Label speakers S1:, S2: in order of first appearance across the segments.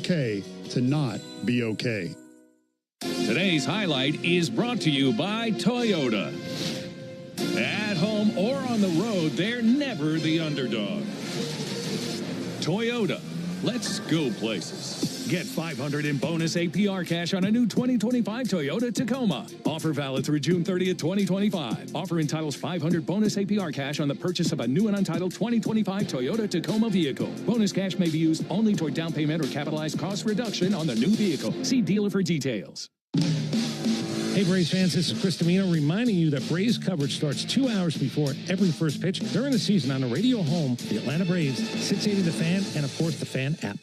S1: okay to not be okay.
S2: Today's highlight is brought to you by Toyota. At home or on the road, they're never the underdog. Toyota, let's go places. Get $500 in bonus APR cash on a new 2025 Toyota Tacoma. Offer valid through June 30th, 2025. Offer entitles $500 bonus APR cash on the purchase of a new and untitled 2025 Toyota Tacoma vehicle. Bonus cash may be used only toward down payment or capitalized cost reduction on the new vehicle. See dealer for details.
S3: Hey, Braves fans, this is Chris Domino reminding you that Braves coverage starts 2 hours before every first pitch during the season on the radio home, the Atlanta Braves, 680 The Fan, and, of course, the Fan app.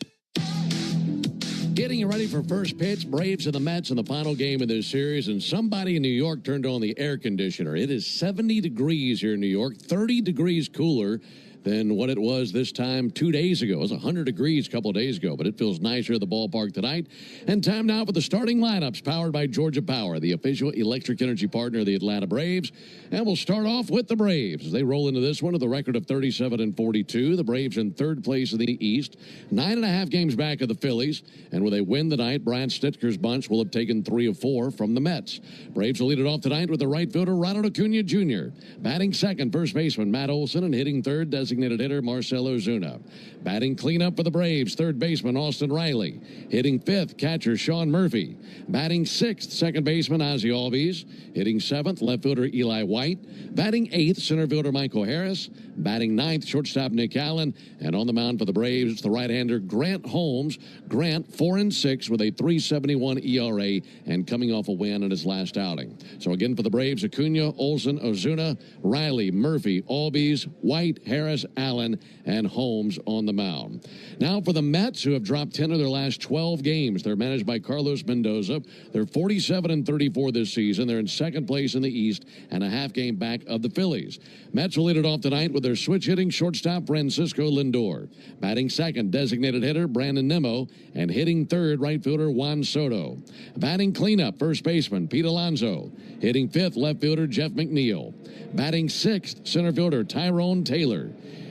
S4: Getting you ready for first pitch, Braves and the Mets in the final game of this series, and somebody in New York turned on the air conditioner. It is 70 degrees here in New York, 30 degrees cooler than what it was this time 2 days ago. It was 100 degrees a couple of days ago, but it feels nicer at the ballpark tonight. And time now for the starting lineups powered by Georgia Power, the official electric energy partner of the Atlanta Braves. And we'll start off with the Braves as they roll into this one with a record of 37-42. The Braves in third place in the East, 9.5 games back of the Phillies. And with a win tonight, Brian Stitker's bunch will have taken 3 of 4 from the Mets. Braves will lead it off tonight with the right fielder, Ronald Acuna Jr. Batting second, first baseman Matt Olson, and hitting third, designated hitter Marcell Ozuna. Batting cleanup for the Braves, third baseman Austin Riley. Hitting fifth, catcher Sean Murphy. Batting sixth, second baseman Ozzie Albies. Hitting seventh, left fielder Eli White. Batting eighth, center fielder Michael Harris. Batting ninth, shortstop Nick Allen. And on the mound for the Braves, it's the right-hander Grant Holmes. Grant 4-6 with a 3.71 ERA and coming off a win in his last outing. So again for the Braves, Acuna, Olson, Ozuna, Riley, Murphy, Albies, White, Harris, Allen, and Holmes on the mound. Now for the Mets, who have dropped 10 of their last 12 games. They're managed by Carlos Mendoza. They're 47-34 this season. They're in second place in the East and a half game back of the Phillies. Mets will lead it off tonight with their switch-hitting shortstop Francisco Lindor. Batting second, designated hitter Brandon Nimmo, and hitting third, right fielder Juan Soto. Batting cleanup, first baseman Pete Alonso. Hitting fifth, left fielder Jeff McNeil. Batting sixth, center fielder Tyrone Taylor.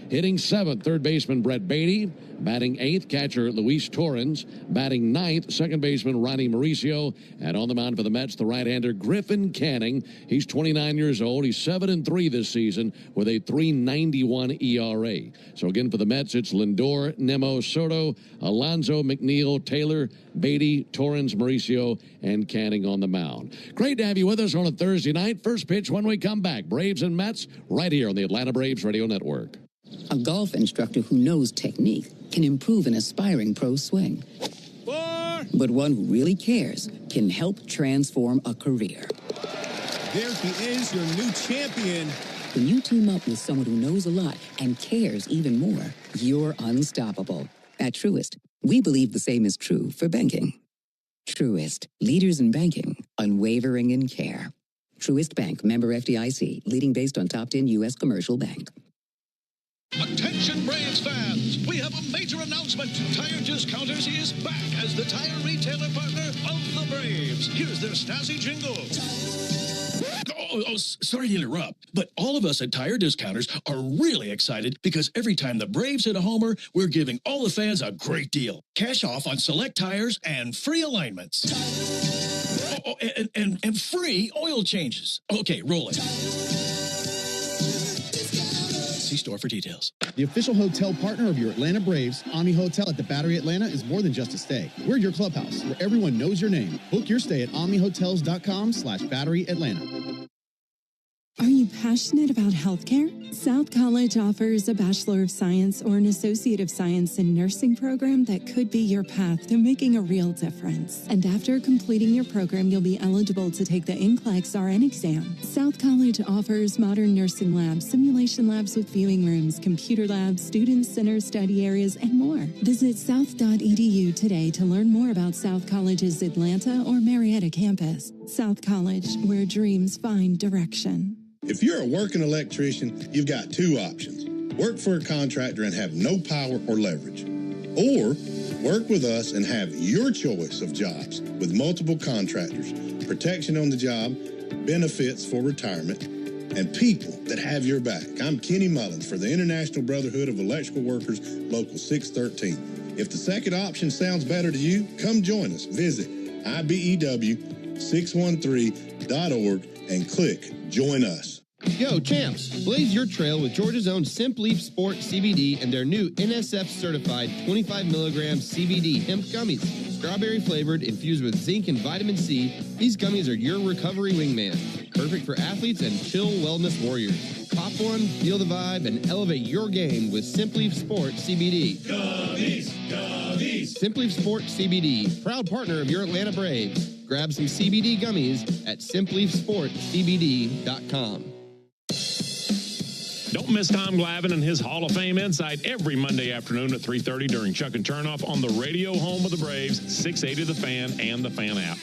S4: Hitting seventh, third baseman Brett Beatty. Batting eighth, catcher Luis Torrens. Batting ninth, second baseman Ronnie Mauricio. And on the mound for the Mets, the right-hander Griffin Canning. He's 29 years old. He's 7-3 this season with a 3.91 ERA. So again for the Mets, it's Lindor, Nimmo, Soto, Alonso, McNeil, Taylor, Beatty, Torrens, Mauricio, and Canning on the mound. Great to have you with us on a Thursday night. First pitch when we come back. Braves and Mets right here on the Atlanta Braves Radio Network.
S5: A golf instructor who knows technique can improve an aspiring pro's swing. But one who really cares can help transform a career.
S6: There he is, your new champion.
S5: When you team up with someone who knows a lot and cares even more, you're unstoppable. At Truist, we believe the same is true for banking. Truist, leaders in banking, unwavering in care. Truist Bank, member FDIC, leading based on top 10 U.S. commercial bank.
S7: Attention Braves fans, we have a major announcement. Tire Discounters is back as the tire retailer partner of the Braves. Here's their snazzy jingle.
S8: Sorry to interrupt, but all of us at Tire Discounters are really excited because every time the Braves hit a homer, we're giving all the fans a great deal. Cash off on select tires and free alignments. And free oil changes. Okay, roll it. See store for details.
S9: The official hotel partner of your Atlanta Braves, Omni Hotel at the Battery Atlanta, is more than just a stay. We're your clubhouse, where everyone knows your name. Book your stay at omnihotels.com/Battery Atlanta.
S10: Are you passionate about healthcare? South College offers a Bachelor of Science or an Associate of Science in Nursing program that could be your path to making a real difference. And after completing your program, you'll be eligible to take the NCLEX RN exam. South College offers modern nursing labs, simulation labs with viewing rooms, computer labs, student center study areas, and more. Visit south.edu today to learn more about South College's Atlanta or Marietta campus. South College, where dreams find direction.
S11: If you're a working electrician, you've got two options. Work for a contractor and have no power or leverage. Or work with us and have your choice of jobs with multiple contractors, protection on the job, benefits for retirement, and people that have your back. I'm Kenny Mullins for the International Brotherhood of Electrical Workers, Local 613. If the second option sounds better to you, come join us. Visit IBEW613.org and click Join Us.
S12: Yo, champs, blaze your trail with Georgia's own Simply Sport CBD and their new NSF-certified 25 milligram CBD hemp gummies. Strawberry flavored, infused with zinc and vitamin C, these gummies are your recovery wingman. Perfect for athletes and chill wellness warriors. Pop one, feel the vibe, and elevate your game with Simply Sport CBD.
S7: Gummies, gummies.
S12: Simply Sport CBD, proud partner of your Atlanta Braves. Grab some CBD gummies at simplysportcbd.com.
S13: Don't miss Tom Glavin and his Hall of Fame insight every Monday afternoon at 3:30 during Chuck and Turnoff on the radio home of the Braves, 680 The Fan and the Fan app.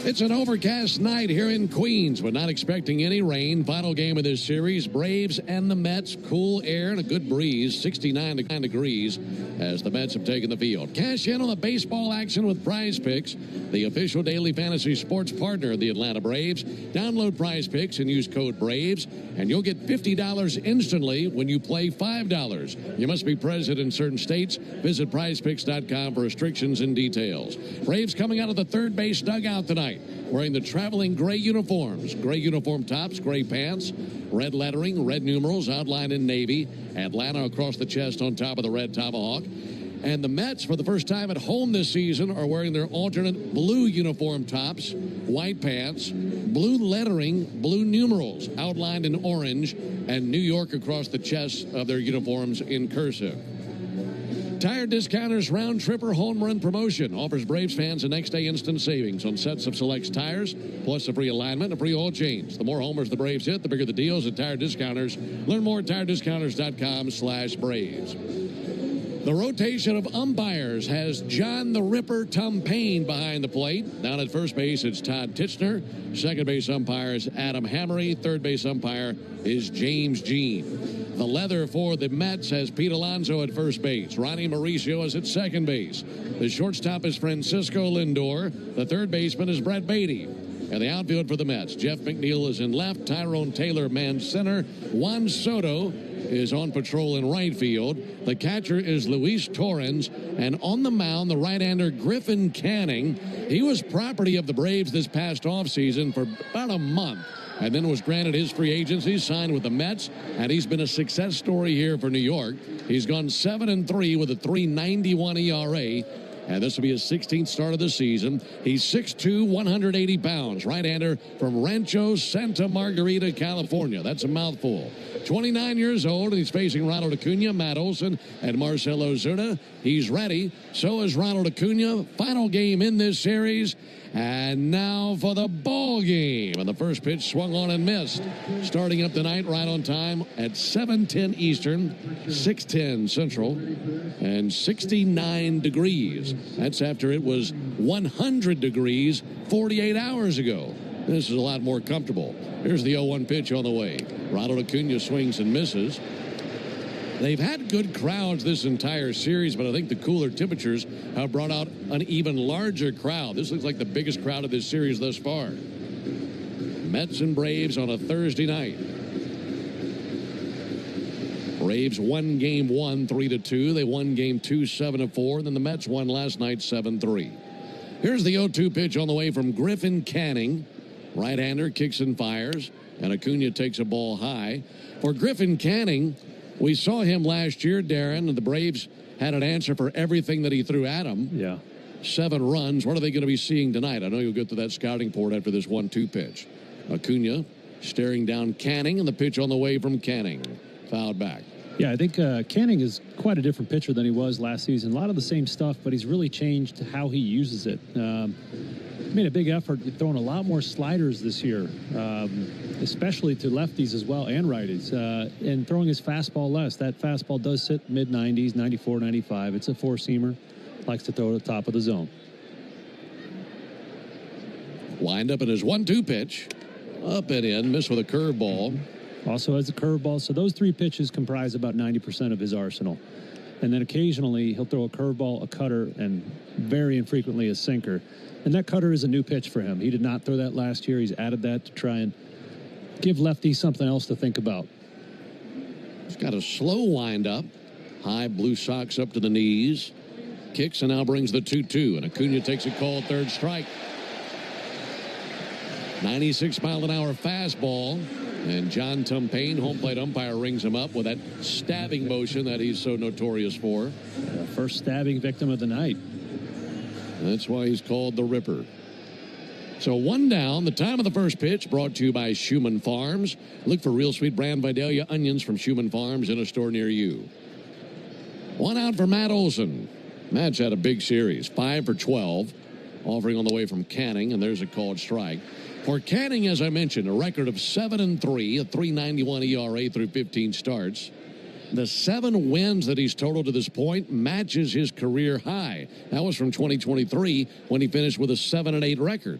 S4: It's an overcast night here in Queens, but not expecting any rain. Final game of this series, Braves and the Mets. Cool air and a good breeze, 69 degrees as the Mets have taken the field. Cash in on the baseball action with Prize Picks, the official daily fantasy sports partner of the Atlanta Braves. Download Prize Picks and use code BRAVES, and you'll get $50 instantly when you play $5. You must be present in certain states. Visit prizepicks.com for restrictions and details. Braves coming out of the third base dugout tonight, wearing the traveling gray uniforms, gray uniform tops, gray pants, red lettering, red numerals outlined in navy, Atlanta across the chest on top of the red tomahawk. And the Mets, for the first time at home this season, are wearing their alternate blue uniform tops, white pants, blue lettering, blue numerals outlined in orange, and New York across the chest of their uniforms in cursive. Tire Discounters Round Tripper Home Run Promotion offers Braves fans a next-day instant savings on sets of select tires, plus a free alignment and a free oil change. The more homers the Braves hit, the bigger the deals at Tire Discounters. Learn more at tirediscounters.com/Braves. The rotation of umpires has John the Ripper Tumpane behind the plate. Down at first base, it's Todd Titchener. Second base umpire is Adam Hammery. Third base umpire is James Jean. The leather for the Mets has Pete Alonso at first base. Ronnie Mauricio is at second base. The shortstop is Francisco Lindor. The third baseman is Brett Beatty. And the outfield for the Mets, Jeff McNeil is in left. Tyrone Taylor man center. Juan Soto is on patrol in right field. The catcher is Luis Torrens. And on the mound, the right-hander Griffin Canning. He was property of the Braves this past offseason for about a month, and then was granted his free agency, signed with the Mets, and he's been a success story here for New York. He's gone 7-3 with a 3.91 ERA, and this will be his 16th start of the season. He's 6'2", 180 pounds, right-hander from Rancho Santa Margarita, California. That's a mouthful. 29 years old, and he's facing Ronald Acuna, Matt Olson, and Marcell Ozuna. He's ready. So is Ronald Acuna. Final game in this series. And now for the ball game. And the first pitch swung on and missed. Starting up tonight right on time at 7:10 Eastern, 6:10 Central, and 69 degrees. That's after it was 100 degrees 48 hours ago. This is a lot more comfortable. Here's the 0-1 pitch on the way. Ronald Acuna swings and misses. They've had good crowds this entire series, but I think the cooler temperatures have brought out an even larger crowd. This looks like the biggest crowd of this series thus far. Mets and Braves on a Thursday night. Braves won game 1, 3-2. They won game 2, 7-4. Then the Mets won last night, 7-3. Here's the 0-2 pitch on the way from Griffin Canning. Right-hander kicks and fires, and Acuna takes a ball high. For Griffin Canning, we saw him last year, Darren, and the Braves had an answer for everything that he threw at them.
S14: Yeah.
S4: 7 runs. What are they going to be seeing tonight? I know you'll get to that scouting report after this 1-2 pitch. Acuna staring down Canning, and the pitch on the way from Canning. Fouled back.
S14: Yeah, I think Canning is quite a different pitcher than he was last season. A lot of the same stuff, but he's really changed how he uses it. Made a big effort throwing a lot more sliders this year, especially to lefties as well and righties, and throwing his fastball less. That fastball does sit mid-90s, 94, 95. It's a four-seamer. Likes to throw at the top of the zone.
S4: Wind up in his 1-2 pitch. Up and in, missed with a curveball.
S14: Also has a curveball. So those 3 pitches comprise about 90% of his arsenal. And then occasionally he'll throw a curveball, a cutter, and very infrequently a sinker. And that cutter is a new pitch for him. He did not throw that last year. He's added that to try and give lefties something else to think about.
S4: He's got a slow windup. High blue socks up to the knees. Kicks and now brings the 2-2. And Acuna takes a call, third strike. 96-mile-an-hour fastball. And John Tumpain, home plate umpire, rings him up with that stabbing motion that he's so notorious for.
S14: First stabbing victim of the night.
S4: That's why he's called the Ripper. So one down, the time of the first pitch, brought to you by Schumann Farms. Look for real sweet brand Vidalia onions from Schumann Farms in a store near you. One out for Matt Olson. Matt's had a big series, 5 for 12, offering on the way from Canning, and there's a called strike. For Canning, as I mentioned, a record of 7-3, a 3.91 ERA through 15 starts. The 7 wins that he's totaled to this point matches his career high. That was from 2023 when he finished with a 7-8 record.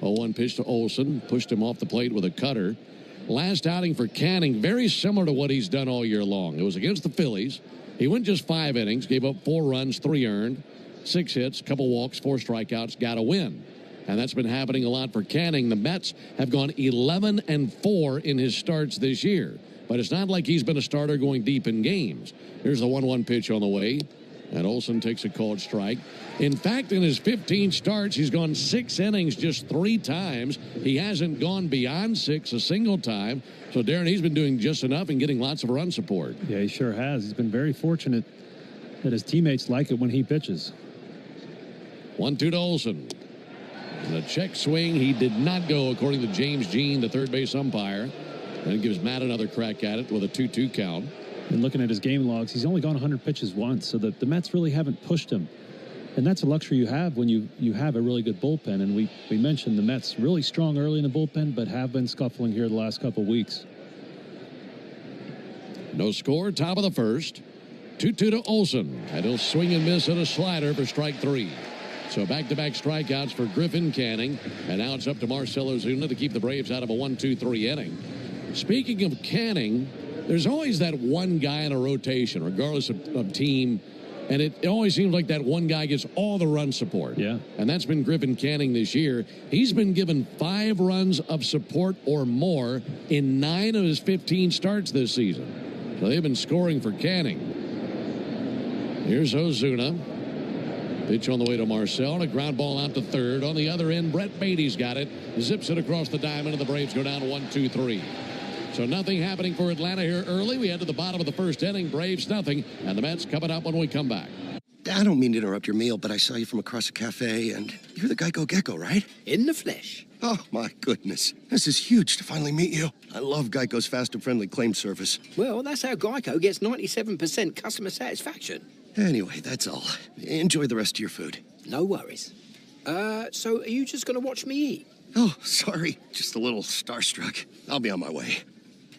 S4: 0-1 pitch to Olson, pushed him off the plate with a cutter. Last outing for Canning, very similar to what he's done all year long. It was against the Phillies. He went just 5 innings, gave up 4 runs, 3 earned, 6 hits, couple walks, 4 strikeouts, got a win. And that's been happening a lot for Canning. The Mets have gone 11-4 in his starts this year. But it's not like he's been a starter going deep in games. Here's the 1-1 pitch on the way. And Olson takes a called strike. In fact, in his 15 starts, he's gone 6 innings just 3 times. He hasn't gone beyond 6 a single time. So, Darren, he's been doing just enough and getting lots of run support.
S14: Yeah, he sure has. He's been very fortunate that his teammates like it when he pitches.
S4: 1-2 to Olson. And a check swing. He did not go, according to James Jean, the third base umpire. And it gives Matt another crack at it with a 2-2 count.
S14: And looking at his game logs, he's only gone 100 pitches once, so the Mets really haven't pushed him. And that's a luxury you have when you have a really good bullpen. And we mentioned the Mets really strong early in the bullpen, but have been scuffling here the last couple of weeks.
S4: No score, top of the first. 2-2 to Olson. And he'll swing and miss at a slider for strike 3. So back-to-back strikeouts for Griffin Canning. And now it's up to Marcell Ozuna to keep the Braves out of a 1-2-3 inning. Speaking of Canning, there's always that one guy in a rotation, regardless of team. And it always seems like that one guy gets all the run support.
S14: Yeah.
S4: And that's been Griffin Canning this year. He's been given 5 runs of support or more in 9 of his 15 starts this season. So they've been scoring for Canning. Here's Ozuna. Pitch on the way to Marcell, and a ground ball out to third. On the other end, Brett Beatty's got it. Zips it across the diamond, and the Braves go down 1-2-3. So nothing happening for Atlanta here early. We head to the bottom of the first inning. Braves nothing, and the Mets coming up when we come back.
S15: I don't mean to interrupt your meal, but I saw you from across a cafe, and you're the Geico Gecko, right?
S16: In the flesh.
S15: Oh, my goodness. This is huge to finally meet you. I love Geico's fast and friendly claim service.
S16: Well, that's how Geico gets 97% customer satisfaction.
S15: Anyway, that's all. Enjoy the rest of your food.
S16: No worries. So are you just going to watch me eat?
S15: Oh, sorry. Just a little starstruck. I'll be on my way.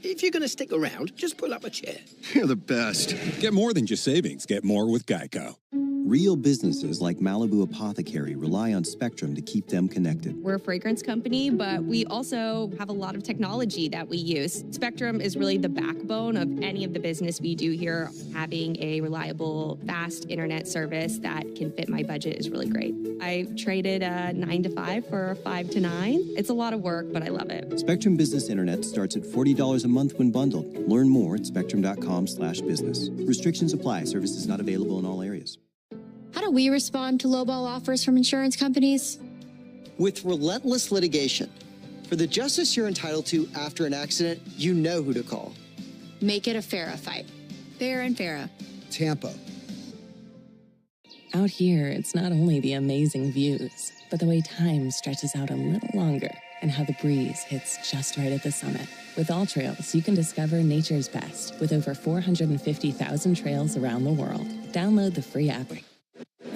S16: If you're going to stick around, just pull up a chair.
S15: You're the best.
S6: Get more than just savings. Get more with Geico.
S17: Real businesses like Malibu Apothecary rely on Spectrum to keep them connected.
S18: We're a fragrance company, but we also have a lot of technology that we use. Spectrum is really the backbone of any of the business we do here. Having a reliable, fast internet service that can fit my budget is really great. I traded a 9 to 5 for a 5 to 9. It's a lot of work, but I love it.
S17: Spectrum Business Internet starts at $40 a month when bundled. Learn more at spectrum.com/business. Restrictions apply. Services not available in all areas.
S19: How do we respond to lowball offers from insurance companies?
S20: With relentless litigation. For the justice you're entitled to after an accident, you know who to call.
S19: Make it a FARA fight.
S21: Fair and Farah.
S20: Tampa.
S22: Out here, it's not only the amazing views, but the way time stretches out a little longer and how the breeze hits just right at the summit. With All Trails, you can discover nature's best with over 450,000 trails around the world. Download the free app.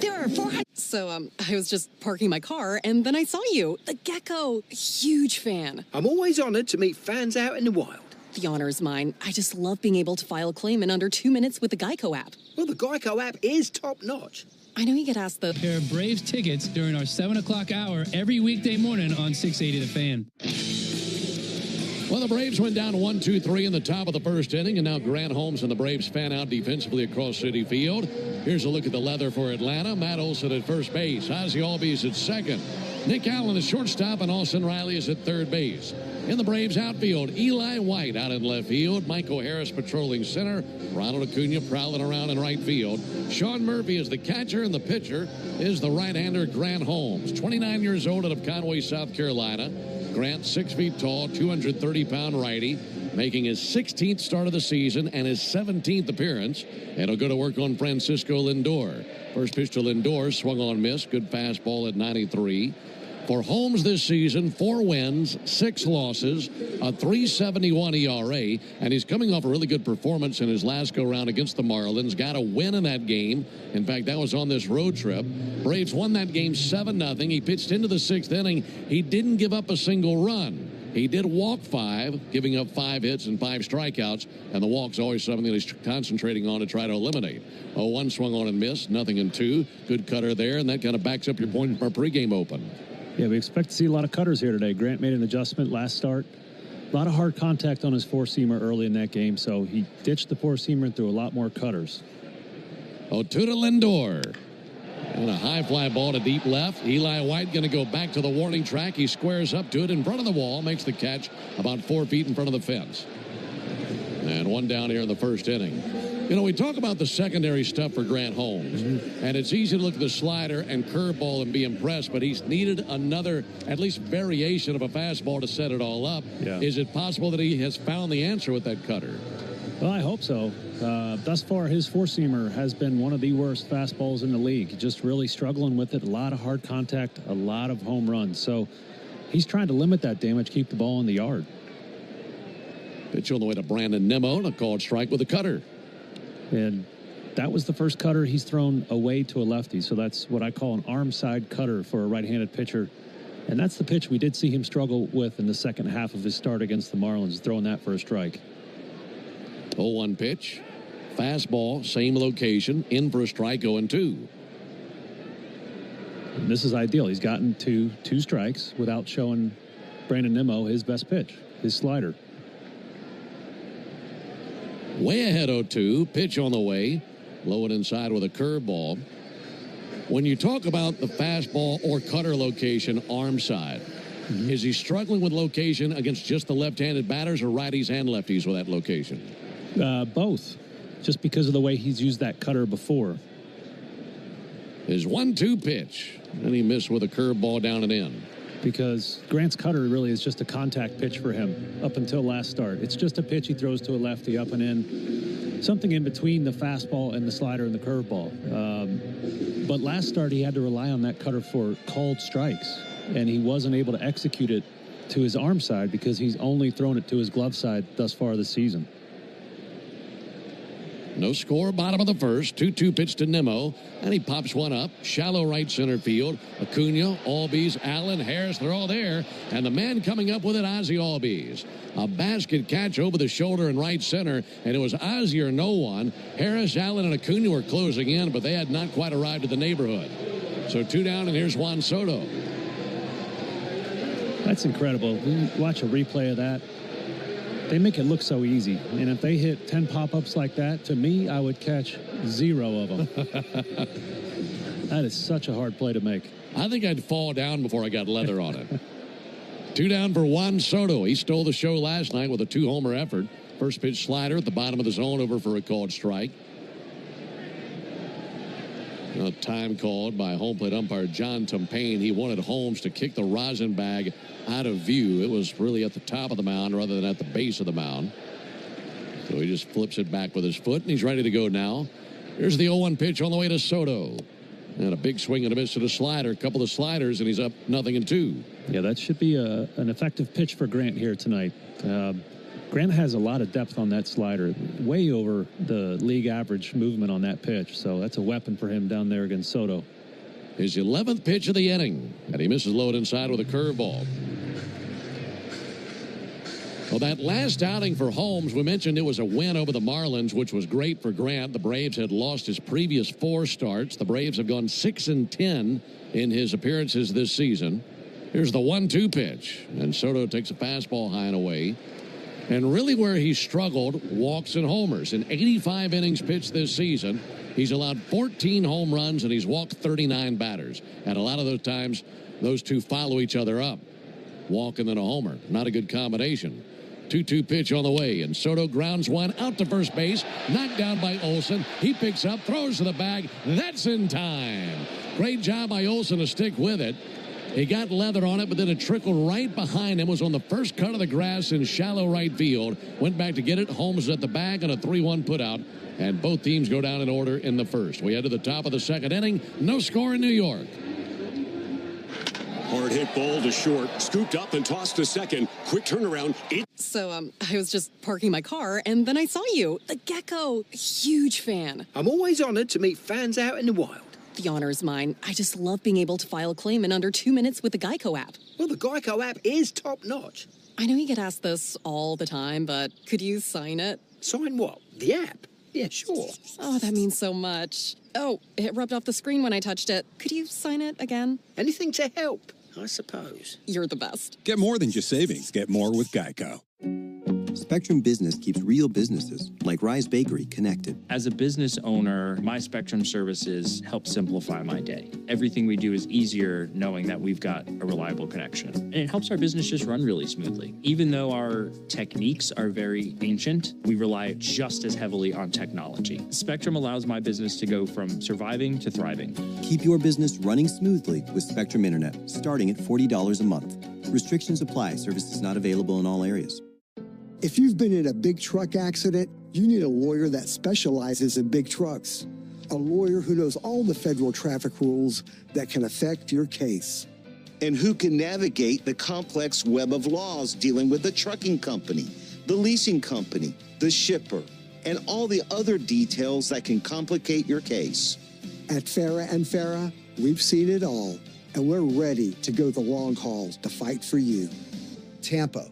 S23: There are 400. So, I was just parking my car, and then I saw you. The Gecko. Huge fan.
S16: I'm always honored to meet fans out in the wild.
S23: The honor is mine. I just love being able to file a claim in under 2 minutes with the Geico app.
S16: Well, the Geico app is top-notch.
S23: I know you get asked, though.
S24: There are Braves tickets during our 7 o'clock hour every weekday morning on 680 The Fan.
S4: Well, the Braves went down 1-2-3 in the top of the first inning, and now Grant Holmes and the Braves fan out defensively across Citi Field. Here's a look at the leather for Atlanta. Matt Olson at first base. Ozzie Albies at second. Nick Allen, the shortstop, and Austin Riley is at third base. In the Braves outfield, Eli White out in left field. Michael Harris patrolling center. Ronald Acuna prowling around in right field. Sean Murphy is the catcher, and the pitcher is the right-hander Grant Holmes. 29 years old out of Conway, South Carolina. Grant, 6 feet tall, 230-pound righty, making his 16th start of the season and his 17th appearance. And he'll go to work on Francisco Lindor. First pitch to Lindor, swung on miss. Good fastball at 93. For Holmes this season, 4 wins, 6 losses, a 3.71 ERA, and he's coming off a really good performance in his last go-round against the Marlins. Got a win in that game. In fact, that was on this road trip. Braves won that game 7-0. He pitched into the 6th inning. He didn't give up a single run. He did walk 5, giving up 5 hits and 5 strikeouts, and the walk's always something that he's concentrating on to try to eliminate. 0-1 swung on and missed, 0-2. Good cutter there, and that kind of backs up your point from our pregame open.
S14: Yeah, we expect to see a lot of cutters here today. Grant made an adjustment last start. A lot of hard contact on his four-seamer early in that game, so he ditched the four-seamer and threw a lot more cutters.
S4: 0-2 to Lindor. And a high fly ball to deep left. Eli White going to go back to the warning track. He squares up to it in front of the wall, makes the catch about 4 feet in front of the fence. And 1 down here in the first inning. You know, we talk about the secondary stuff for Grant Holmes, and it's easy to look at the slider and curveball and be impressed, but he's needed another, at least variation of a fastball to set it all up.
S14: Yeah.
S4: Is it possible that he has found the answer with that cutter?
S14: Well, I hope so. Thus far, his four-seamer has been one of the worst fastballs in the league. Just really struggling with it. A lot of hard contact, a lot of home runs. So he's trying to limit that damage, keep the ball in the yard.
S4: Pitch on the way to Brandon Nimmo, and a called strike with a cutter.
S14: And that was the first cutter he's thrown away to a lefty. So that's what I call an arm side cutter for a right-handed pitcher. And that's the pitch we did see him struggle with in the second half of his start against the Marlins, throwing that for a strike.
S4: 0-1 pitch. Fastball, same location, in for a strike, 0-2.
S14: And this is ideal. He's gotten to 2 strikes without showing Brandon Nimmo his best pitch, his slider.
S4: Way ahead 0-2. Pitch on the way. Low and inside with a curveball. When you talk about the fastball or cutter location, arm side, is he struggling with location against just the left-handed batters or righties and lefties with that location?
S14: Both. Just because of the way he's used that cutter before.
S4: His 1-2 pitch. And he missed with a curveball down and in.
S14: Because Grant's cutter really is just a contact pitch for him up until last start. It's just a pitch he throws to a lefty up and in. Something in between the fastball and the slider and the curveball. But last start he had to rely on that cutter for called strikes. And he wasn't able to execute it to his arm side because he's only thrown it to his glove side thus far this season.
S4: No score, bottom of the first. 2-2 pitch to Nimmo, and he pops one up. Shallow right center field. Acuna, Albies, Allen, Harris, they're all there. And the man coming up with it, Ozzie Albies. A basket catch over the shoulder in right center, and it was Ozzie or no one. Harris, Allen, and Acuna were closing in, but they had not quite arrived at the neighborhood. So 2 down, and here's Juan Soto.
S14: That's incredible. We watch a replay of that. They make it look so easy. And if they hit 10 pop-ups like that, to me, I would catch 0 of them. That is such a hard play to make.
S4: I think I'd fall down before I got leather on it. 2 down for Juan Soto. He stole the show last night with a 2-homer effort. First pitch slider at the bottom of the zone over for a called strike. A time called by home plate umpire John Tumpain. He wanted Holmes to kick the rosin bag out of view. It was really at the top of the mound rather than at the base of the mound. So he just flips it back with his foot, and he's ready to go now. Here's the 0-1 pitch on the way to Soto. And a big swing and a miss to the slider. A couple of sliders, and he's up 0-2.
S14: Yeah, that should be an effective pitch for Grant here tonight. Grant has a lot of depth on that slider, way over the league average movement on that pitch. So that's a weapon for him down there against Soto.
S4: His 11th pitch of the inning, and he misses low and inside with a curveball. Well, that last outing for Holmes, we mentioned it was a win over the Marlins, which was great for Grant. The Braves had lost his previous 4 starts. The Braves have gone 6-10 in his appearances this season. Here's the 1-2 pitch, and Soto takes a fastball high and away. And really where he struggled, walks and homers. In 85 innings pitched this season, he's allowed 14 home runs, and he's walked 39 batters. And a lot of those times, those two follow each other up. walk and then a homer. Not a good combination. 2-2 pitch on the way, and Soto grounds one out to first base, knocked down by Olsen. He picks up, throws to the bag. That's in time. Great job by Olsen to stick with it. He got leather on it, but then it trickled right behind him. Was on the first cut of the grass in shallow right field. Went back to get it. Holmes at the bag on a 3-1 putout. And both teams go down in order in the first. We head to the top of the second inning. No score in New York.
S1: Hard hit ball to short. Scooped up and tossed to second. Quick turnaround.
S23: So, I was just parking my car, and then I saw you. The Gecko. Huge fan.
S16: I'm always honored to meet fans out in the wild.
S23: The honor is mine. I just love being able to file a claim in under 2 minutes with the Geico app.
S16: Well, the Geico app is top-notch.
S23: I know you get asked this all the time, but could you sign it?
S16: Sign what? The app? Yeah, sure.
S23: Oh, that means so much. Oh, it rubbed off the screen when I touched it. Could you sign it again?
S16: Anything to help, I suppose.
S23: You're the best.
S6: Get more than just savings. Get more with Geico.
S17: Spectrum Business keeps real businesses, like Rise Bakery, connected.
S2: As a business owner, my Spectrum services help simplify my day. Everything we do is easier knowing that we've got a reliable connection. And it helps our business just run really smoothly. Even though our techniques are very ancient, we rely just as heavily on technology. Spectrum allows my business to go from surviving to thriving.
S17: Keep your business running smoothly with Spectrum Internet, starting at $40 a month. Restrictions apply. Services not available in all areas.
S3: If you've been in a big truck accident, you need a lawyer that specializes in big trucks. A lawyer who knows all the federal traffic rules that can affect your case.
S21: And who can navigate the complex web of laws dealing with the trucking company, the leasing company, the shipper, and all the other details that can complicate your case.
S3: At Farah & Farah, we've seen it all, and we're ready to go the long haul to fight for you. Tampa.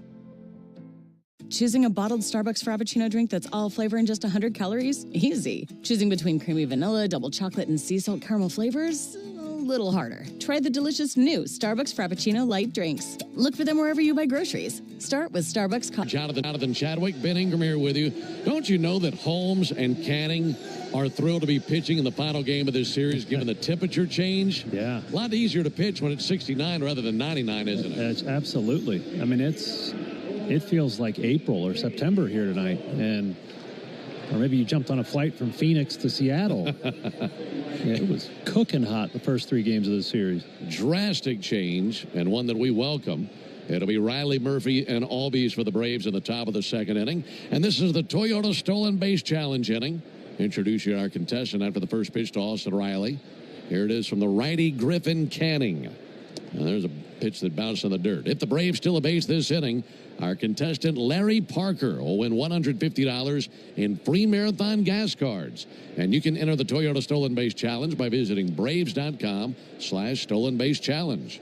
S25: Choosing a bottled Starbucks Frappuccino drink that's all flavor and just 100 calories? Easy. Choosing between creamy vanilla, double chocolate, and sea salt caramel flavors? A little harder. Try the delicious new Starbucks Frappuccino light drinks. Look for them wherever you buy groceries. Start with Starbucks coffee.
S4: Jonathan Chadwick, Ben Ingram here with you. Don't you know that Holmes and Canning are thrilled to be pitching in the final game of this series, given the temperature change?
S14: Yeah.
S4: A lot easier to pitch when it's 69 rather than 99, isn't it?
S14: It's absolutely. I mean, it feels like April or September here tonight, or maybe you jumped on a flight from Phoenix to Seattle. Yeah, it was cooking hot the first 3 games of the series.
S4: Drastic change, and one that we welcome. It'll be Riley, Murphy, and Albies for the Braves in the top of the second inning. And this is the Toyota Stolen Base Challenge inning. Introduce you to our contestant after the first pitch to Austin Riley. Here it is from the righty Griffin Canning. And there's a pitch that bounced on the dirt. If the Braves steal a base this inning, our contestant Larry Parker will win $150 in free marathon gas cards. And you can enter the Toyota Stolen Base Challenge by visiting Braves.com/Stolen Base Challenge.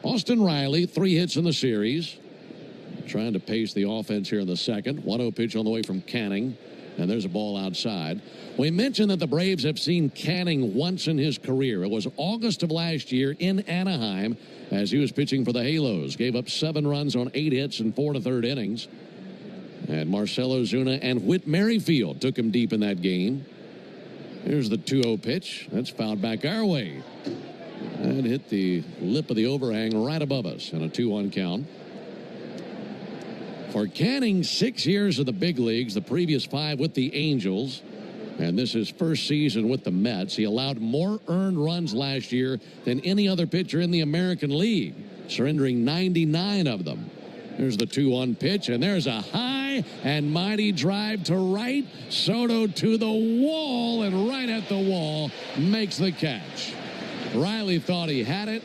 S4: Austin Riley, 3 hits in the series. Trying to pace the offense here in the second. 1-0 pitch on the way from Canning. And there's a ball outside. We mentioned that the Braves have seen Canning once in his career. It was August of last year in Anaheim as he was pitching for the Halos. Gave up 7 runs on 8 hits in 4 1/3 innings. And Marcelo Zuna and Whit Merrifield took him deep in that game. Here's the 2-0 pitch. That's fouled back our way. And hit the lip of the overhang right above us in a 2-1 count. For Canning, 6 years of the big leagues, the previous 5 with the Angels. And this is first season with the Mets. He allowed more earned runs last year than any other pitcher in the American League, surrendering 99 of them. There's the 2-1 pitch, and there's a high and mighty drive to right. Soto to the wall, and right at the wall makes the catch. Riley thought he had it,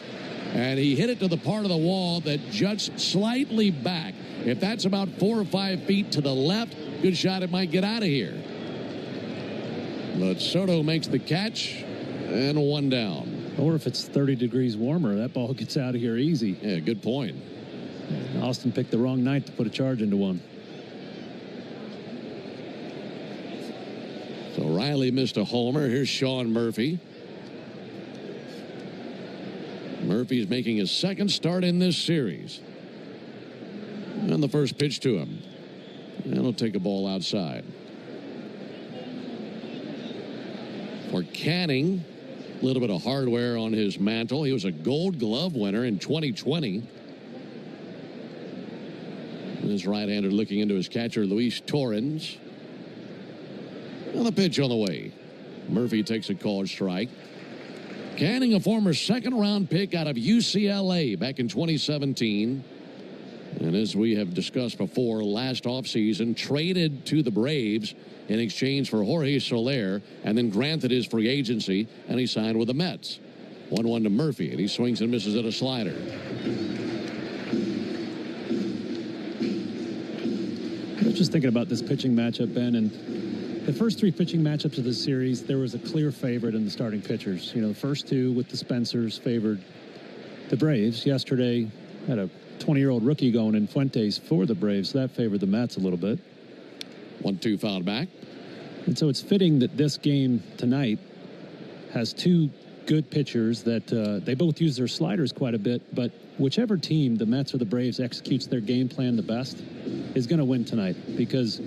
S4: and he hit it to the part of the wall that juts slightly back. If that's about 4 or 5 feet to the left, good shot, it might get out of here. But Soto makes the catch, and 1 down.
S14: Or if it's 30 degrees warmer, that ball gets out of here easy.
S4: Yeah, good point.
S14: Austin picked the wrong night to put a charge into one.
S4: So Riley missed a homer. Here's Sean Murphy. Murphy's making his second start in this series. And the first pitch to him. And he'll take a ball outside. For Canning, a little bit of hardware on his mantle. He was a Gold Glove winner in 2020. And his right-hander looking into his catcher, Luis Torrens. And the pitch on the way. Murphy takes a called strike. Canning, a former second-round pick out of UCLA back in 2017. And as we have discussed before, last offseason, traded to the Braves in exchange for Jorge Soler, and then granted his free agency, and he signed with the Mets. 1-1 to Murphy, and he swings and misses at a slider.
S14: I was just thinking about this pitching matchup, Ben, and the first three pitching matchups of this series, there was a clear favorite in the starting pitchers. You know, the first two with the Spencers favored the Braves. Yesterday, had a 20-year-old rookie going in Fuentes for the Braves. So that favored the Mets a little bit.
S4: 1-2 fouled back.
S14: And so it's fitting that this game tonight has two good pitchers that they both use their sliders quite a bit, but whichever team, the Mets or the Braves, executes their game plan the best is going to win tonight, because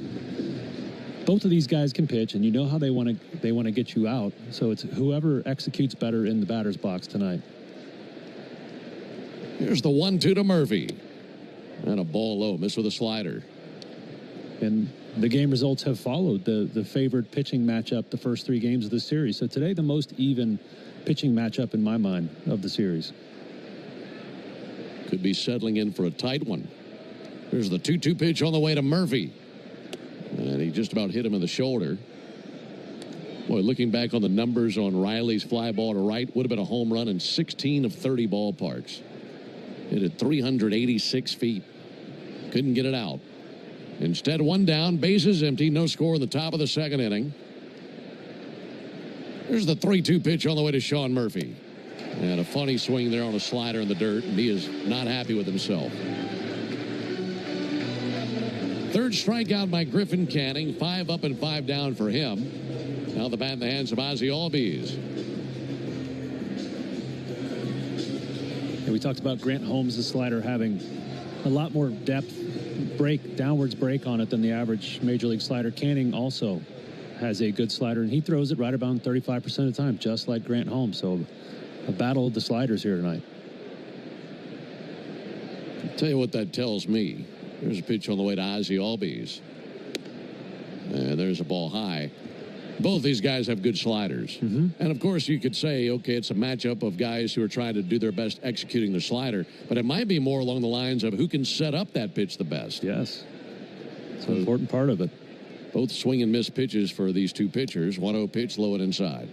S14: both of these guys can pitch, and you know how they want to get you out. So it's whoever executes better in the batter's box tonight.
S4: Here's the 1-2 to Murphy. And a ball low, miss with a slider.
S14: And the game results have followed the favored pitching matchup the first three games of the series. So today, the most even pitching matchup in my mind of the series.
S4: Could be settling in for a tight one. Here's the 2-2 pitch on the way to Murphy. And he just about hit him in the shoulder. Boy, looking back on the numbers on Riley's fly ball to right, would have been a home run in 16 of 30 ballparks. Hit it 386 feet. Couldn't get it out. Instead, one down, bases empty, no score in the top of the second inning. There's the 3-2 pitch on the way to Sean Murphy. And a funny swing there on a slider in the dirt, and he is not happy with himself. Third strikeout by Griffin Canning. 5 up and 5 down for him. Now the bat in the hands of Ozzie Albies.
S14: And we talked about Grant Holmes' slider having a lot more depth, downwards break on it than the average Major League slider. Canning also has a good slider, and he throws it right about 35% of the time, just like Grant Holmes. So a battle of the sliders here tonight.
S4: I'll tell you what that tells me. There's a pitch on the way to Ozzie Albies. And there's a ball high. Both these guys have good sliders. And, of course, you could say, okay, it's a matchup of guys who are trying to do their best executing the slider. But it might be more along the lines of who can set up that pitch the best.
S14: Yes. It's an important part of it.
S4: Both swing and miss pitches for these two pitchers. 1-0 pitch, low and inside.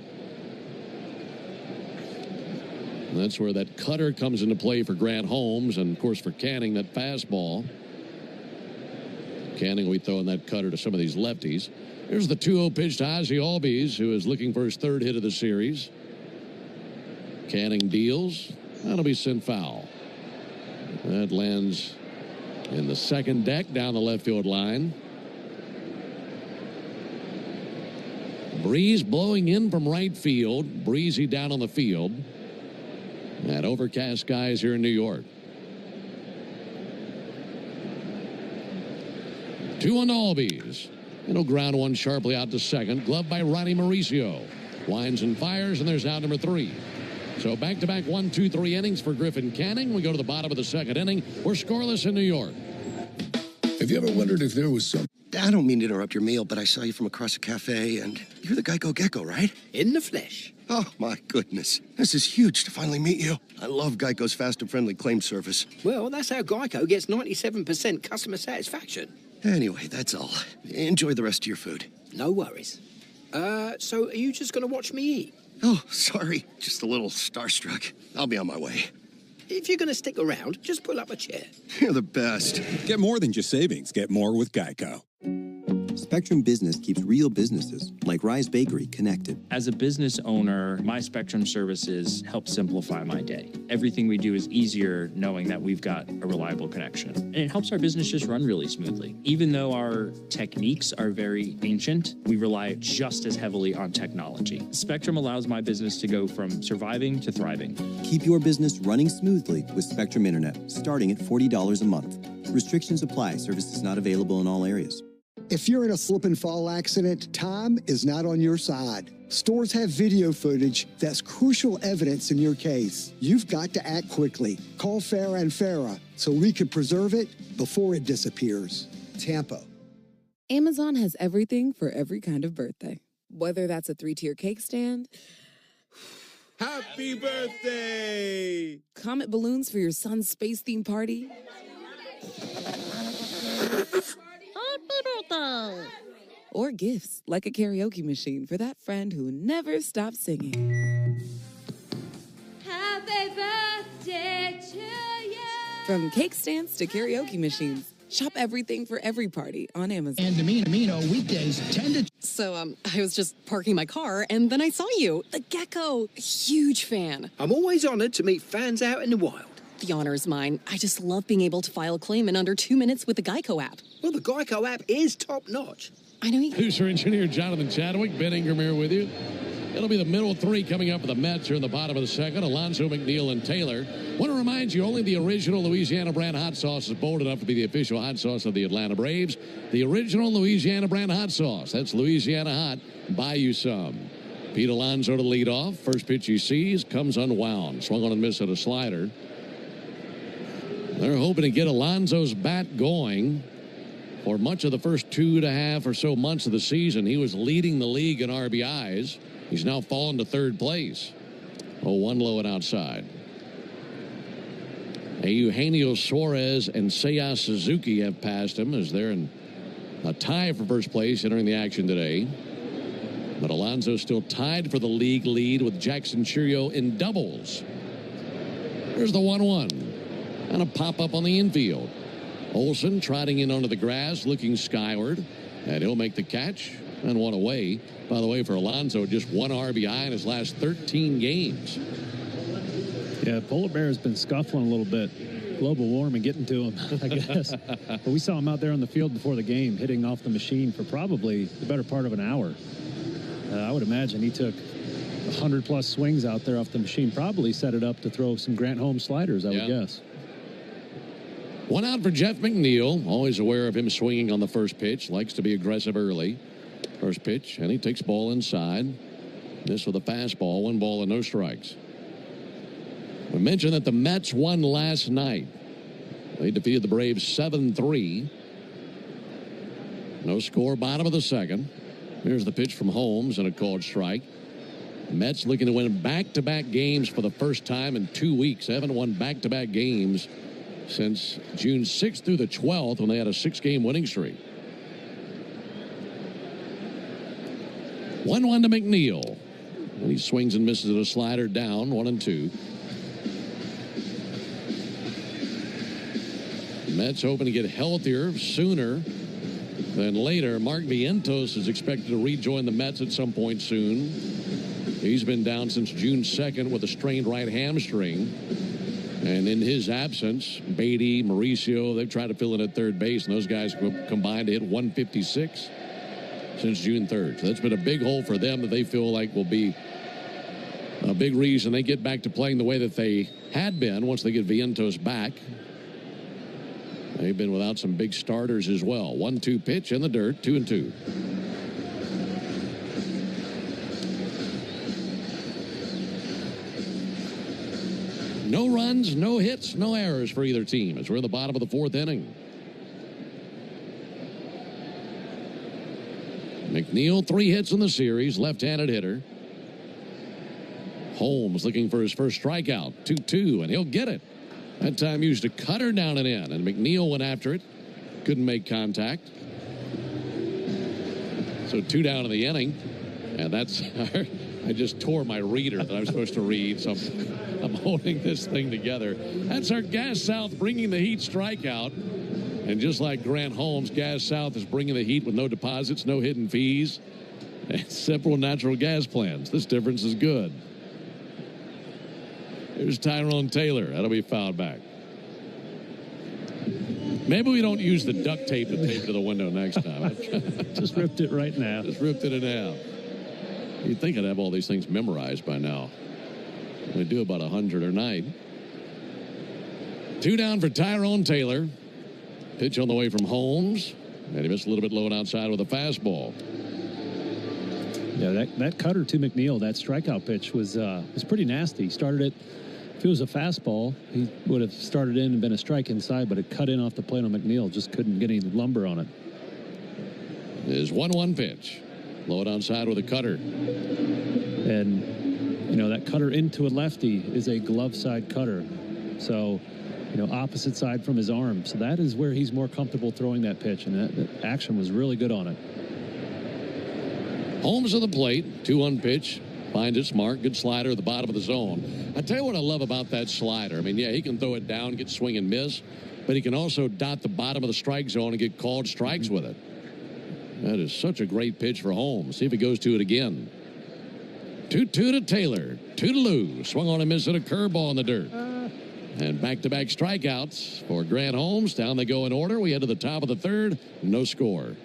S4: And that's where that cutter comes into play for Grant Holmes. And, of course, for Canning, that fastball. Canning, we throw in that cutter to some of these lefties. Here's the 2-0 pitch to Ozzie Albies, who is looking for his third hit of the series. Canning deals. That'll be sent foul. That lands in the second deck down the left field line. Breeze blowing in from right field. Breezy down on the field. And overcast skies here in New York. 2-1 Albies. It'll ground one sharply out to second. Glove by Ronnie Mauricio. Winds and fires, and there's out number 3. So back-to-back 1, 2, 3 innings for Griffin Canning. We go to the bottom of the second inning. We're scoreless in New York.
S15: Have you ever wondered if there was some... I don't mean to interrupt your meal, but I saw you from across a cafe, and you're the Geico Gecko, right?
S16: In the flesh.
S15: Oh, my goodness. This is huge to finally meet you. I love Geico's fast and friendly claim service.
S16: Well, that's how Geico gets 97% customer satisfaction.
S15: Anyway, that's all. Enjoy the rest of your food.
S16: No worries. So are you just going to watch me eat?
S15: Oh, sorry. Just a little starstruck. I'll be on my way.
S16: If you're going to stick around, just pull up a chair.
S15: You're the best.
S6: Get more than just savings. Get more with Geico.
S17: Spectrum Business keeps real businesses, like Rise Bakery, connected.
S2: As a business owner, my Spectrum services help simplify my day. Everything we do is easier knowing that we've got a reliable connection. And it helps our business just run really smoothly. Even though our techniques are very ancient, we rely just as heavily on technology. Spectrum allows my business to go from surviving to thriving.
S17: Keep your business running smoothly with Spectrum Internet, starting at $40 a month. Restrictions apply. Services not available in all areas.
S3: If you're in a slip and fall accident, time is not on your side. Stores have video footage that's crucial evidence in your case. You've got to act quickly. Call Farah and Farah so we can preserve it before it disappears. Tampa.
S5: Amazon has everything for every kind of birthday. Whether that's a 3-tier cake stand,
S6: Happy birthday!
S5: comet balloons for your son's space theme party, or gifts like a karaoke machine for that friend who never stops singing.
S8: Happy birthday to you.
S5: From cake stands to karaoke machines, shop everything for every party on Amazon.
S23: And Amino weekdays 10 to... So, I was just parking my car, and then I saw you. The gecko. Huge fan.
S16: I'm always honored to meet fans out in the wild.
S23: The honor is mine. I just love being able to file a claim in under 2 minutes with the Geico app.
S16: Well, the Geico app is top-notch.
S23: I know you...
S4: Producer engineer Jonathan Chadwick, Ben Ingram here with you. It'll be the middle three coming up for the Mets here in the bottom of the second. Alonso, McNeil, and Taylor. Want to remind you, only the original Louisiana brand hot sauce is bold enough to be the official hot sauce of the Atlanta Braves. The original Louisiana brand hot sauce. That's Louisiana Hot. Buy you some. Pete Alonso to lead off. First pitch he sees comes unwound. Swung on and missed at a slider. They're hoping to get Alonso's bat going. For much of the first 2.5 or so months of the season, he was leading the league in RBIs. He's now fallen to third place. 0-1 low and outside. Eugenio Suarez and Seiya Suzuki have passed him as they're in a tie for first place entering the action today. But Alonso still tied for the league lead with Jackson Chourio in doubles. Here's the 1-1. And a pop-up on the infield. Olsen trotting in onto the grass, looking skyward. And he'll make the catch and one away. By the way, for Alonso, just 1 RBI in his last 13 games.
S14: Yeah, Polar Bear has been scuffling a little bit. Global warming getting to him, I guess. But we saw him out there on the field before the game, hitting off the machine for probably the better part of an hour. I would imagine he took 100-plus swings out there off the machine. Probably set it up to throw some Grant Holmes sliders, I would guess.
S4: 1 out for Jeff McNeil. Always aware of him swinging on the first pitch. Likes to be aggressive early. First pitch, and he takes ball inside. This with a fastball. 1 ball and no strikes. We mentioned that the Mets won last night. They defeated the Braves 7-3. No score, bottom of the second. Here's the pitch from Holmes and a called strike. Mets looking to win back-to-back games for the first time in 2 weeks. They haven't won back-to-back games since June 6th through the 12th when they had a 6-game winning streak. 1-1 to McNeil. And he swings and misses at a slider down, 1-2. Mets hoping to get healthier sooner than later. Mark Vientos is expected to rejoin the Mets at some point soon. He's been down since June 2nd with a strained right hamstring. And in his absence, Beatty, Mauricio, they've tried to fill in at third base, and those guys combined to hit 156 since June 3rd. So that's been a big hole for them that they feel like will be a big reason they get back to playing the way that they had been once they get Vientos back. They've been without some big starters as well. 1-2 pitch in the dirt, 2-2. No runs, no hits, no errors for either team as we're in the bottom of the 4th inning. McNeil, 3 hits in the series, left-handed hitter. Holmes looking for his first strikeout, 2-2, and he'll get it. That time used a cutter down and in, and McNeil went after it. Couldn't make contact. So 2 down in the inning, and that's... I just tore my reader that I'm supposed to read, so I'm holding this thing together. That's our Gas South bringing the heat strikeout. And just like Grant Holmes, Gas South is bringing the heat with no deposits, no hidden fees, and simple natural gas plans. This difference is good. Here's Tyrone Taylor. That'll be fouled back. Maybe we don't use the duct tape to tape to the window next time.
S14: Just ripped it right in half.
S4: Just ripped it in half. You'd think I'd have all these things memorized by now. We do about 100 a night. 2 down for Tyrone Taylor. Pitch on the way from Holmes. And he missed a little bit low and outside with a fastball.
S14: Yeah, that cutter to McNeil, that strikeout pitch was pretty nasty. He started it, if it was a fastball, he would have started in and been a strike inside, but it cut in off the plate on McNeil. Just couldn't get any lumber on it.
S4: His 1-1 pitch. Low and outside with a cutter.
S14: And, you know, that cutter into a lefty is a glove side cutter. So, you know, opposite side from his arm. So that is where he's more comfortable throwing that pitch. And that action was really good on it.
S4: Holmes at the plate, 2-1 pitch, finds its mark, good slider at the bottom of the zone. I tell you what I love about that slider. I mean, yeah, he can throw it down, get swing and miss, but he can also dot the bottom of the strike zone and get called strikes with it. That is such a great pitch for Holmes. See if he goes to it again. 2-2 to Taylor, 2-2. Swung on and missed at a curveball in the dirt. And back-to-back strikeouts for Grant Holmes. Down they go in order. We head to the top of the third. No score.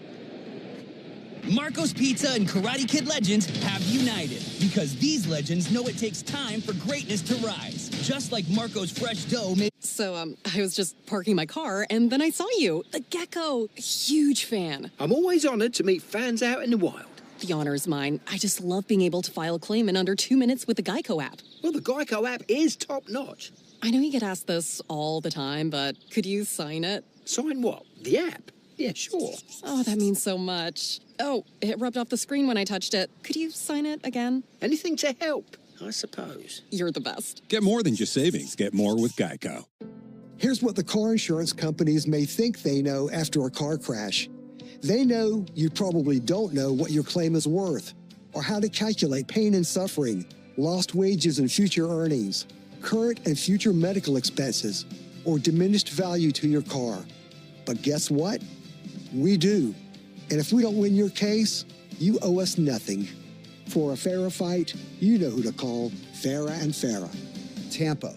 S7: Marco's Pizza and Karate Kid legends have united because these legends know it takes time for greatness to rise. Just like Marco's fresh dough made.
S23: So, I was just parking my car, and then I saw you. The Gecko. Huge fan.
S16: I'm always honored to meet fans out in the wild.
S23: The honor is mine. I just love being able to file a claim in under 2 minutes with the Geico app.
S16: Well, the Geico app is top-notch.
S23: I know you get asked this all the time, but could you sign it?
S16: Sign what? The app? Yeah, sure.
S23: Oh, that means so much. Oh, it rubbed off the screen when I touched it. Could you sign it again?
S16: Anything to help, I suppose.
S23: You're the best.
S6: Get more than just savings. Get more with Geico.
S3: Here's what the car insurance companies may think they know after a car crash. They know you probably don't know what your claim is worth, or how to calculate pain and suffering, lost wages and future earnings, current and future medical expenses, or diminished value to your car. But guess what? We do. And if we don't win your case, you owe us nothing. For a fairer fight, you know who to call. Farah and Farah. Tampa.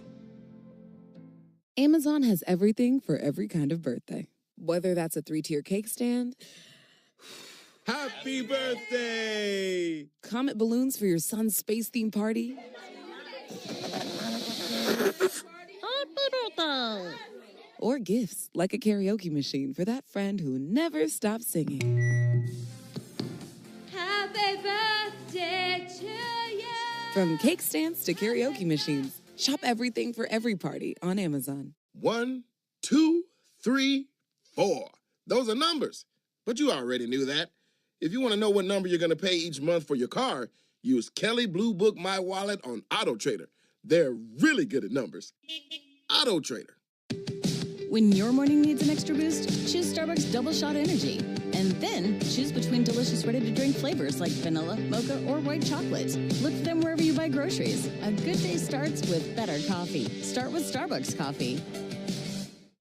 S5: Amazon has everything for every kind of birthday. Whether that's a 3-tier cake stand,
S9: Happy birthday!
S5: comet balloons for your son's space-themed party, or gifts like a karaoke machine for that friend who never stops singing.
S8: Happy birthday to you.
S5: From cake stands to karaoke machines, shop everything for every party on Amazon.
S9: 1, 2, 3, 4. Those are numbers, but you already knew that. If you want to know what number you're going to pay each month for your car, use Kelly Blue Book My Wallet on Auto Trader. They're really good at numbers. Auto Trader.
S25: When your morning needs an extra boost, choose Starbucks Double Shot Energy. And then choose between delicious ready-to-drink flavors like vanilla, mocha, or white chocolate. Look for them wherever you buy groceries. A good day starts with better coffee. Start with Starbucks coffee.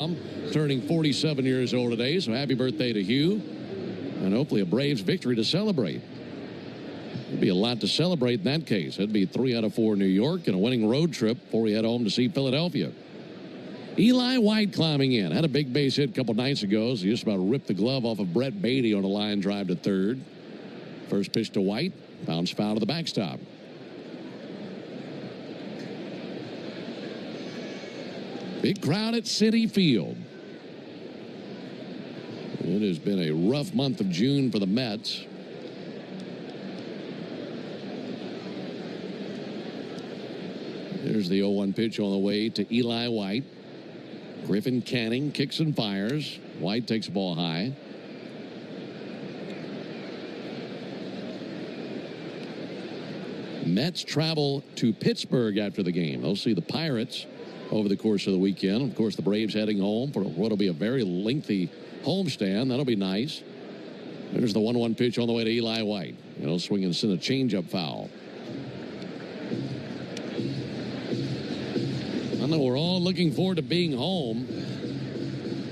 S4: I'm turning 47 years old today, so happy birthday to Hugh. And hopefully a Braves victory to celebrate. There'd be a lot to celebrate in that case. It'd be 3 out of 4 New York and a winning road trip before we head home to see Philadelphia. Eli White climbing in. Had a big base hit a couple nights ago, so he just about ripped the glove off of Brett Beatty on a line drive to third. First pitch to White. Bounce foul to the backstop. Big crowd at Citi Field. It has been a rough month of June for the Mets. There's the 0-1 pitch on the way to Eli White. Griffin Canning kicks and fires. White takes the ball high. Mets travel to Pittsburgh after the game. They'll see the Pirates over the course of the weekend. Of course, the Braves heading home for what will be a very lengthy homestand. That'll be nice. There's the 1-1 pitch on the way to Eli White. Swing and send a changeup foul. I know we're all looking forward to being home.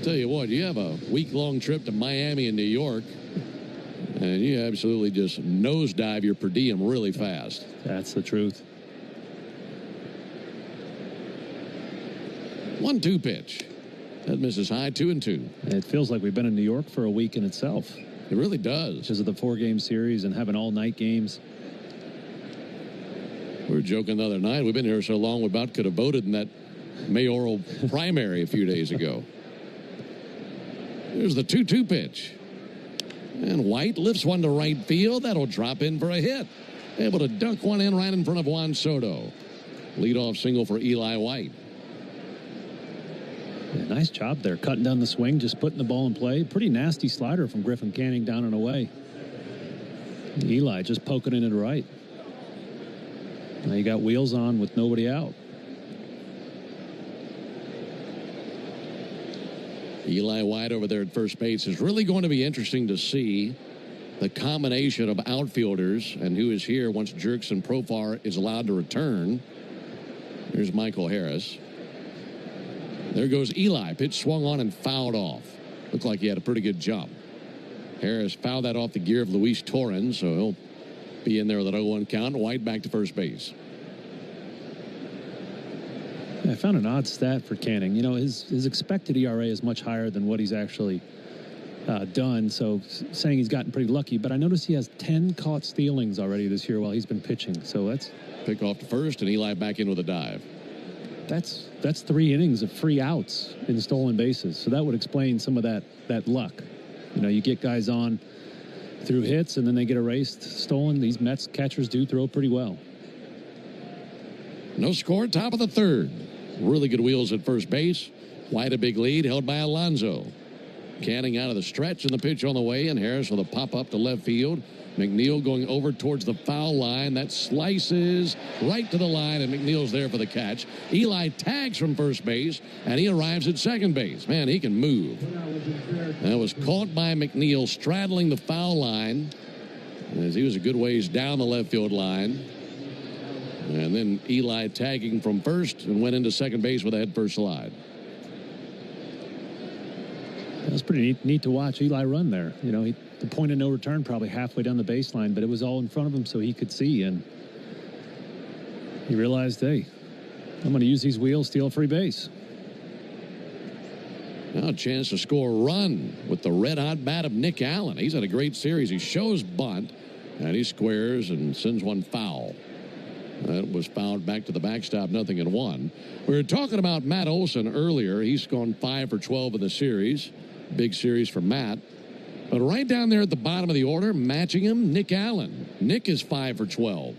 S4: Tell you what, you have a week-long trip to Miami and New York, and you absolutely just nosedive your per diem really fast.
S14: That's the truth.
S4: 1-2 pitch. That misses high, 2-2.
S14: It feels like we've been in New York for a week in itself.
S4: It really does.
S14: Because of the 4-game series and having all-night games.
S4: We were joking the other night. We've been here so long we about could have voted in that mayoral primary a few days ago. Here's the 2-2 pitch. And White lifts one to right field. That'll drop in for a hit. Able to dunk one in right in front of Juan Soto. Leadoff single for Eli White.
S14: Yeah, nice job there, cutting down the swing, just putting the ball in play. Pretty nasty slider from Griffin Canning down and away. Eli just poking in it right. Now you got wheels on with nobody out.
S4: Eli White over there at first base is really going to be interesting to see the combination of outfielders and who is here once Jerkson Profar is allowed to return. Here's Michael Harris. There goes Eli. Pitch swung on and fouled off. Looked like he had a pretty good jump. Harris fouled that off the gear of Luis Torrens, so he'll be in there with an 0-1 count. White back to first base.
S14: I found an odd stat for Canning. You know, his expected ERA is much higher than what he's actually done, so saying he's gotten pretty lucky. But I noticed he has 10 caught stealings already this year while he's been pitching. So that's
S4: pick off to first, and Eli back in with a dive.
S14: That's 3 innings of free outs in stolen bases. So that would explain some of that luck. You know, you get guys on through hits, and then they get erased, stolen. These Mets catchers do throw pretty well.
S4: No score, top of the third. Really good wheels at first base. White a big lead, held by Alonso. Canning out of the stretch, and the pitch on the way, and Harris with a pop-up to left field. McNeil going over towards the foul line. That slices right to the line, and McNeil's there for the catch. Eli tags from first base, and he arrives at second base. Man, he can move. That was caught by McNeil straddling the foul line as he was a good ways down the left field line. And then Eli tagging from first and went into second base with a head-first slide.
S14: That was pretty neat to watch Eli run there. You know, the point of no return probably halfway down the baseline, but it was all in front of him so he could see. And he realized, hey, I'm going to use these wheels, steal a free base.
S4: Now a chance to score a run with the red-hot bat of Nick Allen. He's had a great series. He shows bunt, and he squares and sends one foul. That was fouled back to the backstop, 0-1. We were talking about Matt Olson earlier. He's gone 5 for 12 in the series. Big series for Matt. But right down there at the bottom of the order, matching him, Nick Allen. Nick is 5 for 12.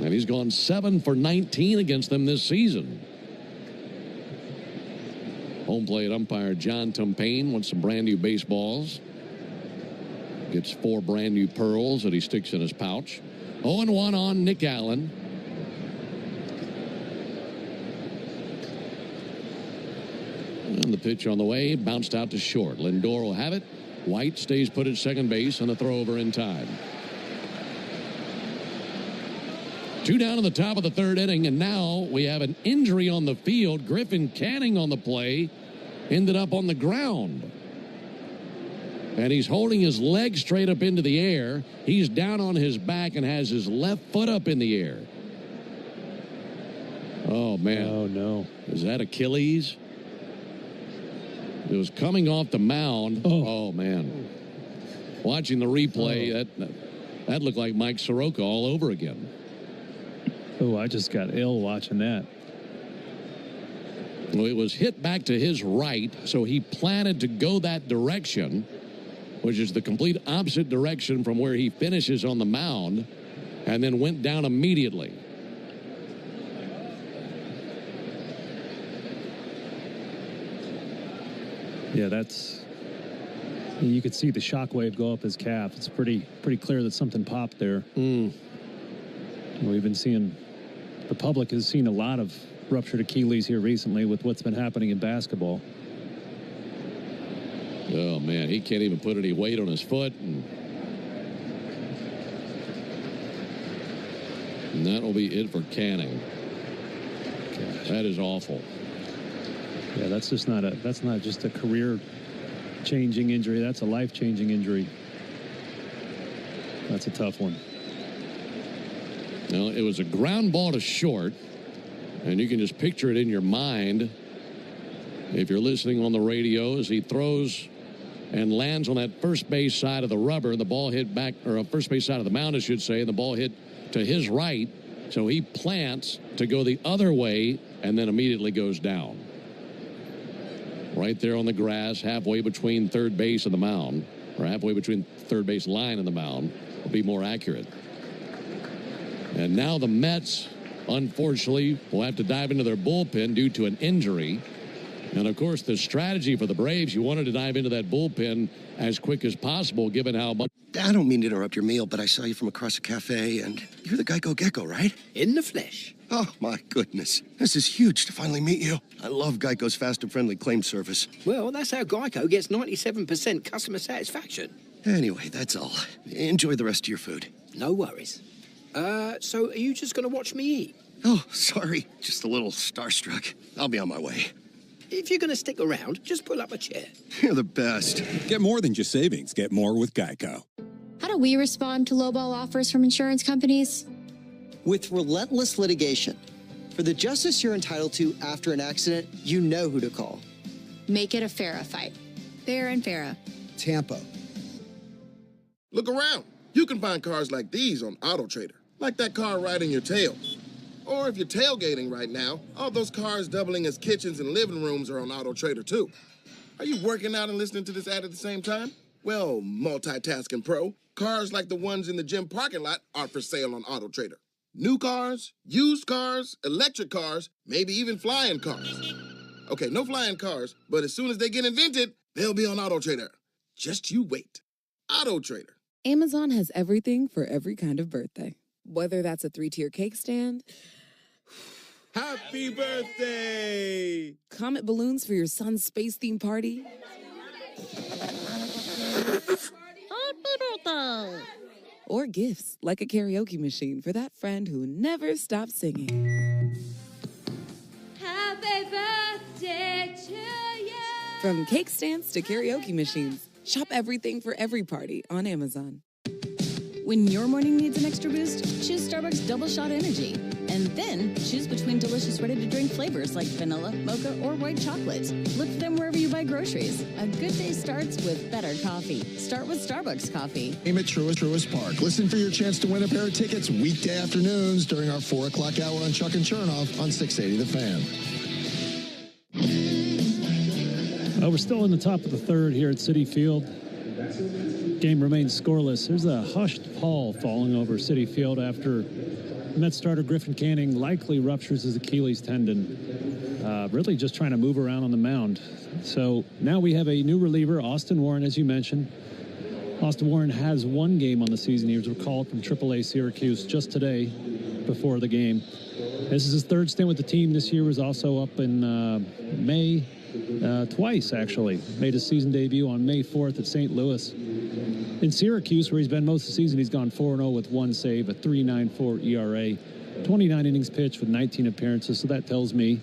S4: And he's gone 7 for 19 against them this season. Home plate umpire John Tumpain wants some brand new baseballs. Gets 4 brand new pearls that he sticks in his pouch. 0-1 on Nick Allen. And the pitch on the way, bounced out to short. Lindor will have it. White stays put at second base, and the throw over in time. 2 down in the top of the third inning, and now we have an injury on the field. Griffin Canning on the play ended up on the ground. And he's holding his leg straight up into the air. He's down on his back and has his left foot up in the air. Oh, man.
S14: Oh, no.
S4: Is that Achilles? It was coming off the mound. Oh man. Watching the replay, that looked like Mike Soroka all over again.
S14: Oh, I just got ill watching that.
S4: Well, it was hit back to his right, so he planted to go that direction, which is the complete opposite direction from where he finishes on the mound, and then went down immediately.
S14: Yeah, you could see the shockwave go up his calf. It's pretty clear that something popped there. We've been seeing, the public has seen a lot of ruptured Achilles here recently with what's been happening in basketball.
S4: Oh, man, he can't even put any weight on his foot. And that'll be it for Canning. Gosh. That is awful.
S14: Yeah, that's not just a career-changing injury. That's a life-changing injury. That's a tough one.
S4: Well, it was a ground ball to short, and you can just picture it in your mind if you're listening on the radio as he throws and lands on that first base side of the rubber, and the ball hit back, or first base side of the mound, I should say, and the ball hit to his right, so he plants to go the other way and then immediately goes down. right there on the grass, halfway between third base and the mound, or halfway between third base line and the mound, will be more accurate. And now the Mets, unfortunately, will have to dive into their bullpen due to an injury. And, of course, the strategy for the Braves, you wanted to dive into that bullpen as quick as possible, given how much...
S15: I don't mean to interrupt your meal, but I saw you from across a cafe, and you're the Geico Gecko, right?
S16: In the flesh.
S15: Oh, my goodness. This is huge to finally meet you. I love Geico's fast and friendly claim service.
S16: Well, that's how Geico gets 97% customer satisfaction.
S15: Anyway, that's all. Enjoy the rest of your food.
S16: No worries. So are you just going to watch me eat?
S15: Oh, sorry. Just a little starstruck. I'll be on my way.
S16: If you're going to stick around, just pull up a chair.
S15: You're the best.
S6: Get more than just savings. Get more with Geico.
S19: How do we respond to lowball offers from insurance companies?
S20: With relentless litigation. For the justice you're entitled to after an accident, you know who to call.
S19: Make it a FARA fight.
S10: Fair and Farah.
S3: Tampa.
S9: Look around. You can find cars like these on AutoTrader, like that car riding your tail. Or if you're tailgating right now, all those cars doubling as kitchens and living rooms are on AutoTrader too. Are you working out and listening to this ad at the same time? Well, multitasking pro, cars like the ones in the gym parking lot are for sale on AutoTrader. New cars, used cars, electric cars, maybe even flying cars. Okay, no flying cars, but as soon as they get invented, they'll be on AutoTrader. Just you wait. AutoTrader.
S5: Amazon has everything for every kind of birthday. Whether that's a 3-tier cake stand,
S6: Happy birthday!
S5: comet balloons for your son's space theme party, or gifts like a karaoke machine for that friend who never stops singing.
S8: Happy birthday to you.
S5: From cake stands to karaoke machines, shop everything for every party on Amazon.
S25: When your morning needs an extra boost, choose Starbucks Double Shot Energy. And then choose between delicious ready-to-drink flavors like vanilla, mocha, or white chocolate. Look for them wherever you buy groceries. A good day starts with better coffee. Start with Starbucks coffee.
S11: Game at Truist Park. Listen for your chance to win a pair of tickets weekday afternoons during our 4 o'clock hour on Chuck and Chernoff on 680 The Fan.
S14: We're still in the top of the third here at Citi Field. Game remains scoreless. There's a hushed pall falling over Citi Field after Mets starter Griffin Canning likely ruptures his Achilles tendon. Really just trying to move around on the mound. So now we have a new reliever, Austin Warren, as you mentioned. Austin Warren has one game on the season. He was recalled from AAA Syracuse just today before the game. This is his third stint with the team. This year was also up in May, twice actually. Made his season debut on May 4th at St. Louis. In Syracuse, where he's been most of the season, he's gone 4-0 with one save, a 3.94 ERA, 29 innings pitched with 19 appearances. So that tells me,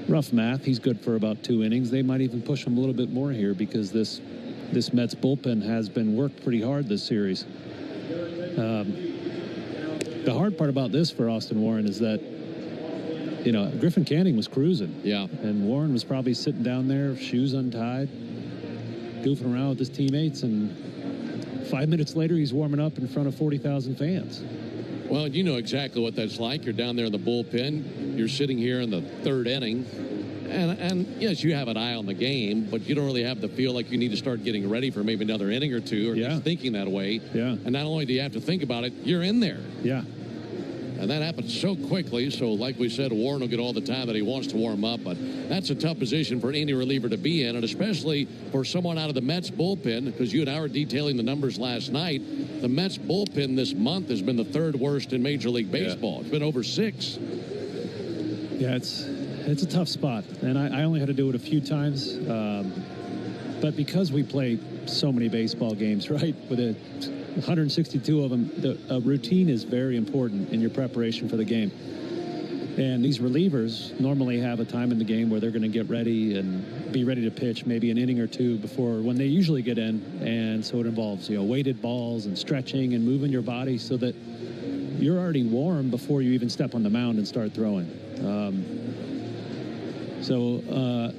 S14: rough math, he's good for about 2 innings. They might even push him a little bit more here because this Mets bullpen has been worked pretty hard this series. The hard part about this for Austin Warren is that, you know, Griffin Canning was cruising.
S4: Yeah.
S14: And Warren was probably sitting down there, shoes untied, goofing around with his teammates, and 5 minutes later, he's warming up in front of 40,000 fans.
S4: Well, you know exactly what that's like. You're down there in the bullpen. You're sitting here in the third inning. And yes, you have an eye on the game, but you don't really have to feel like you need to start getting ready for maybe another inning or two, or just thinking that way.
S14: Yeah.
S4: And not only do you have to think about it, you're in there.
S14: Yeah.
S4: And that happens so quickly. So like we said, Warren will get all the time that he wants to warm up. But that's a tough position for any reliever to be in, and especially for someone out of the Mets bullpen, because you and I were detailing the numbers last night. The Mets bullpen this month has been the third worst in Major League Baseball. It's been over 6.
S14: Yeah, it's a tough spot. And I only had to do it a few times. But because we play so many baseball games, right, with 162 of them, the routine is very important in your preparation for the game. And these relievers normally have a time in the game where they're going to get ready and be ready to pitch maybe an inning or two before when they usually get in. And so it involves, you know, weighted balls and stretching and moving your body so that you're already warm before you even step on the mound and start throwing. So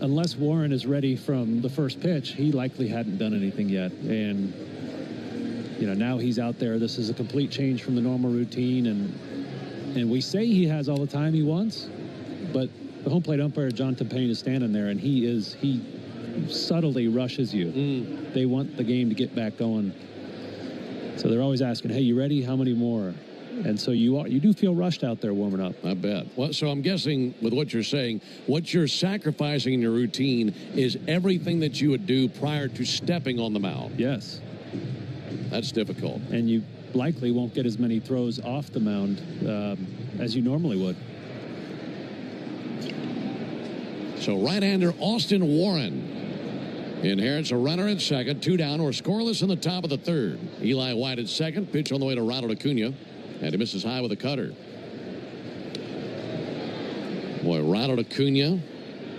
S14: unless Warren is ready from the first pitch, he likely hadn't done anything yet. And you know, now he's out there. This is a complete change from the normal routine, and we say he has all the time he wants, but the home plate umpire John Tempane is standing there, and he subtly rushes you. They want the game to get back going. So they're always asking, hey, you ready? How many more? And so you do feel rushed out there warming up.
S4: I bet. Well, so I'm guessing with what you're saying, what you're sacrificing in your routine is everything that you would do prior to stepping on the mound.
S14: Yes.
S4: That's difficult.
S14: And you likely won't get as many throws off the mound as you normally would.
S4: So right-hander Austin Warren inherits a runner at second, 2 down. We're scoreless in the top of the third. Eli White at second. Pitch on the way to Ronald Acuna. And he misses high with a cutter. Boy, Ronald Acuna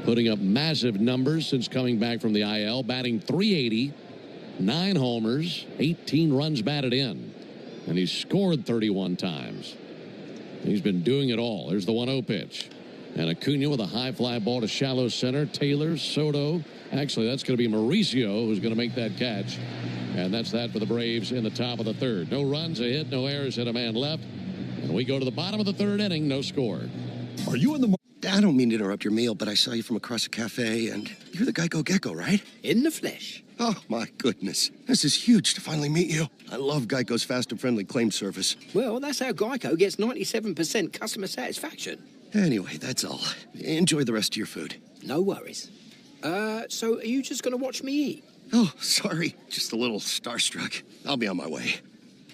S4: putting up massive numbers since coming back from the IL. Batting .380, 9 homers, 18 runs batted in. And he's scored 31 times. He's been doing it all. There's the 1-0 pitch. And Acuna with a high fly ball to shallow center. Taylor, Soto. Actually, that's going to be Mauricio who's going to make that catch. And that's that for the Braves in the top of the third. No runs, a hit, no errors, and a man left. And we go to the bottom of the third inning, no score.
S15: Are you in the... I don't mean to interrupt your meal, but I saw you from across a cafe, and you're the Geico Gecko, right?
S16: In the flesh.
S15: Oh, my goodness. This is huge to finally meet you. I love Geico's fast and friendly claim service.
S16: Well, that's how Geico gets 97% customer satisfaction.
S15: Anyway, that's all. Enjoy the rest of your food.
S16: No worries. So are you just going to watch me eat?
S15: Oh, sorry. Just a little starstruck. I'll be on my way.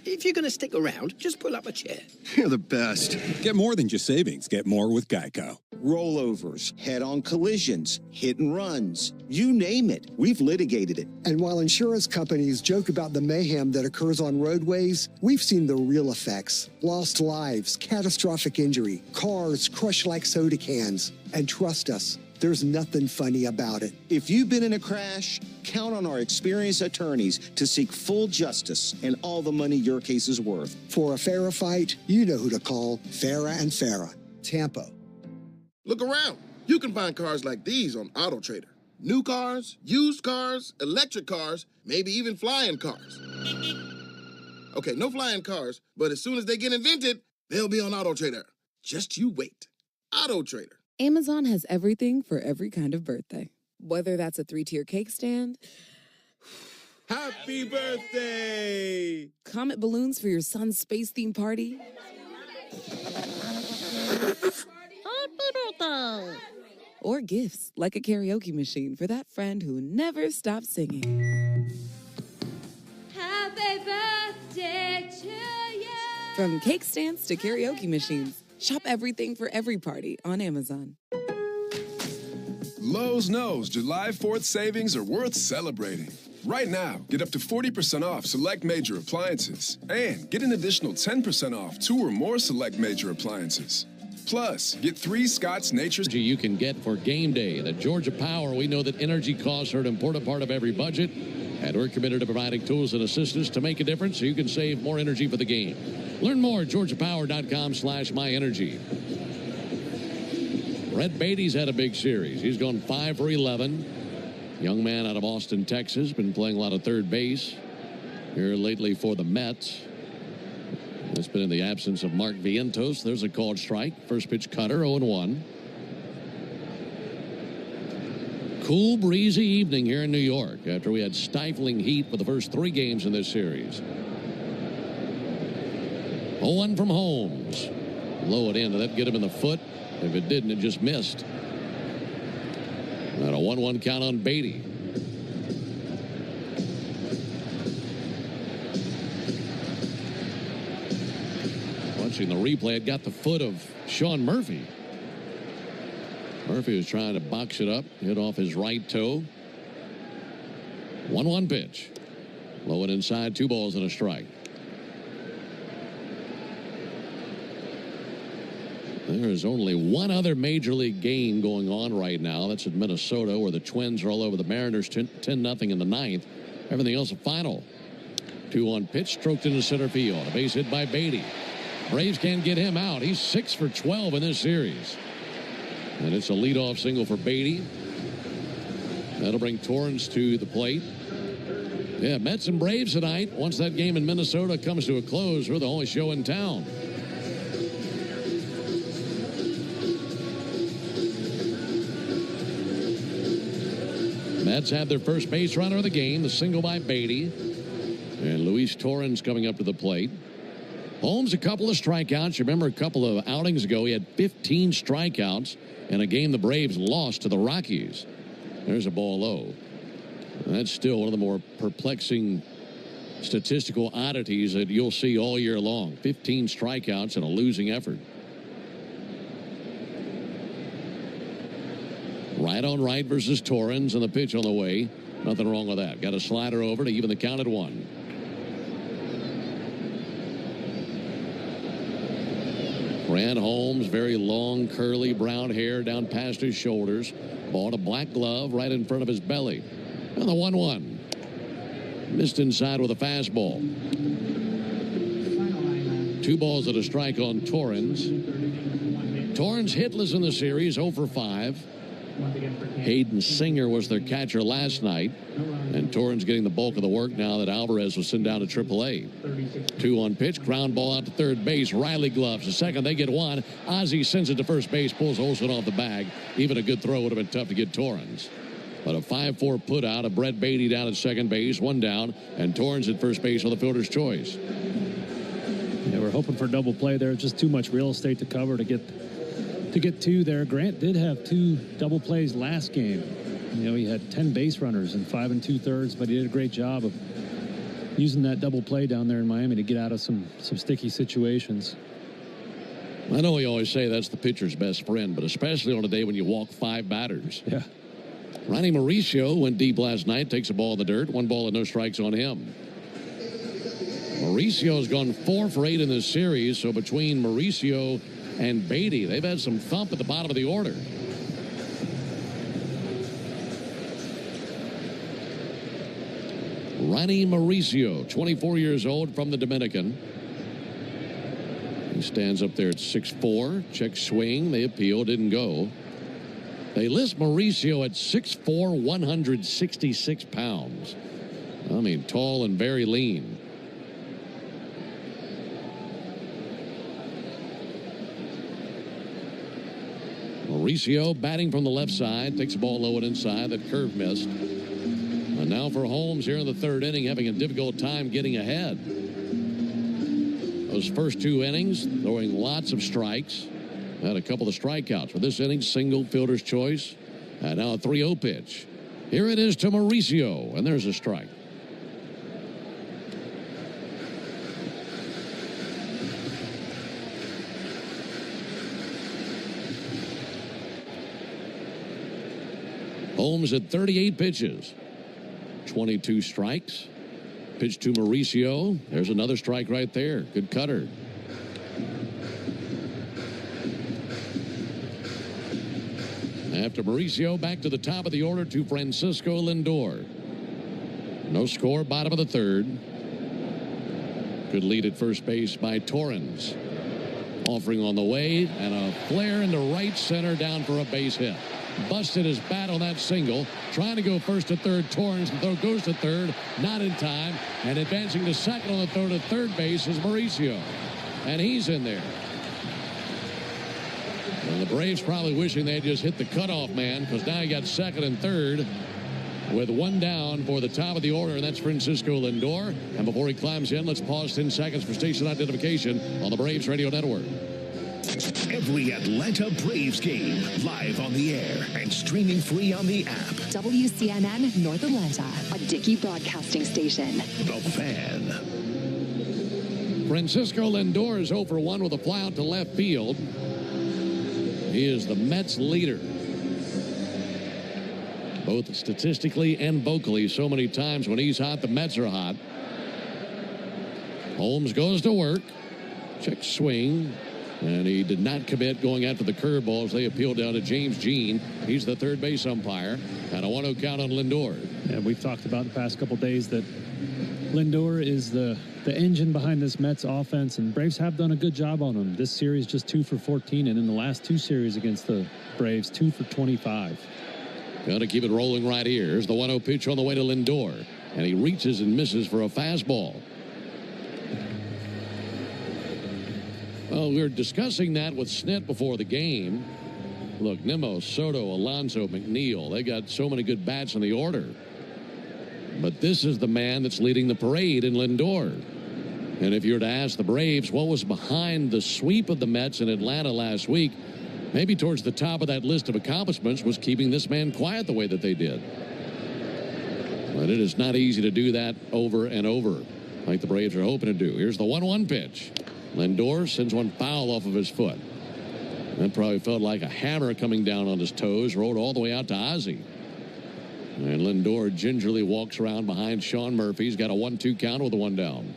S16: If you're going to stick around, just pull up a chair.
S15: You're the best.
S6: Get more than just savings. Get more with Geico.
S21: Rollovers, head-on collisions, hit and runs. You name it. We've litigated it.
S3: And while insurance companies joke about the mayhem that occurs on roadways, we've seen the real effects. Lost lives, catastrophic injury, cars crushed like soda cans. And trust us, there's nothing funny about it.
S21: If you've been in a crash, count on our experienced attorneys to seek full justice and all the money your case is worth.
S3: For a fairer fight, you know who to call. Farah and Farah, Tampa.
S9: Look around. You can find cars like these on AutoTrader. New cars, used cars, electric cars, maybe even flying cars. Okay, no flying cars, but as soon as they get invented, they'll be on AutoTrader. Just you wait. AutoTrader.
S5: Amazon has everything for every kind of birthday. Whether that's a 3-tier cake stand,
S6: Happy birthday!
S5: comet balloons for your son's space-themed party, or gifts like a karaoke machine for that friend who never stops singing.
S8: Happy birthday to you.
S5: From cake stands to karaoke machines, shop everything for every party on Amazon.
S10: Lowe's knows July 4th savings are worth celebrating. Right now, get up to 40% off select major appliances and get an additional 10% off 2 or more select major appliances. Plus, get 3 Scott's Nature's...
S4: You can get for game day. At Georgia Power, we know that energy costs are an important part of every budget, and we're committed to providing tools and assistance to make a difference so you can save more energy for the game. Learn more at georgiapower.com/myenergy. Brett Beatty's had a big series. He's gone 5 for 11. Young man out of Austin, Texas, been playing a lot of third base here lately for the Mets. It's been in the absence of Mark Vientos. There's a called strike. First pitch cutter, 0-1. Cool, breezy evening here in New York after we had stifling heat for the first 3 games in this series. 0-1 from Holmes. Low it in. Did that get him in the foot? If it didn't, it just missed. And a 1-1 count on Beatty. Watching the replay, it got the foot of Sean Murphy. Murphy was trying to box it up, hit off his right toe. 1-1 pitch. Low and inside, 2 balls and a strike. There is only one other major league game going on right now. That's at Minnesota, where the Twins are all over the Mariners 10-0 in the 9th. Everything else a final. 2-1 pitch, stroked into center field. A base hit by Beatty. Braves can't get him out. He's 6 for 12 in this series. And it's a leadoff single for Beatty. That'll bring Torrens to the plate. Yeah, Mets and Braves tonight. Once that game in Minnesota comes to a close, we're the only show in town. Mets have their first base runner of the game, the single by Beatty. And Luis Torrens coming up to the plate. Holmes, a couple of strikeouts. You remember a couple of outings ago, he had 15 strikeouts in a game the Braves lost to the Rockies. There's a ball low. And that's still one of the more perplexing statistical oddities that you'll see all year long. 15 strikeouts in a losing effort. Right on right versus Torrens, and the pitch on the way. Nothing wrong with that. Got a slider over to even the count at 1. Grant Holmes, very long, curly brown hair down past his shoulders. Ball in a black glove right in front of his belly. And the 1-1. Missed inside with a fastball. 2 balls and a strike on Torrens. Torrens hitless in the series, 0 for 5. Hayden Singer was their catcher last night. And Torrens getting the bulk of the work now that Alvarez was sent down to AAA. 2-1 pitch, ground ball out to third base. Riley gloves the second. They get 1. Ozzie sends it to first base, pulls Olsen off the bag. Even a good throw would have been tough to get Torrens. But a 5-4 put out of Brett Beatty down at second base, 1 down, and Torrens at first base on the fielder's choice.
S14: Yeah, we're hoping for double play there. Just too much real estate to cover to get 2 there. Grant did have 2 double plays last game. You know, he had 10 base runners in 5 2/3, but he did a great job of using that double play down there in Miami to get out of some sticky situations.
S4: I know we always say that's the pitcher's best friend, but especially on a day when you walk 5 batters.
S14: Yeah.
S4: Ronnie Mauricio went deep last night, takes a ball in the dirt, 1 ball and no strikes on him. Mauricio's gone 4 for 8 in this series, so between Mauricio and Beatty, they've had some thump at the bottom of the order. Ronnie Mauricio, 24 years old, from the Dominican. He stands up there at 6'4", check swing. They appeal, didn't go. They list Mauricio at 6'4", 166 pounds. I mean, tall and very lean. Mauricio batting from the left side, takes the ball low and inside. That curve missed. And now for Holmes here in the 3rd inning, having a difficult time getting ahead. Those first 2 innings, throwing lots of strikes. Had a couple of strikeouts. For this inning, single, fielder's choice. And now a 3-0 pitch. Here it is to Mauricio, and there's a strike. Holmes at 38 pitches. 22 strikes. Pitch to Mauricio. There's another strike right there. Good cutter. After Mauricio, back to the top of the order to Francisco Lindor. No score, bottom of the 3rd. Good lead at first base by Torrens. Offering on the way, and a flare into right center down for a base hit. Busted his bat on that single. Trying to go first to third. Torrens. The throw goes to third. Not in time. And advancing to second on the throw to third base is Mauricio. And he's in there. And the Braves probably wishing they had just hit the cutoff man, because now you got second and third with 1 down for the top of the order, and that's Francisco Lindor. And before he climbs in, let's pause 10 seconds for station identification on the Braves Radio Network.
S12: Every Atlanta Braves game live on the air and streaming free on the app.
S13: WCNN North Atlanta, a Dickey broadcasting station.
S12: The Fan.
S4: Francisco Lindor is 0 for 1 with a fly out to left field. He is the Mets leader, both statistically and vocally. So many times when he's hot, the Mets are hot. Holmes goes to work. Check swing. And he did not commit going after the curveballs. They appealed down to James Jean. He's the third base umpire. And a 1-0 count on Lindor.
S14: And we've talked about the past couple days that Lindor is the engine behind this Mets offense, and Braves have done a good job on him. This series just 2 for 14, and in the last 2 series against the Braves, 2 for 25.
S4: Got to keep it rolling right here. Here's the 1-0 pitch on the way to Lindor, and he reaches and misses for a fastball. Well, we were discussing that with Snit before the game. Look, Nimmo, Soto, Alonso, McNeil, they got so many good bats in the order. But this is the man that's leading the parade in Lindor. And if you were to ask the Braves what was behind the sweep of the Mets in Atlanta last week, maybe towards the top of that list of accomplishments was keeping this man quiet the way that they did. But it is not easy to do that over and over like the Braves are hoping to do. Here's the 1-1 pitch. Lindor sends one foul off of his foot. That probably felt like a hammer coming down on his toes, rolled all the way out to Ozzie. And Lindor gingerly walks around behind Sean Murphy. He's got a 1-2 count with a 1 down.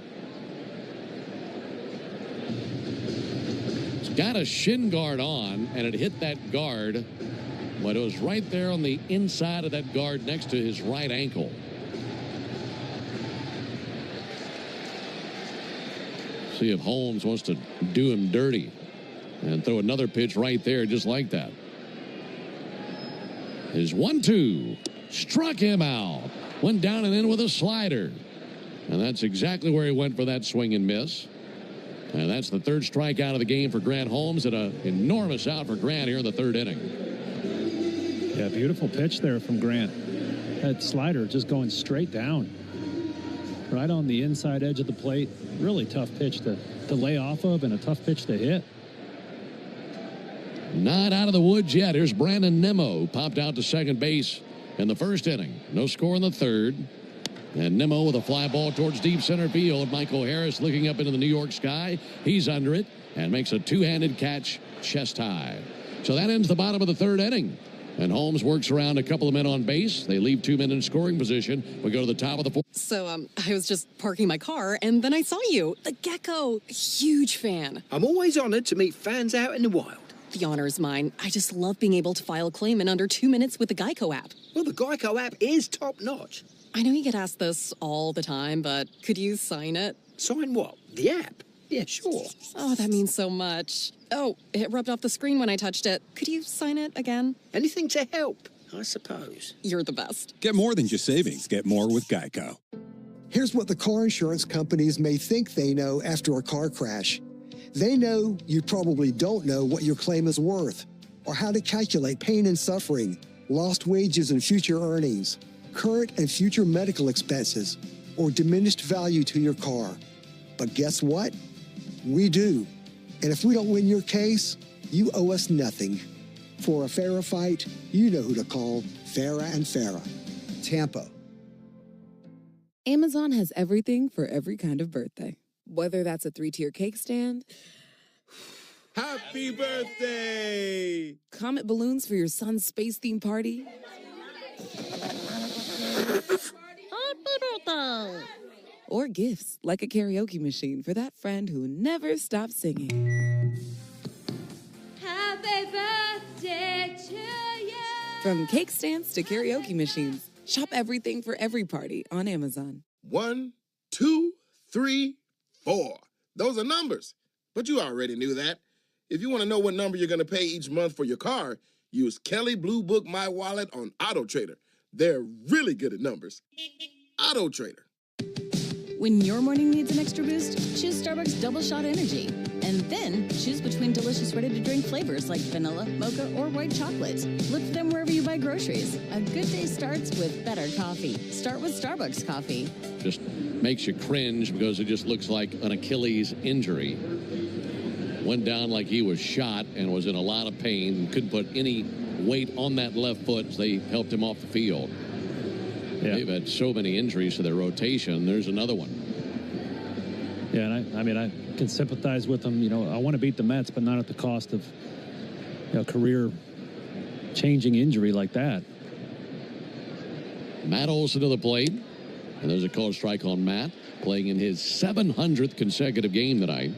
S4: It's got a shin guard on, and it hit that guard, but it was right there on the inside of that guard next to his right ankle. See if Holmes wants to do him dirty and throw another pitch right there just like that. His 1-2 struck him out. Went down and in with a slider. And that's exactly where he went for that swing and miss. And that's the third strikeout of the game for Grant Holmes, and an enormous out for Grant here in the third inning.
S14: Yeah, beautiful pitch there from Grant. That slider just going straight down. Right on the inside edge of the plate. Really tough pitch to lay off of, and a tough pitch to hit.
S4: Not out of the woods yet. Here's Brandon Nimmo, who popped out to second base in the first inning. No score in the third. And Nimmo with a fly ball towards deep center field. Michael Harris looking up into the New York sky. He's under it and makes a two-handed catch chest high. So that ends the bottom of the third inning. And Holmes works around a couple of men on base. They leave 2 men in scoring position. We go to the top of the fourth.
S23: So, I was just parking my car, and then I saw you. The Gecko. Huge fan.
S16: I'm always honored to meet fans out in the wild.
S23: The honor is mine. I just love being able to file a claim in under 2 minutes with the Geico app.
S16: Well, the Geico app is top-notch.
S23: I know you get asked this all the time, but could you sign it?
S16: Sign what? The app? Yeah, sure.
S23: Oh, that means so much. Oh, it rubbed off the screen when I touched it. Could you sign it again?
S16: Anything to help, I suppose.
S23: You're the best.
S6: Get more than just savings. Get more with Geico.
S3: Here's what the car insurance companies may think they know after a car crash. They know you probably don't know what your claim is worth, or how to calculate pain and suffering, lost wages and future earnings, current and future medical expenses, or diminished value to your car. But guess what? We do. And if we don't win your case, you owe us nothing. For a fairer fight, you know who to call. Farah and Farah. Tampa.
S5: Amazon has everything for every kind of birthday. Whether that's a 3-tier cake stand,
S6: Happy birthday!
S5: comet balloons for your son's space-themed party, or gifts like a karaoke machine for that friend who never stops singing.
S8: Happy birthday to you.
S5: From cake stands to karaoke machines, shop everything for every party on Amazon.
S9: 1, 2, 3, 4. Those are numbers. But you already knew that. If you want to know what number you're going to pay each month for your car, use Kelly Blue Book My Wallet on Auto Trader. They're really good at numbers. Auto Trader.
S25: When your morning needs an extra boost, choose Starbucks Double Shot Energy. And then choose between delicious ready-to-drink flavors like vanilla, mocha, or white chocolate. Look for them wherever you buy groceries. A good day starts with better coffee. Start with Starbucks coffee.
S4: Just makes you cringe because it just looks like an Achilles injury. Went down like he was shot and was in a lot of pain and couldn't put any weight on that left foot, so they helped him off the field. Yeah. They've had so many injuries to their rotation. There's another one.
S14: Yeah, and I can sympathize with them. You know, I want to beat the Mets, but not at the cost of career-changing injury like that.
S4: Matt Olson to the plate. And there's a called strike on Matt, playing in his 700th consecutive game tonight.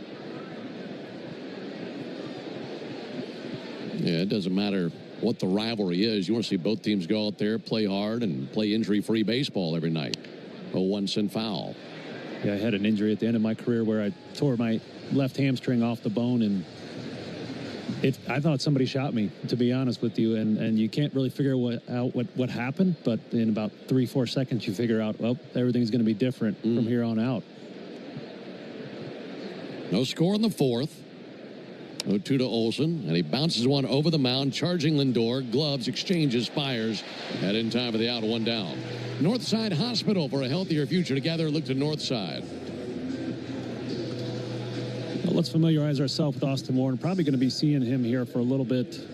S4: Yeah, it doesn't matter what the rivalry is. You want to see both teams go out there, play hard, and play injury-free baseball every night. 0-1 sent foul.
S14: Yeah, I had an injury at the end of my career where I tore my left hamstring off the bone, and I thought somebody shot me, to be honest with you, and you can't really figure out what happened, but in about 3-4 seconds you figure out, well, everything's going to be different from here on out.
S4: No score in the fourth. 0-2 to Olsen, and he bounces one over the mound, charging Lindor. Gloves, exchanges, fires, and in time for the out, 1 down. Northside Hospital for a healthier future. Together, look to Northside.
S14: Well, let's familiarize ourselves with Austin Warren. Probably going to be seeing him here for a little bit.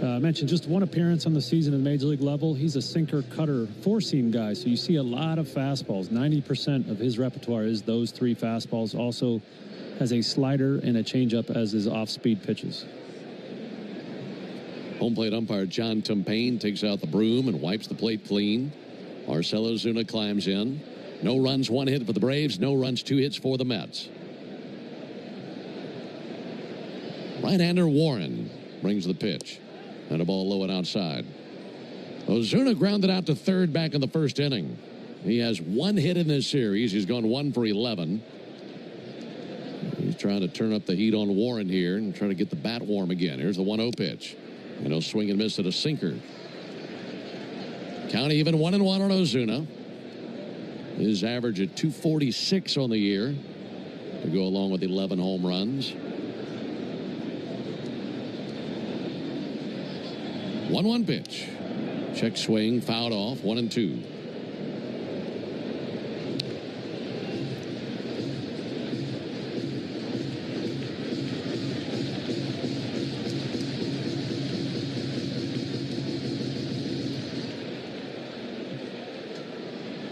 S14: I mentioned just one appearance on the season at Major League level. He's a sinker, cutter, four-seam guy, so you see a lot of fastballs. 90% of his repertoire is those 3 fastballs. Also has a slider and a changeup as his off-speed pitches.
S4: Home plate umpire John Tumpain takes out the broom and wipes the plate clean. Marcell Ozuna climbs in. No runs, 1 hit for the Braves. No runs, 2 hits for the Mets. Right-hander Warren brings the pitch. And a ball low and outside. Ozuna grounded out to third back in the first inning. He has 1 hit in this series. He's gone 1 for 11. He's trying to turn up the heat on Warren here and try to get the bat warm again. Here's the 1-0 pitch. And he'll swing and miss at a sinker. Count even 1-1 on Ozuna. His average at 246 on the year to go along with 11 home runs. 1-1 pitch. Check swing, fouled off, 1-2.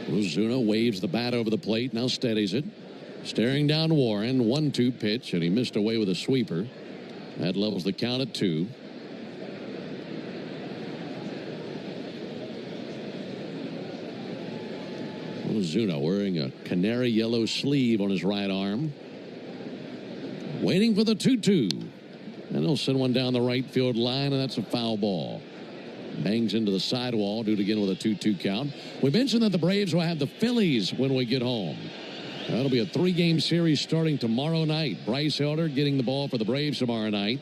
S4: Ozuna waves the bat over the plate, now steadies it. Staring down Warren, 1-2 pitch, and he missed away with a sweeper. That levels the count at 2. Ozuna wearing a canary yellow sleeve on his right arm. Waiting for the 2-2. And he'll send one down the right field line, and that's a foul ball. Bangs into the sidewall, do it again with a 2-2 count. We mentioned that the Braves will have the Phillies when we get home. That'll be a 3-game series starting tomorrow night. Bryce Elder getting the ball for the Braves tomorrow night,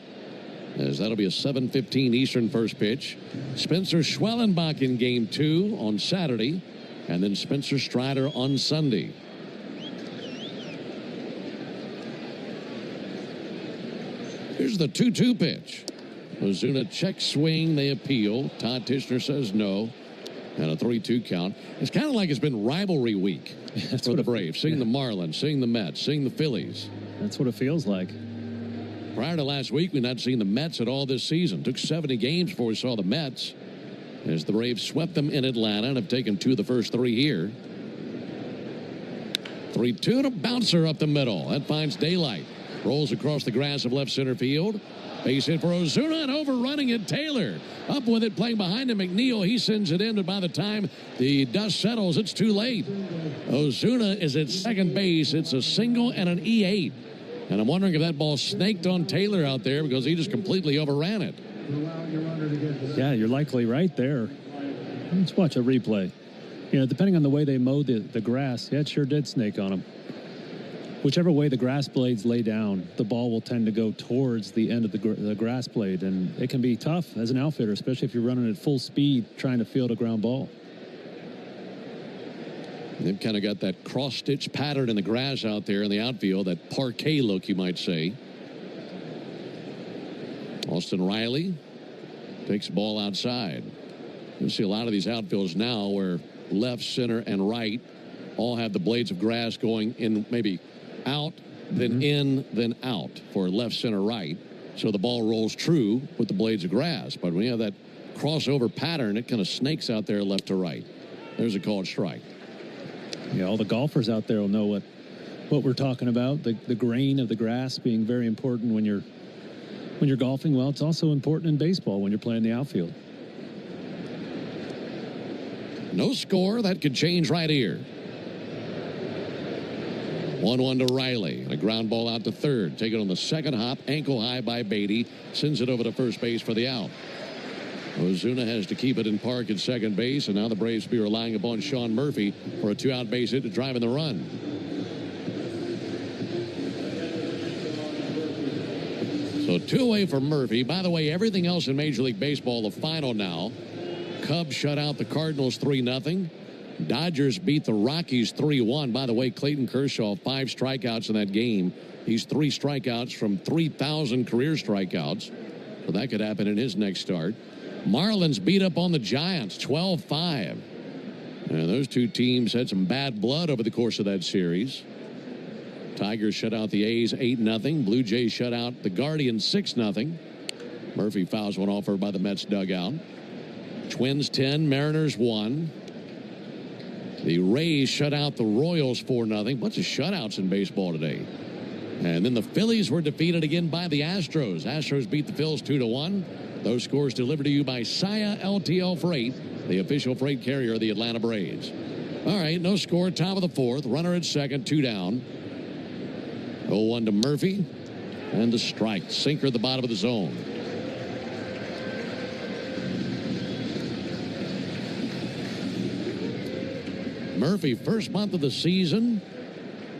S4: as that'll be a 7:15 Eastern first pitch. Spencer Schwellenbach in game 2 on Saturday, and then Spencer Strider on Sunday. Here's the 2-2 pitch. Ozuna check swing, they appeal. Todd Tishner says no. And a 3-2 count. It's kind of like it's been rivalry week for the Braves. Seeing the Marlins, seeing the Mets, seeing the Phillies.
S14: That's what it feels like.
S4: Prior to last week, we'd not seen the Mets at all this season. Took 70 games before we saw the Mets, as the Braves swept them in Atlanta and have taken 2 of the first 3 here. 3-2 to bouncer up the middle. That finds daylight. Rolls across the grass of left center field. Base hit for Ozuna, and overrunning it, Taylor. Up with it, playing behind him, McNeil. He sends it in, but by the time the dust settles, it's too late. Ozuna is at second base. It's a single and an E8. And I'm wondering if that ball snaked on Taylor out there because he just completely overran it.
S14: Yeah, you're likely right there. Let's watch a replay. You know, depending on the way they mowed the grass, yeah, it sure did snake on him. Whichever way the grass blades lay down, the ball will tend to go towards the end of the grass blade, and it can be tough as an outfielder, especially if you're running at full speed trying to field a ground ball.
S4: They've kind of got that cross-stitch pattern in the grass out there in the outfield, that parquet look, you might say. Austin Riley takes the ball outside. You'll see a lot of these outfields now where left, center, and right all have the blades of grass going in, maybe out, then in, then out for left, center, right. So the ball rolls true with the blades of grass. But when you have that crossover pattern, it kind of snakes out there left to right. There's a called strike.
S14: Yeah, all the golfers out there will know what we're talking about. The grain of the grass being very important when you're golfing. Well, it's also important in baseball when you're playing the outfield.
S4: No score. That could change right here. 1-1 to Riley. A ground ball out to third. Taken on the second hop. Ankle high by Beatty. Sends it over to first base for the out. Ozuna has to keep it in park at second base, and now the Braves will be relying upon Sean Murphy for a 2-out base hit to drive in the run. So 2 away for Murphy. By the way, everything else in Major League Baseball, the final now. Cubs shut out the Cardinals 3-0. Dodgers beat the Rockies 3-1. By the way, Clayton Kershaw, 5 strikeouts in that game. He's 3 strikeouts from 3,000 career strikeouts. So that could happen in his next start. Marlins beat up on the Giants 12-5. And those two teams had some bad blood over the course of that series. Tigers shut out the A's 8-0. Blue Jays shut out the Guardians 6-0. Murphy fouls one off by the Mets dugout. Twins 10, Mariners 1. The Rays shut out the Royals 4-0. Bunch of shutouts in baseball today. And then the Phillies were defeated again by the Astros. Astros beat the Phils 2-1. Those scores delivered to you by Saya LTL Freight, the official freight carrier of the Atlanta Braves. All right, no score, top of the 4th. Runner at second, 2 down. 0-1 to Murphy. And the strike. Sinker at the bottom of the zone. Murphy, first month of the season,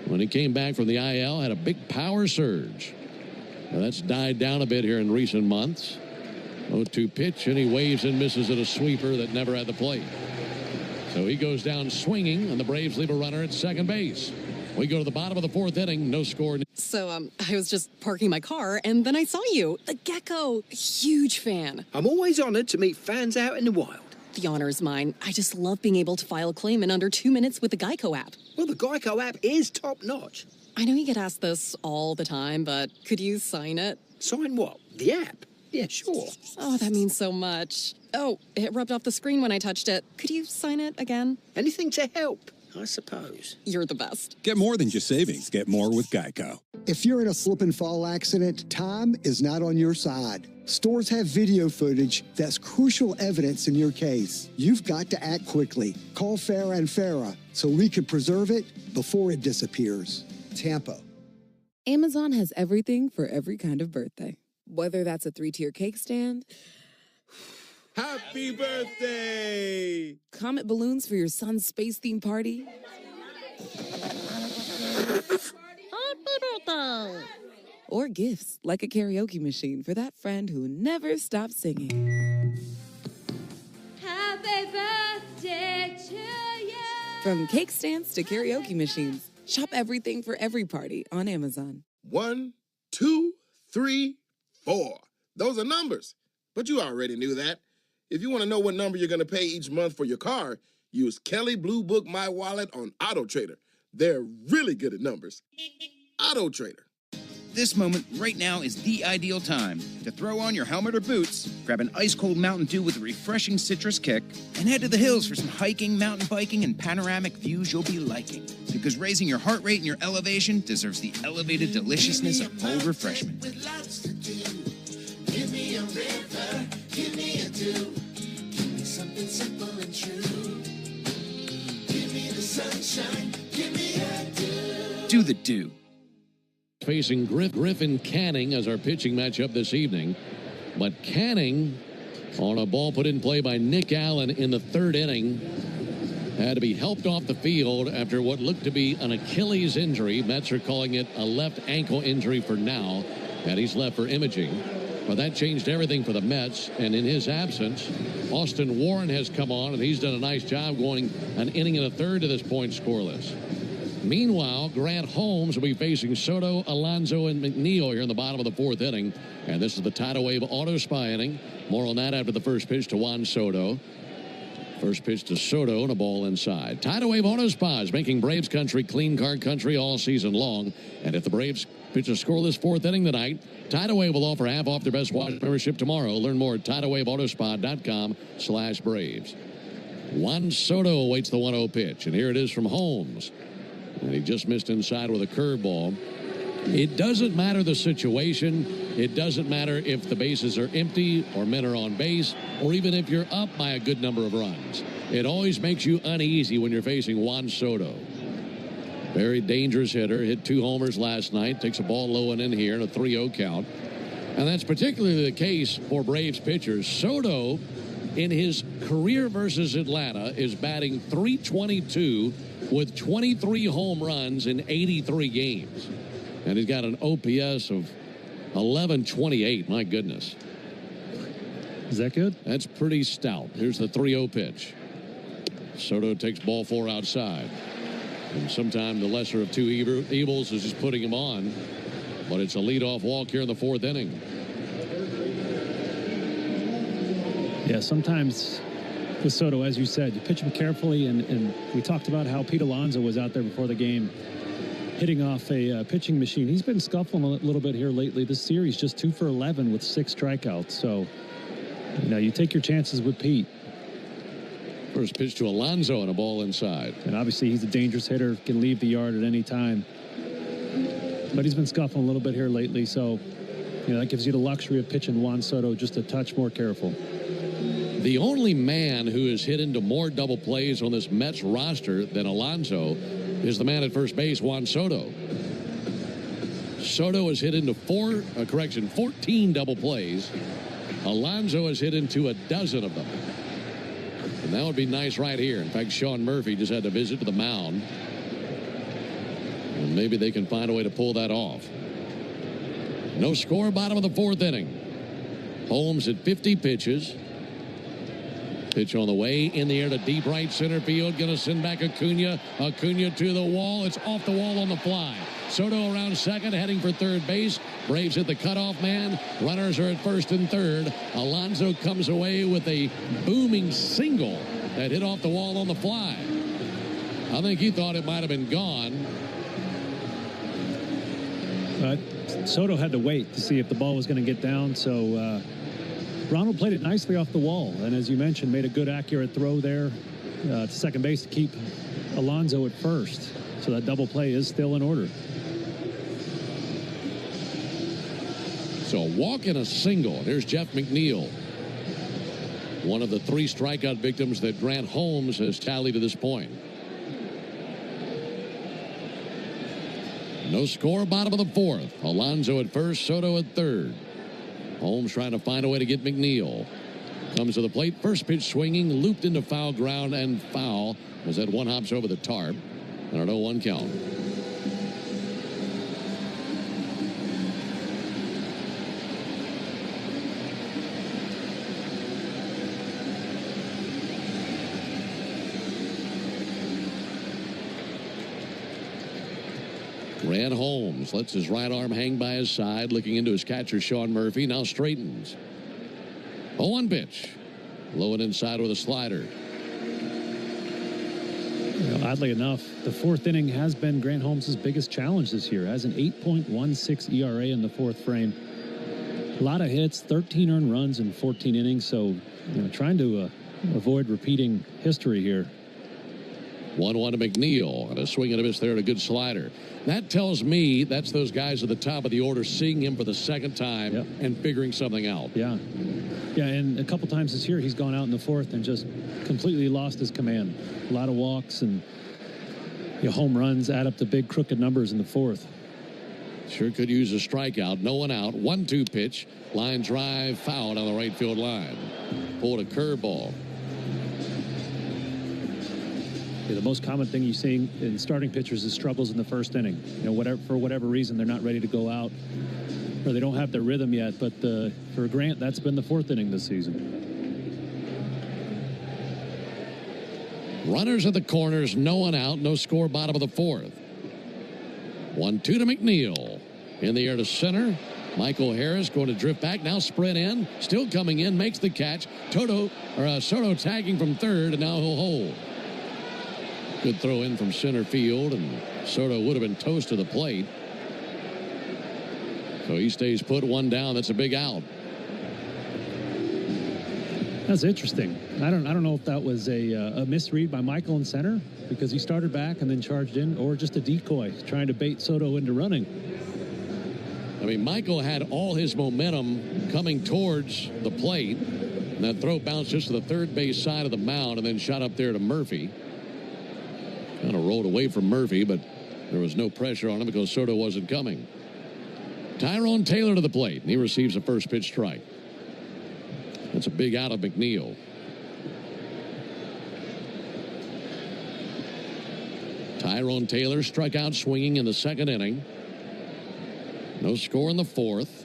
S4: when he came back from the IL, had a big power surge. Now that's died down a bit here in recent months. 0-2 pitch, and he waves and misses at a sweeper that never had the plate. So he goes down swinging, and the Braves leave a runner at second base. We go to the bottom of the 4th inning, no score.
S23: So, I was just parking my car, and then I saw you. The Gecko. Huge fan.
S16: I'm always honored to meet fans out in the wild.
S23: The honor is mine. I just love being able to file a claim in under 2 minutes with the Geico app.
S16: Well, the Geico app is top-notch.
S23: I know you get asked this all the time, but could you sign it?
S16: Sign what? The app? Yeah, sure.
S23: Oh, that means so much. Oh, it rubbed off the screen when I touched it. Could you sign it again?
S16: Anything to help, I suppose.
S23: You're the best.
S6: Get more than just savings. Get more with Geico.
S3: If you're in a slip and fall accident, time is not on your side. Stores have video footage that's crucial evidence in your case. You've got to act quickly. Call Farah and Farah so we can preserve it before it disappears. Tampa.
S5: Amazon has everything for every kind of birthday. Whether that's a 3-tier cake stand,
S6: Happy birthday!
S5: comet balloons for your son's space-themed party, or gifts like a karaoke machine for that friend who never stops singing.
S8: Happy birthday to you.
S5: From cake stands to karaoke machines, shop everything for every party on Amazon.
S9: 1, 2, 3, 4. Those are numbers, but you already knew that. If you want to know what number you're going to pay each month for your car, use Kelly Blue Book My Wallet on Auto Trader. They're really good at numbers. Auto Trader.
S1: This moment right now is the ideal time to throw on your helmet or boots, grab an ice-cold Mountain Dew with a refreshing citrus kick, and head to the hills for some hiking, mountain biking, and panoramic views you'll be liking. Because raising your heart rate and your elevation deserves the elevated deliciousness of cold refreshment.
S2: Give me a river, give me a dew, give me something simple and true. Give me the sunshine, give me a dew.
S1: Do the dew.
S4: Facing Griffin Canning as our pitching matchup this evening. But Canning, on a ball put in play by Nick Allen in the 3rd inning, had to be helped off the field after what looked to be an Achilles injury. Mets are calling it a left ankle injury for now, and he's left for imaging. But that changed everything for the Mets, and in his absence, Austin Warren has come on, and he's done a nice job going an inning and a third to this point scoreless. Meanwhile, Grant Holmes will be facing Soto, Alonso, and McNeil here in the bottom of the 4th inning. And this is the Tidal Wave Auto Spy inning. More on that after the first pitch to Juan Soto. First pitch to Soto and a ball inside. Tidal Wave Auto Spies making Braves country clean car country all season long. And if the Braves pitch a scoreless 4th inning tonight, Tidal Wave will offer half off their Best Watch membership tomorrow. Learn more at TidalWaveAutoSpa.com/Braves. Juan Soto awaits the 1-0 pitch. And here it is from Holmes. And he just missed inside with a curveball. It doesn't matter the situation. It doesn't matter if the bases are empty or men are on base, or even if you're up by a good number of runs. It always makes you uneasy when you're facing Juan Soto. Very dangerous hitter. Hit 2 homers last night. Takes a ball low and in here in a 3-0 count. And that's particularly the case for Braves pitchers. Soto, in his career versus Atlanta, is batting .322 with 23 home runs in 83 games. And he's got an OPS of 1128. My goodness.
S14: Is that good?
S4: That's pretty stout. Here's the 3-0 pitch. Soto takes ball 4 outside. And sometime the lesser of two evils is just putting him on. But it's a leadoff walk here in the 4th inning.
S14: Yeah, sometimes with Soto, as you said, you pitch him carefully, and we talked about how Pete Alonso was out there before the game hitting off a pitching machine. He's been scuffling a little bit here lately. This series just 2 for 11 with 6 strikeouts. So, you take your chances with Pete.
S4: First pitch to Alonso and a ball inside.
S14: And obviously he's a dangerous hitter, can leave the yard at any time. But he's been scuffling a little bit here lately, so that gives you the luxury of pitching Juan Soto just a touch more careful.
S4: The only man who has hit into more double plays on this Mets roster than Alonso is the man at first base, Juan Soto. Soto has hit into 14 double plays. Alonso has hit into a dozen of them. And that would be nice right here. In fact, Sean Murphy just had to visit to the mound. And maybe they can find a way to pull that off. No score, bottom of the 4th inning. Holmes at 50 pitches. Pitch on the way, in the air to deep right center field. Going to send back Acuna. Acuna to the wall. It's off the wall on the fly. Soto around second, heading for third base. Braves hit the cutoff man. Runners are at first and third. Alonso comes away with a booming single that hit off the wall on the fly. I think he thought it might have been gone.
S14: Soto had to wait to see if the ball was going to get down, so Ronald played it nicely off the wall, and as you mentioned, made a good accurate throw there to second base to keep Alonso at first. So that double play is still in order.
S4: So a walk and a single. Here's Jeff McNeil, one of the 3 strikeout victims that Grant Holmes has tallied to this point. No score, bottom of the 4th. Alonso at first, Soto at third. Holmes trying to find a way to get McNeil. Comes to the plate, first pitch swinging, looped into foul ground and foul as that one hops over the tarp. And an 0-1 count. Grant Holmes lets his right arm hang by his side, looking into his catcher, Sean Murphy. Now straightens. 0-1 pitch. Low and inside with a slider.
S14: Oddly enough, the 4th inning has been Grant Holmes' biggest challenge this year. Has an 8.16 ERA in the 4th frame. A lot of hits, 13 earned runs in 14 innings. So, trying to avoid repeating history here.
S4: 1-1 to McNeil, and a swing and a miss there and a good slider. That tells me that's those guys at the top of the order seeing him for the second time and figuring something out.
S14: Yeah. Yeah, and a couple times this year he's gone out in the 4th and just completely lost his command. A lot of walks and home runs add up to big crooked numbers in the 4th.
S4: Sure could use a strikeout. No one out. 1-2 pitch. Line drive, foul on the right field line. Pulled a curveball.
S14: Yeah, the most common thing you're seeing in starting pitchers is struggles in the 1st inning. For whatever reason, they're not ready to go out, or they don't have their rhythm yet. But for Grant, that's been the 4th inning this season.
S4: Runners at the corners, no one out, no score, bottom of the 4th. 1-2 to McNeil. In the air to center. Michael Harris going to drift back, now sprint in, still coming in, makes the catch. Soto tagging from third, and now he'll hold. Good throw in from center field, and Soto would have been toast to the plate. So he stays put, one down. That's a big out.
S14: That's interesting. I don't know if that was a misread by Michael in center, because he started back and then charged in, or just a decoy trying to bait Soto into running.
S4: I mean, Michael had all his momentum coming towards the plate, and that throw bounced just to the third base side of the mound and then shot up there to Murphy. Kind of rolled away from Murphy, but there was no pressure on him because Soto wasn't coming. Tyrone Taylor to the plate, and he receives a first pitch strike. That's a big out of McNeil. Tyrone Taylor struck out swinging in the 2nd inning. No score in the 4th.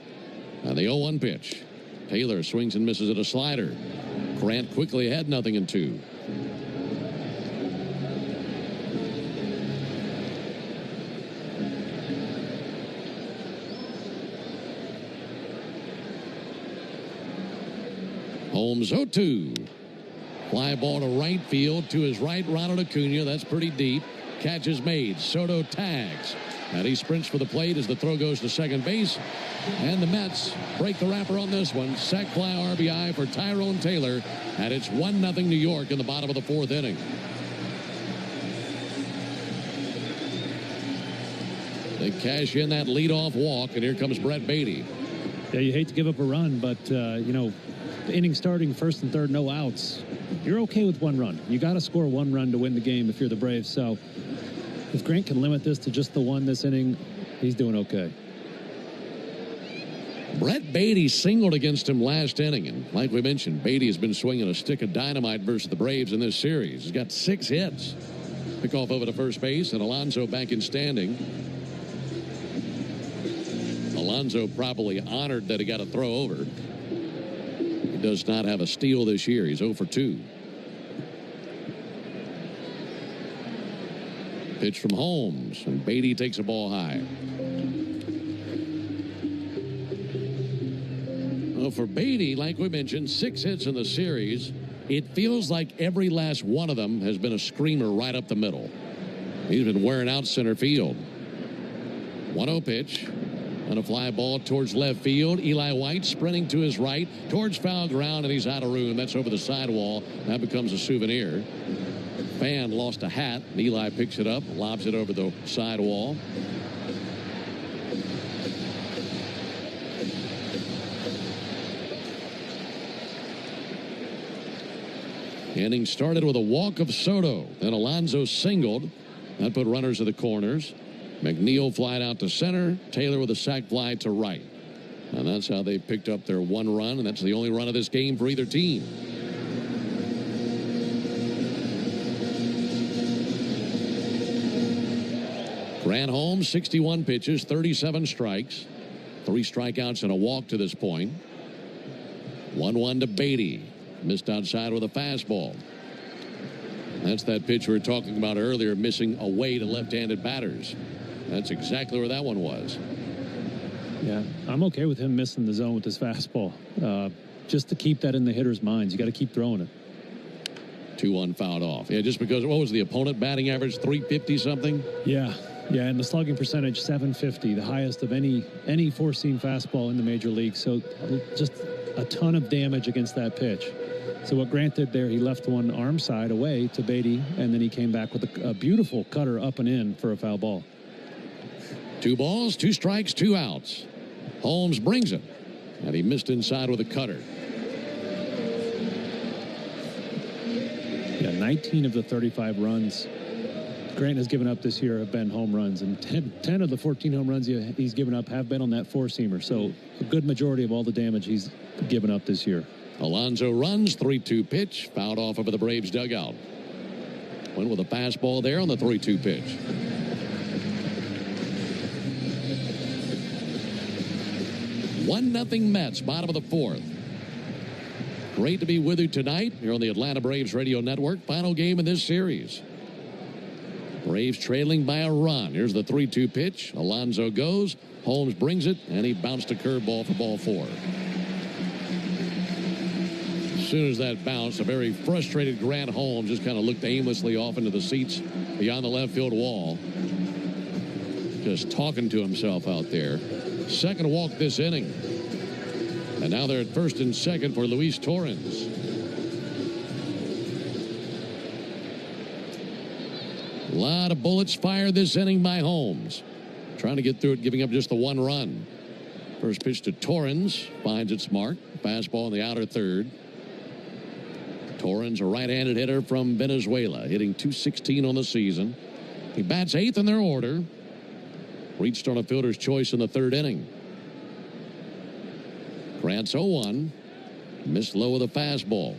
S4: And the 0-1 pitch. Taylor swings and misses at a slider. Grant quickly ahead, 0-2. Holmes 0-2. Fly ball to right field. To his right, Ronald Acuna. That's pretty deep. Catch is made. Soto tags. And he sprints for the plate as the throw goes to second base. And the Mets break the wrapper on this one. Sac fly RBI for Tyrone Taylor. And it's 1-0 New York in the bottom of the fourth inning. They cash in that leadoff walk, and here comes Brett Beatty.
S14: Yeah, you hate to give up a run, but, you know, the inning starting first and third, no outs. You're okay with one run. You got to score one run to win the game if you're the Braves. So if Grant can limit this to just the one this inning, he's doing okay.
S4: Brett Beatty singled against him last inning, and like we mentioned, Beatty has been swinging a stick of dynamite versus the Braves in this series. He's got 6 hits. Pickoff over to first base, and Alonso back in standing. Alonso probably honored that he got a throw over. He does not have a steal this year. He's 0 for 2. Pitch from Holmes, and Beatty takes a ball high. Well, for Beatty, like we mentioned, 6 hits in the series. It feels like every last one of them has been a screamer right up the middle. He's been wearing out center field. 1-0 pitch. And a fly ball towards left field. Eli White sprinting to his right towards foul ground, and he's out of room. That's over the sidewall. That becomes a souvenir. Fan lost a hat. Eli picks it up, lobs it over the sidewall. Inning started with a walk of Soto. Then Alonso singled. That put runners in the corners. McNeil flied out to center. Taylor with a sac fly to right. And that's how they picked up their 1 run, and that's the only run of this game for either team. Grant Holmes, 61 pitches, 37 strikes. 3 strikeouts and a walk to this point. 1-1 to Beatty. Missed outside with a fastball. That's that pitch we were talking about earlier, missing away to left-handed batters. That's exactly where that one was.
S14: Yeah, I'm okay with him missing the zone with his fastball. Just to keep that in the hitter's minds. You got to keep throwing it.
S4: 2-1 fouled off. Yeah, just because, what was the opponent batting average, 350 something?
S14: Yeah, and the slugging percentage, 750, the highest of any four-seam fastball in the major league. So just a ton of damage against that pitch. So what Grant did there, he left one arm side away to Beatty, and then he came back with a beautiful cutter up and in for a foul ball.
S4: 2 balls, 2 strikes, 2 outs. Holmes brings it, and he missed inside with a cutter.
S14: Yeah, 19 of the 35 runs Grant has given up this year have been home runs, and 10 of the 14 home runs he's given up have been on that four-seamer. So a good majority of all the damage he's given up this year.
S4: Alonso runs, 3-2 pitch, fouled off over the Braves dugout. Went with a fastball there on the 3-2 pitch. One nothing Mets, bottom of the fourth. Great to be with you tonight here on the Atlanta Braves Radio Network. Final game in this series. Braves trailing by a run. Here's the 3-2 pitch. Alonso goes. Holmes brings it, and he bounced a curveball for ball 4. As soon as that bounced, a very frustrated Grant Holmes just kind of looked aimlessly off into the seats beyond the left field wall. Just talking to himself out there. Second walk this inning. And now they're at first and second for Luis Torrens. A lot of bullets fired this inning by Holmes. Trying to get through it, giving up just the 1 run. First pitch to Torrens. Finds its mark. Fastball in the outer third. Torrens, a right-handed hitter from Venezuela, hitting .216 on the season. He bats 8th in their order. Reached on a fielder's choice in the 3rd inning. Grant's 0-1. Missed low with a fastball.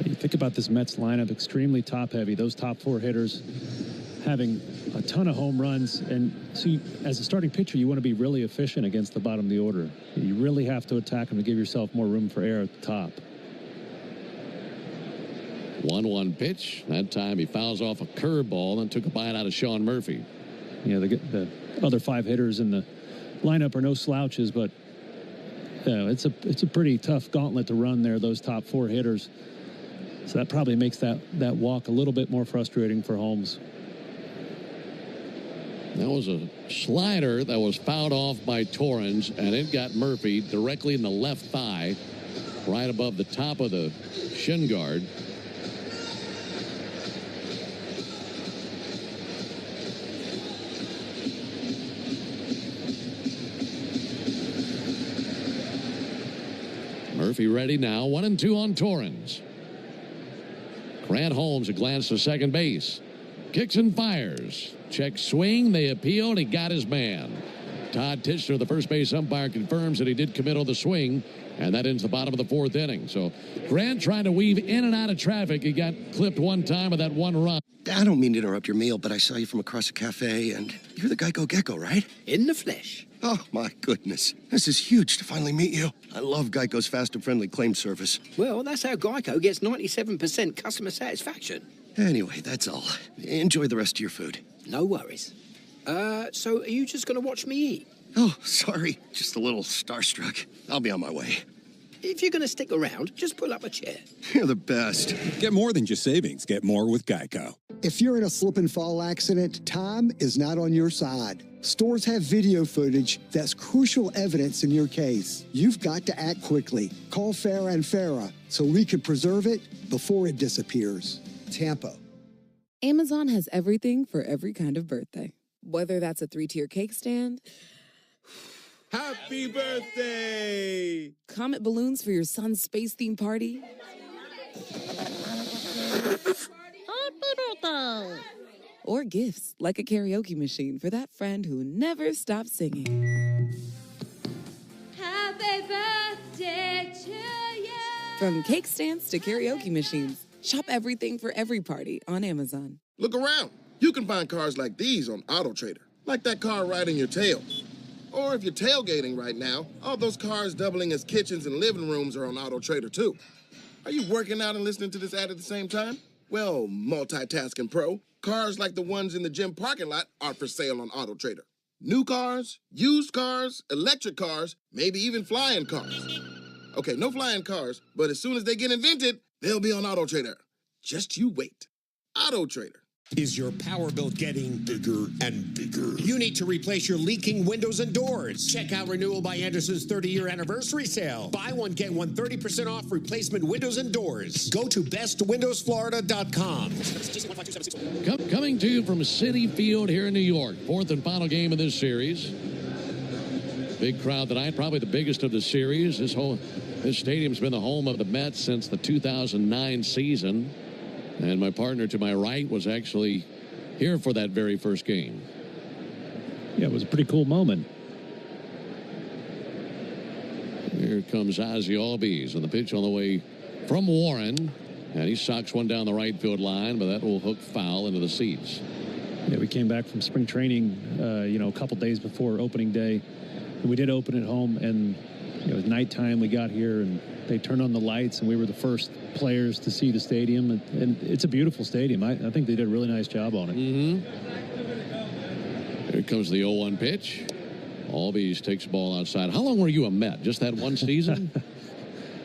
S14: You think about this Mets lineup, extremely top-heavy. Those top 4 hitters having a ton of home runs. And so as a starting pitcher, you want to be really efficient against the bottom of the order. You really have to attack them to give yourself more room for air at the top.
S4: 1-1 pitch. That time he fouls off a curveball and took a bite out of Sean Murphy.
S14: Yeah, the other 5 hitters in the lineup are no slouches, but it's a pretty tough gauntlet to run there, those top 4 hitters. So that probably makes that walk a little bit more frustrating for Holmes.
S4: That was a slider that was fouled off by Torrens, and it got Murphy directly in the left thigh, right above the top of the shin guard. Murphy ready now, 1-2 on Torrens. Grant Holmes a glance to second base. Kicks and fires. Check swing. They appealed. He got his man. Todd Tischner, the first base umpire, confirms that he did commit on the swing, and that ends the bottom of the 4th inning. So Grant trying to weave in and out of traffic. He got clipped one time with that one run.
S15: I don't mean to interrupt your meal, but I saw you from across a cafe, and you're the Geico Gecko, right?
S16: In the flesh.
S15: Oh, my goodness. This is huge to finally meet you. I love Geico's fast and friendly claim service.
S16: Well, that's how Geico gets 97% customer satisfaction.
S15: Anyway, that's all. Enjoy the rest of your food.
S16: No worries. So are you just going to watch me eat?
S15: Oh, sorry. Just a little starstruck. I'll be on my way.
S16: If you're going to stick around, just pull up a chair.
S15: You're the best.
S6: Get more than just savings. Get more with Geico.
S3: If you're in a slip and fall accident, time is not on your side. Stores have video footage that's crucial evidence in your case. You've got to act quickly. Call Farah and Farah so we can preserve it before it disappears. Tampa.
S5: Amazon has everything for every kind of birthday. Whether that's a 3-tier cake stand,
S6: Happy birthday!
S5: comet balloons for your son's space theme party, or gifts like a karaoke machine for that friend who never stops singing.
S8: Happy birthday to you.
S5: From cake stands to karaoke machines, shop everything for every party on Amazon.
S9: Look around. You can find cars like these on AutoTrader, like that car riding your tail. Or if you're tailgating right now, all those cars doubling as kitchens and living rooms are on AutoTrader too. Are you working out and listening to this ad at the same time? Well, multitasking pro, cars like the ones in the gym parking lot are for sale on AutoTrader. New cars, used cars, electric cars, maybe even flying cars. Okay, no flying cars, but as soon as they get invented, they'll be on AutoTrader. Just you wait. AutoTrader.
S7: Is your power bill getting bigger and bigger? You need to replace your leaking windows and doors. Check out Renewal by Anderson's 30-year anniversary sale. Buy one, get one 30% off replacement windows and doors. Go to bestwindowsflorida.com.
S4: Coming to you from Citi Field here in New York. 4th and final game of this series. Big crowd tonight, probably the biggest of the series. This stadium's been the home of the Mets since the 2009 season. And my partner to my right was actually here for that very first game.
S14: Yeah, it was a pretty cool moment.
S4: Here comes Ozzie Albies on the pitch on the way from Warren. And he socks one down the right field line, but that will hook foul into the seats.
S14: Yeah, we came back from spring training, a couple days before opening day. And we did open at home, and it was nighttime. We got here, and they turned on the lights, and we were the first players to see the stadium. And it's a beautiful stadium. I think they did a really nice job on it.
S4: Mm-hmm. Here comes the 0-1 pitch. Albies takes the ball outside. How long were you a Met? Just that one season?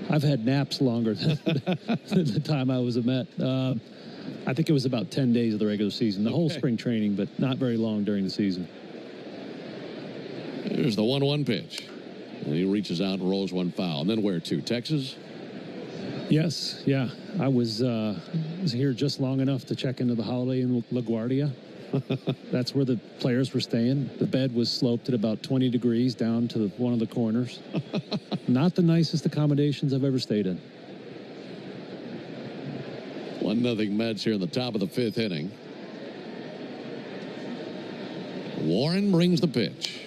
S14: I've had naps longer than the time I was a Met. I think it was about 10 days of the regular season, the whole spring training, but not very long during the season.
S4: There's the 1-1 pitch. And he reaches out and rolls one foul. And then where to? Texas?
S14: Yes, yeah. I was here just long enough to check into the Holiday in LaGuardia. That's where the players were staying. The bed was sloped at about 20 degrees down to one of the corners. Not the nicest accommodations I've ever stayed in.
S4: 1-0 Mets here in the top of the 5th inning. Warren brings the pitch.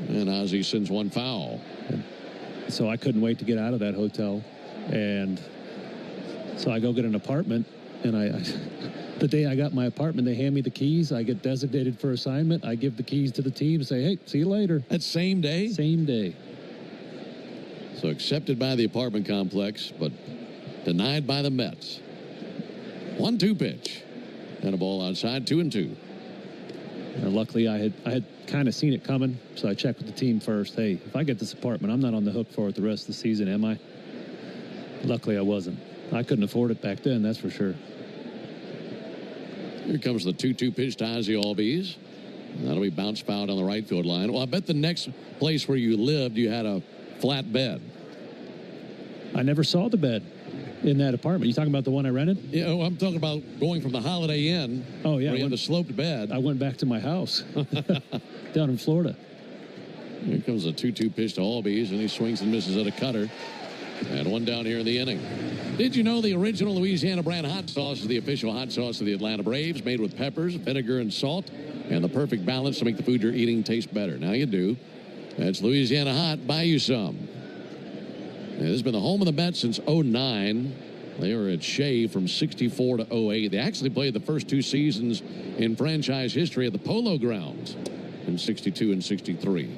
S4: And Ozzie sends one foul.
S14: So I couldn't wait to get out of that hotel. And so I go get an apartment. And the day I got my apartment, they hand me the keys. I get designated for assignment. I give the keys to the team and say, hey, see you later.
S4: That same day?
S14: Same day.
S4: So accepted by the apartment complex, but denied by the Mets. 1-2 pitch. And a ball outside, 2-2.
S14: Luckily, I had kind of seen it coming, so I checked with the team first. Hey, if I get this apartment, I'm not on the hook for it the rest of the season, am I? Luckily, I wasn't. I couldn't afford it back then, that's for sure.
S4: Here comes the 2-2 pitch to Ozzie Albies. That'll be bounced foul on the right field line. Well, I bet the next place where you lived, you had a flat bed.
S14: I never saw the bed in that apartment. You talking about the one I rented?
S4: Yeah, well, I'm talking about going from the Holiday Inn.
S14: Oh, yeah.
S4: Where you had a sloped bed.
S14: I went back to my house down in Florida.
S4: Here comes the 2-2 pitch to Albies, and he swings and misses at a cutter. And one down here in the inning. Did you know the original Louisiana brand hot sauce is the official hot sauce of the Atlanta Braves, made with peppers, vinegar, and salt, and the perfect balance to make the food you're eating taste better? Now you do. That's Louisiana Hot. Buy you some. This has been the home of the Mets since 09. They were at Shea from 64 to 08. They actually played the first 2 seasons in franchise history at the Polo Grounds in 62 and 63.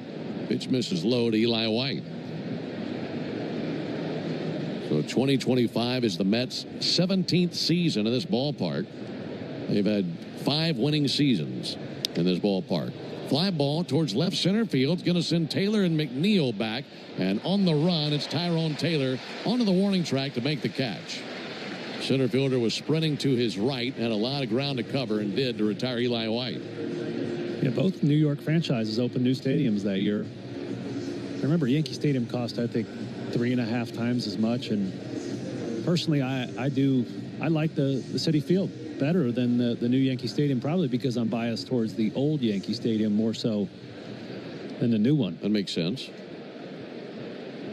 S4: Pitch misses low to Eli White. So 2025 is the Mets' 17th season in this ballpark. They've had 5 winning seasons in this ballpark. Fly ball towards left center field. Going to send Taylor and McNeil back. And on the run, it's Tyrone Taylor onto the warning track to make the catch. Center fielder was sprinting to his right, had a lot of ground to cover, and did to retire Eli White.
S14: Yeah, both New York franchises opened new stadiums that year. I remember Yankee Stadium cost, I think, 3.5 times as much. And personally, I like the Citi Field better than the new Yankee Stadium, probably because I'm biased towards the old Yankee Stadium more so than the new one.
S4: That makes sense.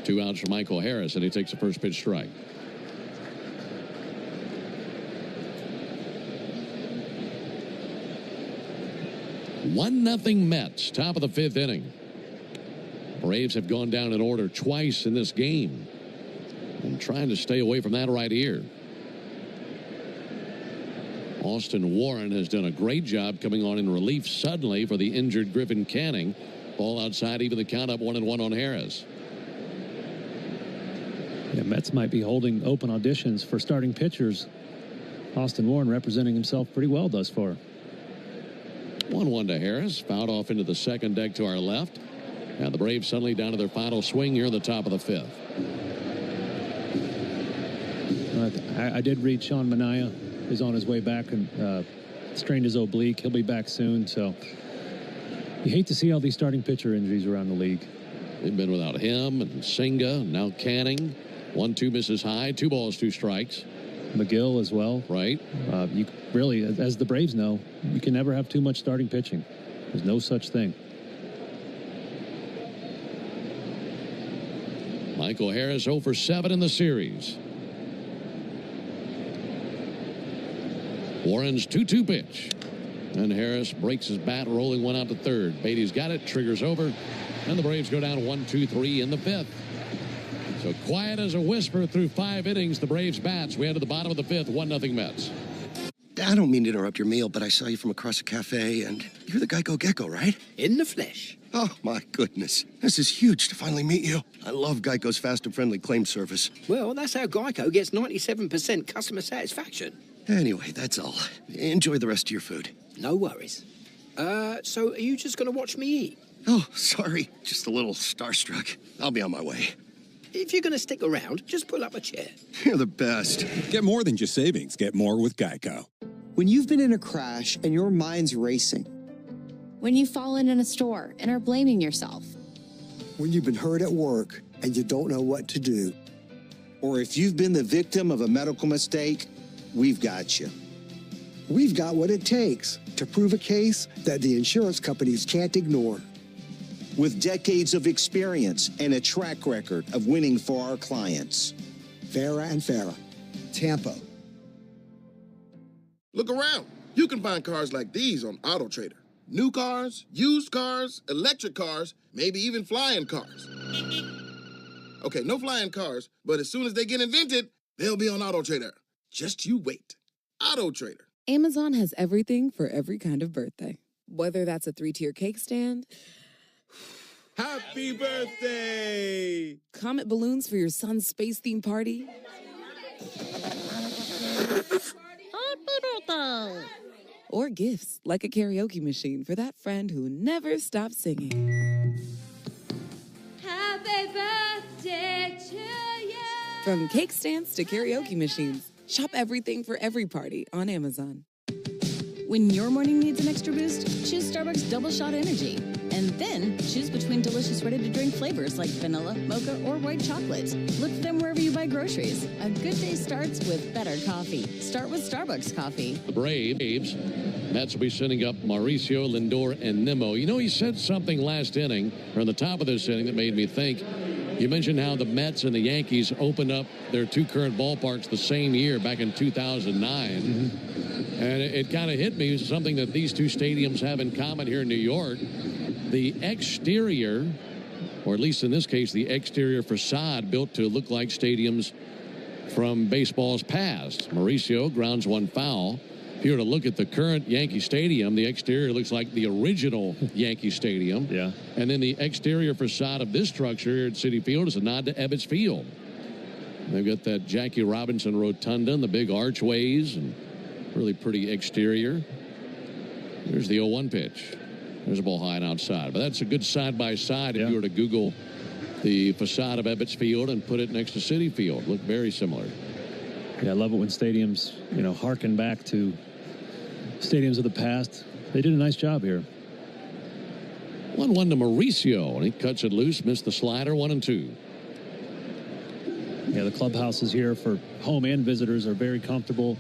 S4: 2 outs for Michael Harris, and he takes a first pitch strike. One nothing Mets, top of the 5th inning. Braves have gone down in order twice in this game and trying to stay away from that right ear. Austin Warren has done a great job coming on in relief suddenly for the injured Griffin Canning. Ball outside, even the count up 1-1 on Harris.
S14: Yeah, Mets might be holding open auditions for starting pitchers. Austin Warren representing himself pretty well thus far.
S4: 1-1 to Harris. Fouled off into the second deck to our left. And the Braves suddenly down to their final swing here in the top of the 5th.
S14: I did read Sean Manaea is on his way back and strained his oblique. He'll be back soon. So you hate to see all these starting pitcher injuries around the league.
S4: They've been without him and Senga, now Canning. 1-2 misses high. 2 balls, 2 strikes.
S14: McGill as well.
S4: Right.
S14: You really, as the Braves know, you can never have too much starting pitching. There's no such thing.
S4: Michael Harris 0 for 7 in the series. Warren's 2-2 pitch. And Harris breaks his bat, rolling one out to third. Beatty's got it, triggers over, and the Braves go down 1-2-3 in the 5th. So quiet as a whisper through 5 innings, the Braves bats. We head to the bottom of the 5th, 1-0 Mets.
S15: I don't mean to interrupt your meal, but I saw you from across a cafe, and you're the Geico Gecko, right?
S16: In the flesh.
S15: Oh, my goodness. This is huge to finally meet you. I love Geico's fast and friendly claim service.
S16: Well, that's how Geico gets 97% customer satisfaction.
S15: Anyway, that's all. Enjoy the rest of your food.
S16: No worries. So are you just going to watch me eat?
S15: Oh, sorry. Just a little starstruck. I'll be on my way.
S16: If you're going to stick around, just pull up a chair.
S15: You're the best.
S6: Get more than just savings. Get more with Geico.
S17: When you've been in a crash and your mind's racing.
S19: When you've fallen in a store and are blaming yourself.
S3: When you've been hurt at work and you don't know what to do.
S21: Or if you've been the victim of a medical mistake, we've got you.
S3: We've got what it takes to prove a case that the insurance companies can't ignore.
S21: With decades of experience and a track record of winning for our clients.
S3: Farah and Farah, Tampa.
S9: Look around. You can find cars like these on AutoTrader. New cars, used cars, electric cars, maybe even flying cars. Okay, no flying cars, but as soon as they get invented, they'll be on AutoTrader. Just you wait. AutoTrader.
S5: Amazon has everything for every kind of birthday. Whether that's a 3-tier cake stand,
S6: Happy birthday!
S5: comet balloons for your son's space theme party, or gifts like a karaoke machine for that friend who never stops singing.
S8: Happy birthday to you.
S5: From cake stands to karaoke machines, shop everything for every party on Amazon.
S25: When your morning needs an extra boost, choose Starbucks Double Shot Energy. And then choose between delicious ready-to-drink flavors like vanilla, mocha, or white chocolate. Look for them wherever you buy groceries. A good day starts with better coffee. Start with Starbucks coffee.
S4: The Braves, Mets will be sending up Mauricio, Lindor, and Nimmo. You know, he said something last inning, or on the top of this inning, that made me think. You mentioned how the Mets and the Yankees opened up their two current ballparks the same year, back in 2009. And it kind of hit me, something that these two stadiums have in common here in New York. The exterior, or at least in this case, the exterior facade built to look like stadiums from baseball's past. Mauricio grounds one foul. If you were to look at the current Yankee Stadium, the exterior looks like the original Yankee Stadium.
S14: Yeah.
S4: And then the exterior facade of this structure here at Citi Field is a nod to Ebbets Field. They've got that Jackie Robinson rotunda and the big archways and really pretty exterior. There's the 0-1 pitch. There's a ball high and outside. But that's a good side-by-side if you were to Google the facade of Ebbets Field and put it next to Citi Field. Look very similar.
S14: Yeah, I love it when stadiums, harken back to stadiums of the past. They did a nice job here.
S4: 1-1 to Mauricio, and he cuts it loose, missed the slider, 1-2.
S14: Yeah, the clubhouses here for home and visitors are very comfortable.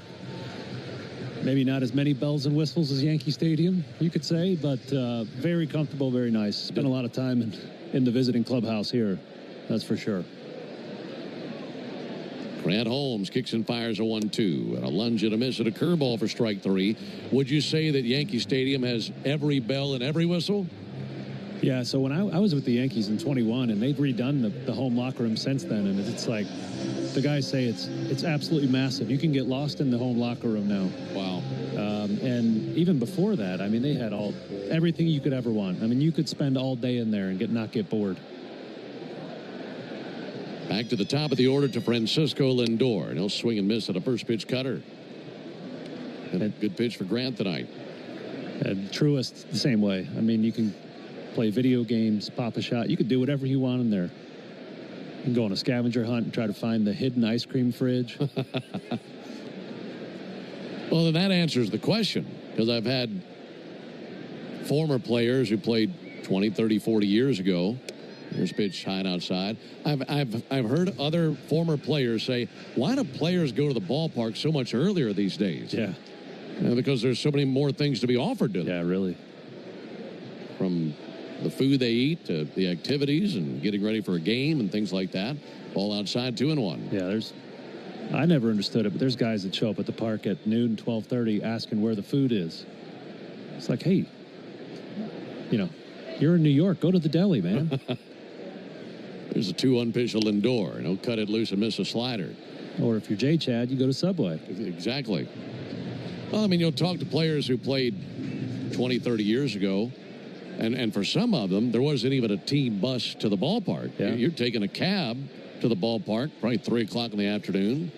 S14: Maybe not as many bells and whistles as Yankee Stadium, you could say, but very comfortable, very nice. Spent a lot of time in the visiting clubhouse here, that's for sure.
S4: Grant Holmes kicks and fires a 1-2, and a lunge and a miss at a curveball for strike three. Would you say that Yankee Stadium has every bell and every whistle?
S14: Yeah, so when I was with the Yankees in 21, and they've redone the home locker room since then, and it's like the guys say it's absolutely massive. You can get lost in the home locker room now.
S4: Wow.
S14: And even before that, I mean, they had everything you could ever want. I mean, you could spend all day in there and not get bored.
S4: Back to the top of the order to Francisco Lindor, and he'll swing and miss at a first pitch cutter. And a good pitch for Grant tonight.
S14: And Truist the same way. I mean, you can play video games, pop a shot. You could do whatever you want in there. You can go on a scavenger hunt and try to find the hidden ice cream fridge.
S4: Well, then that answers the question, because I've had former players who played 20, 30, 40 years ago. Here's pitch high and outside. I've heard other former players say, why do players go to the ballpark so much earlier these days?
S14: Yeah.
S4: Because there's so many more things to be offered to them.
S14: Yeah, really.
S4: From the food they eat to the activities and getting ready for a game and things like that. All outside, 2-1.
S14: Yeah, I never understood it, but there's guys that show up at the park at noon, 12:30 asking where the food is. It's like, hey, you're in New York. Go to the deli, man.
S4: There's a 2-1 pitch to Lindor, and he'll cut it loose and miss a slider.
S14: Or if you're Jay Chad, you go to Subway.
S4: Exactly. Well, I mean, you'll talk to players who played 20, 30 years ago, and for some of them, there wasn't even a team bus to the ballpark.
S14: Yeah.
S4: You're taking a cab to the ballpark, probably 3 o'clock in the afternoon.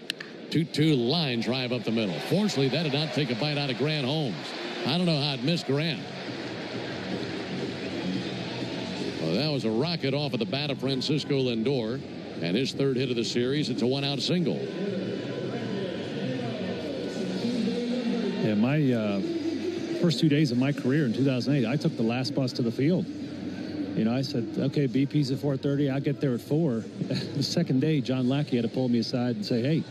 S4: 2-2 line drive up the middle. Fortunately, that did not take a bite out of Grant Holmes. I don't know how it missed Grant. Well, that was a rocket off of the bat of Francisco Lindor, and his third hit of the series. It's a 1-out single.
S14: Yeah, my first 2 days of my career in 2008, I took the last bus to the field. I said, okay, BP's at 4:30. I'll get there at 4. The second day, John Lackey had to pull me aside and say, hey,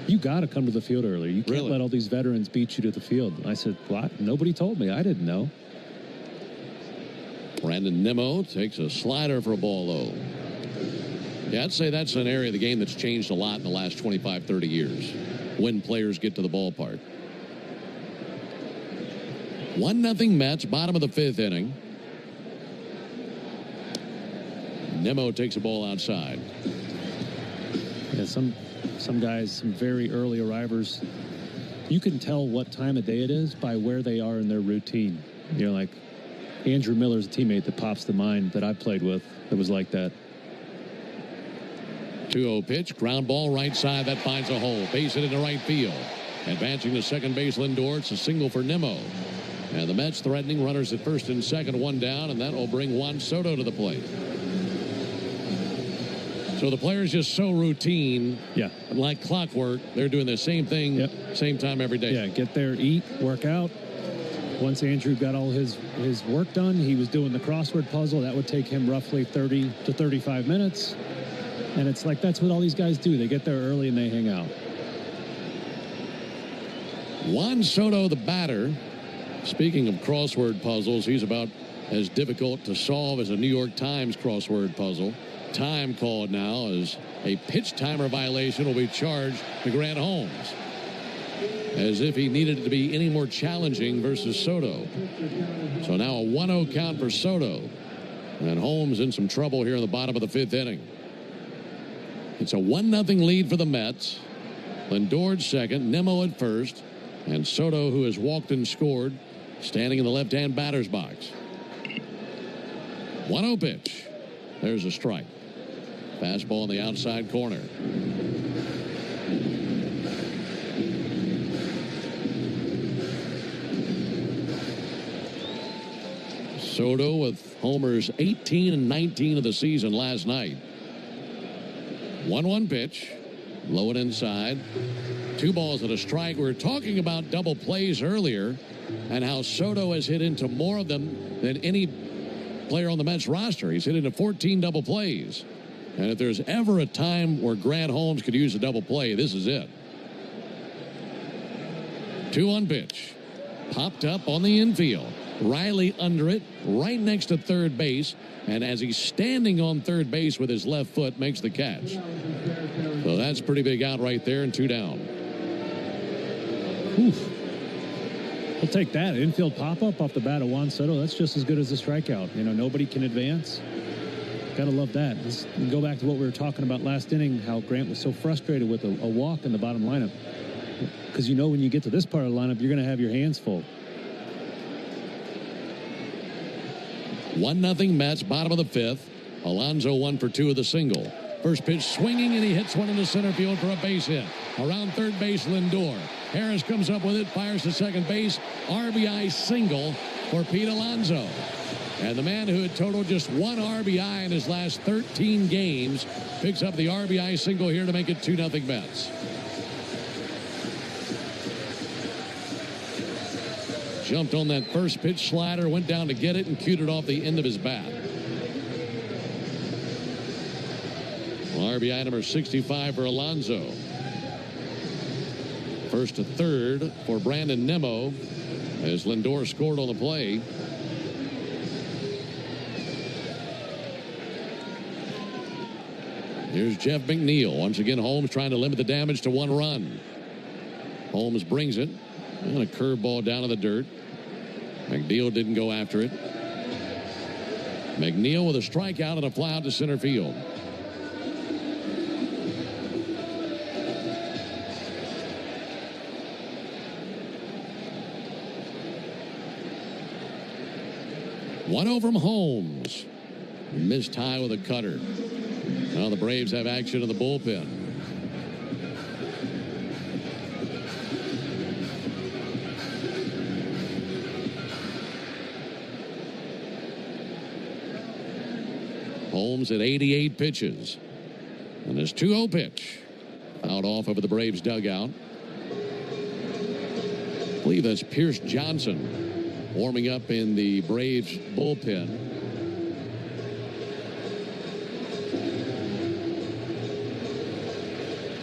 S14: you got to come to the field earlier. You can't let all these veterans beat you to the field. And I said, what? Nobody told me. I didn't know.
S4: Brandon Nimmo takes a slider for a ball low. Yeah, I'd say that's an area of the game that's changed a lot in the last 25, 30 years when players get to the ballpark. 1-0 Mets, bottom of the 5th inning. Nimmo takes a ball outside.
S14: Yeah, some guys, some very early arrivers, you can tell what time of day it is by where they are in their routine. Like Andrew Miller's a teammate that pops to mind that I played with that was like that.
S4: 2-0 pitch, ground ball right side, that finds a hole. Base it into right field. Advancing to second base, Lindor. It's a single for Nimmo. And the Mets threatening runners at first and second, one down, and that will bring Juan Soto to the plate. So the players just so routine.
S14: Yeah.
S4: Like clockwork. They're doing the same thing, same time every day.
S14: Yeah, get there, eat, work out. Once Andrew got all his work done, he was doing the crossword puzzle. That would take him roughly 30 to 35 minutes. And it's like that's what all these guys do. They get there early and they hang out.
S4: Juan Soto, the batter. Speaking of crossword puzzles, he's about as difficult to solve as a New York Times crossword puzzle. Time called now as a pitch timer violation will be charged to Grant Holmes. As if he needed it to be any more challenging versus Soto. So now a 1-0 count for Soto. And Holmes in some trouble here in the bottom of the fifth inning. It's a 1-0 lead for the Mets. Lindor second, Nimmo at first, and Soto, who has walked and scored, standing in the left-hand batter's box. 1-0 pitch. There's a strike. Fastball in the outside corner. Soto with homers 18 and 19 of the season last night. 1-1 pitch. Low and inside. 2 balls and a strike. We were talking about double plays earlier and how Soto has hit into more of them than any player on the Mets roster. He's hit into 14 double plays. And if there's ever a time where Grant Holmes could use a double play, this is it. 2-1 pitch. Popped up on the infield. Riley under it, right next to third base. And as he's standing on third base with his left foot, makes the catch. So that's pretty big out right there, and 2 down.
S14: Oof. We'll take that. Infield pop-up off the bat of Juan Soto. That's just as good as a strikeout. You know, nobody can advance. Gotta love that. Let's go back to what we were talking about last inning, how Grant was so frustrated with a walk in the bottom lineup. Because you know when you get to this part of the lineup, you're going to have your hands full.
S4: 1-0 Mets, bottom of the fifth. Alonso 1 for 2 with a single. First pitch swinging, and he hits one into center field for a base hit. Around third base, Lindor. Harris comes up with it, fires to second base. RBI single for Pete Alonso. And the man who had totaled just 1 RBI in his last 13 games picks up the RBI single here to make it 2-0 Mets. Jumped on that first pitch slider, went down to get it, and cued it off the end of his bat. Well, RBI number 65 for Alonso. First to third for Brandon Nimmo as Lindor scored on the play. Here's Jeff McNeil. Once again, Holmes trying to limit the damage to 1 run. Holmes brings it. And a curveball down to the dirt. McNeil didn't go after it. McNeil with a strikeout and a fly out to center field. One from Holmes. Missed high with a cutter. Now the Braves have action in the bullpen. Holmes at 88 pitches. And this 2-0 pitch. Out off over the Braves dugout. I believe that's Pierce Johnson warming up in the Braves bullpen.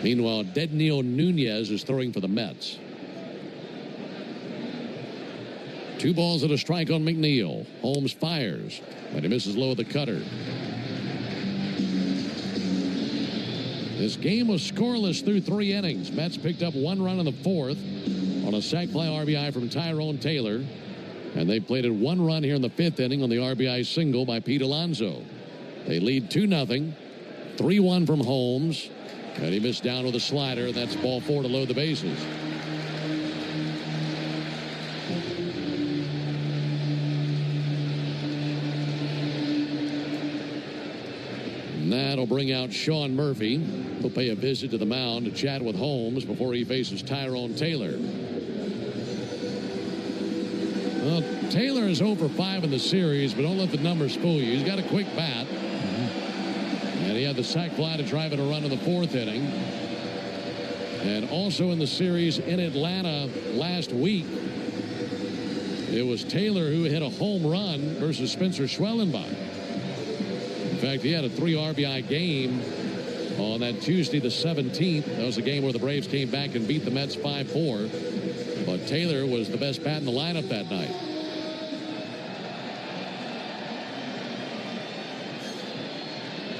S4: Meanwhile, Dedniel Nunez is throwing for the Mets. 2 balls and a strike on McNeil. Holmes fires, but he misses low with the cutter. This game was scoreless through 3 innings. Mets picked up 1 run in the 4th on a sac fly RBI from Tyrone Taylor. And they played it 1 run here in the 5th inning on the RBI single by Pete Alonso. They lead 2-0. 3-1 from Holmes. And he missed down with a slider. And that's ball 4 to load the bases. That'll bring out Sean Murphy. He'll pay a visit to the mound to chat with Holmes before he faces Tyrone Taylor. Well, Taylor is 0 for 5 in the series, but don't let the numbers fool you. He's got a quick bat. And he had the sac fly to drive in a run in the 4th inning. And also in the series in Atlanta last week, it was Taylor who hit a home run versus Spencer Schwellenbach. In fact, he had a 3 RBI game on that Tuesday the 17th. That was a game where the Braves came back and beat the Mets 5-4. But Taylor was the best bat in the lineup that night.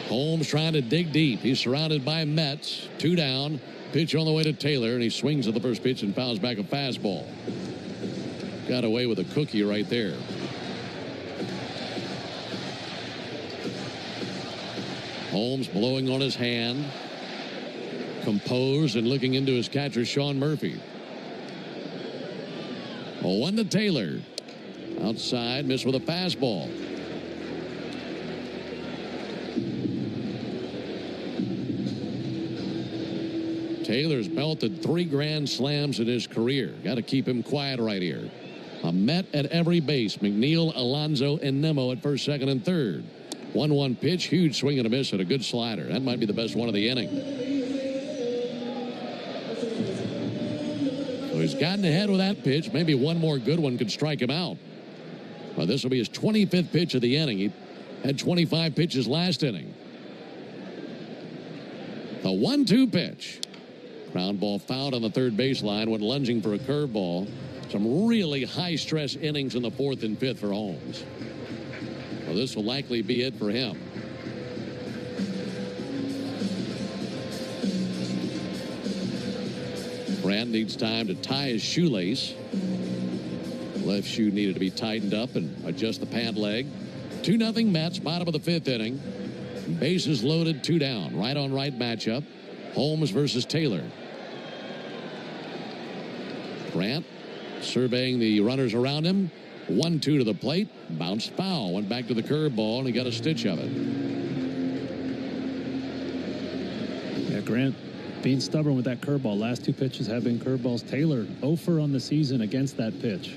S4: Holmes trying to dig deep. He's surrounded by Mets. 2 down. Pitch on the way to Taylor, and he swings at the first pitch and fouls back a fastball. Got away with a cookie right there. Holmes blowing on his hand. Composed and looking into his catcher, Sean Murphy. 0-1 to Taylor. Outside, missed with a fastball. Taylor's belted 3 grand slams in his career. Got to keep him quiet right here. A Met at every base. McNeil, Alonso, and Nemo at first, second, and third. 1-1 pitch. Huge swing and a miss and a good slider. That might be the best one of the inning. So he's gotten ahead with that pitch. Maybe one more good one could strike him out. Well, this will be his 25th pitch of the inning. He had 25 pitches last inning. The 1-2 pitch. Ground ball fouled on the third baseline, went lunging for a curveball. Some really high-stress innings in the 4th and 5th for Holmes. Well, this will likely be it for him. Grant needs time to tie his shoelace. Left shoe needed to be tightened up and adjust the pant leg. 2-0 Mets, bottom of the 5th inning. Bases loaded, 2 down. Right on right matchup. Holmes versus Taylor. Grant surveying the runners around him. 1-2 to the plate. Bounced foul. Went back to the curveball, and he got a stitch of it.
S14: Yeah, Grant being stubborn with that curveball. Last 2 pitches have been curveballs. Taylor 0 for on the season against that pitch.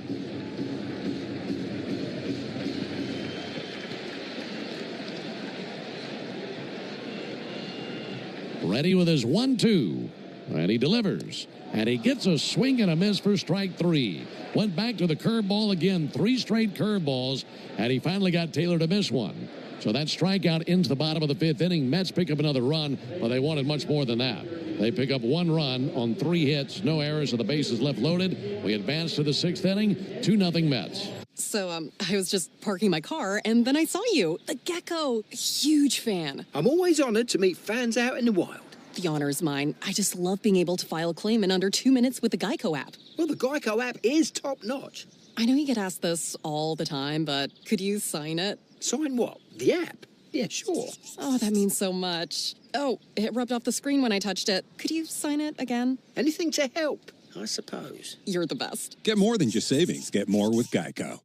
S4: Ready with his 1-2. And he delivers. And he gets a swing and a miss for strike 3. Went back to the curveball again. 3 straight curveballs. And he finally got Taylor to miss one. So that strikeout into the bottom of the 5th inning. Mets pick up another run, but they wanted much more than that. They pick up 1 run on 3 hits. No errors, and the bases left loaded. We advance to the 6th inning. 2-0 Mets.
S23: So, I was just parking my car, and then I saw you. The Gecko. Huge fan.
S16: I'm always honored to meet fans out in the wild.
S23: The honor is mine. I just love being able to file a claim in under 2 minutes with the Geico app.
S16: Well, the Geico app is top-notch.
S23: I know you get asked this all the time, but could you sign it?
S16: Sign what? The app? Yeah, sure.
S23: Oh, that means so much. Oh, it rubbed off the screen when I touched it. Could you sign it again?
S16: Anything to help, I suppose.
S23: You're the best.
S6: Get more than just savings. Get more with Geico.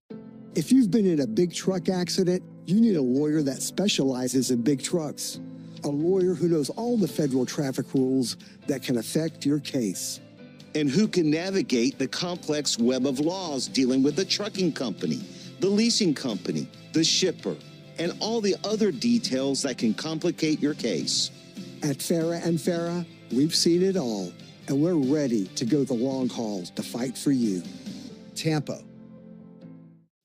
S3: If you've been in a big truck accident, you need a lawyer that specializes in big trucks. A lawyer who knows all the federal traffic rules that can affect your case.
S21: And who can navigate the complex web of laws dealing with the trucking company, the leasing company, the shipper, and all the other details that can complicate your case.
S3: At Farah and Farah, we've seen it all, and we're ready to go the long haul to fight for you. Tampa.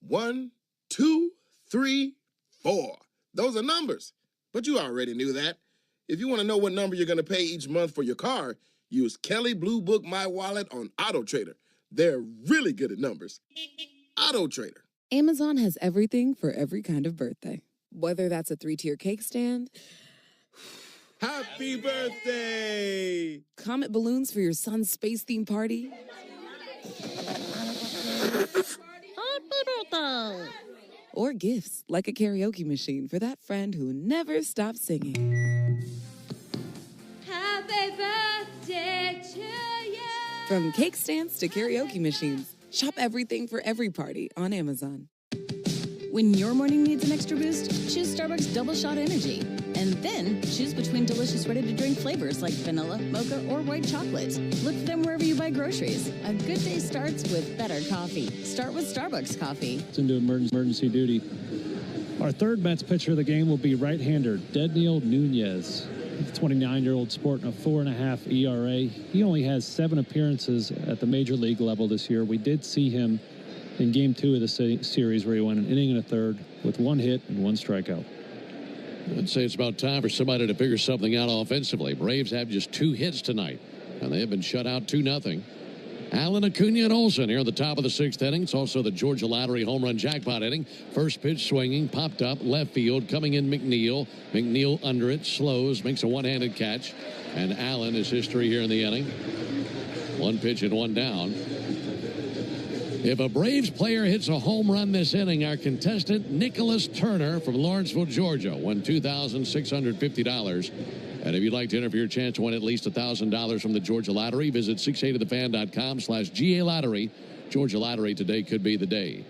S9: 1, 2, 3, 4. Those are numbers. But you already knew that. If you want to know what number you're going to pay each month for your car, use Kelly Blue Book My Wallet on Auto Trader. They're really good at numbers. Auto Trader.
S5: Amazon has everything for every kind of birthday. Whether that's a 3-tier cake stand,
S6: Happy birthday!
S5: comet balloons for your son's space-themed party, or gifts like a karaoke machine for that friend who never stops singing.
S8: Happy birthday to you.
S5: From cake stands to karaoke machines, shop everything for every party on Amazon.
S25: When your morning needs an extra boost, choose Starbucks Double Shot Energy. And then choose between delicious ready-to-drink flavors like vanilla, mocha, or white chocolate. Look for them wherever you buy groceries. A good day starts with better coffee. Start with Starbucks coffee.
S14: It's into emergency duty. Our third Mets pitcher of the game will be right-hander Dedniel Nunez. The 29-year-old sporting a 4.5 ERA. He only has 7 appearances at the major league level this year. We did see him in Game 2 of the series where he went an inning and a third with 1 hit and 1 strikeout.
S4: I'd say it's about time for somebody to figure something out offensively. Braves have just 2 hits tonight, and they have been shut out 2-0. Allen, Acuna, and Olsen here at the top of the 6th inning. It's also the Georgia Lottery home run jackpot inning. First pitch swinging, popped up, left field, coming in McNeil. McNeil under it, slows, makes a one-handed catch. And Allen is history here in the inning. 1 pitch and 1 down. If a Braves player hits a home run this inning, our contestant, Nicholas Turner from Lawrenceville, Georgia, won $2,650. And if you'd like to enter for your chance to win at least $1,000 from the Georgia Lottery, visit 680thefan.com/GA Lottery. Georgia Lottery, today could be the day.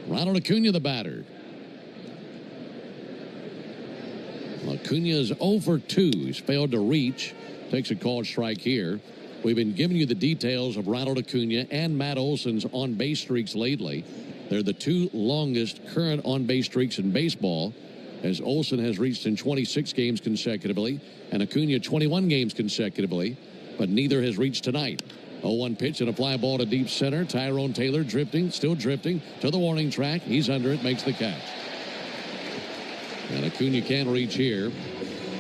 S4: Ronald Acuna, the batter. Acuna is 0 for 2. He's failed to reach. Takes a called strike here. We've been giving you the details of Ronald Acuna and Matt Olson's on-base streaks lately. They're the 2 longest current on-base streaks in baseball, as Olson has reached in 26 games consecutively and Acuna 21 games consecutively, but neither has reached tonight. 0-1 pitch and a fly ball to deep center. Tyrone Taylor drifting, still drifting to the warning track. He's under it, makes the catch. And Acuna can reach here.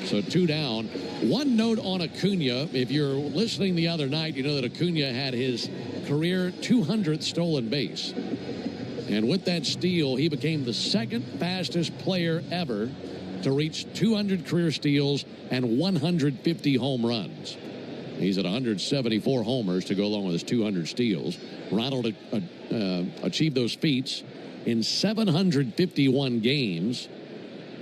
S4: So 2 down. 1 note on Acuna. If you're listening the other night, you know that Acuna had his career 200th stolen base. And with that steal, he became the 2nd fastest player ever to reach 200 career steals and 150 home runs. He's at 174 homers to go along with his 200 steals. Ronald achieved those feats in 751 games,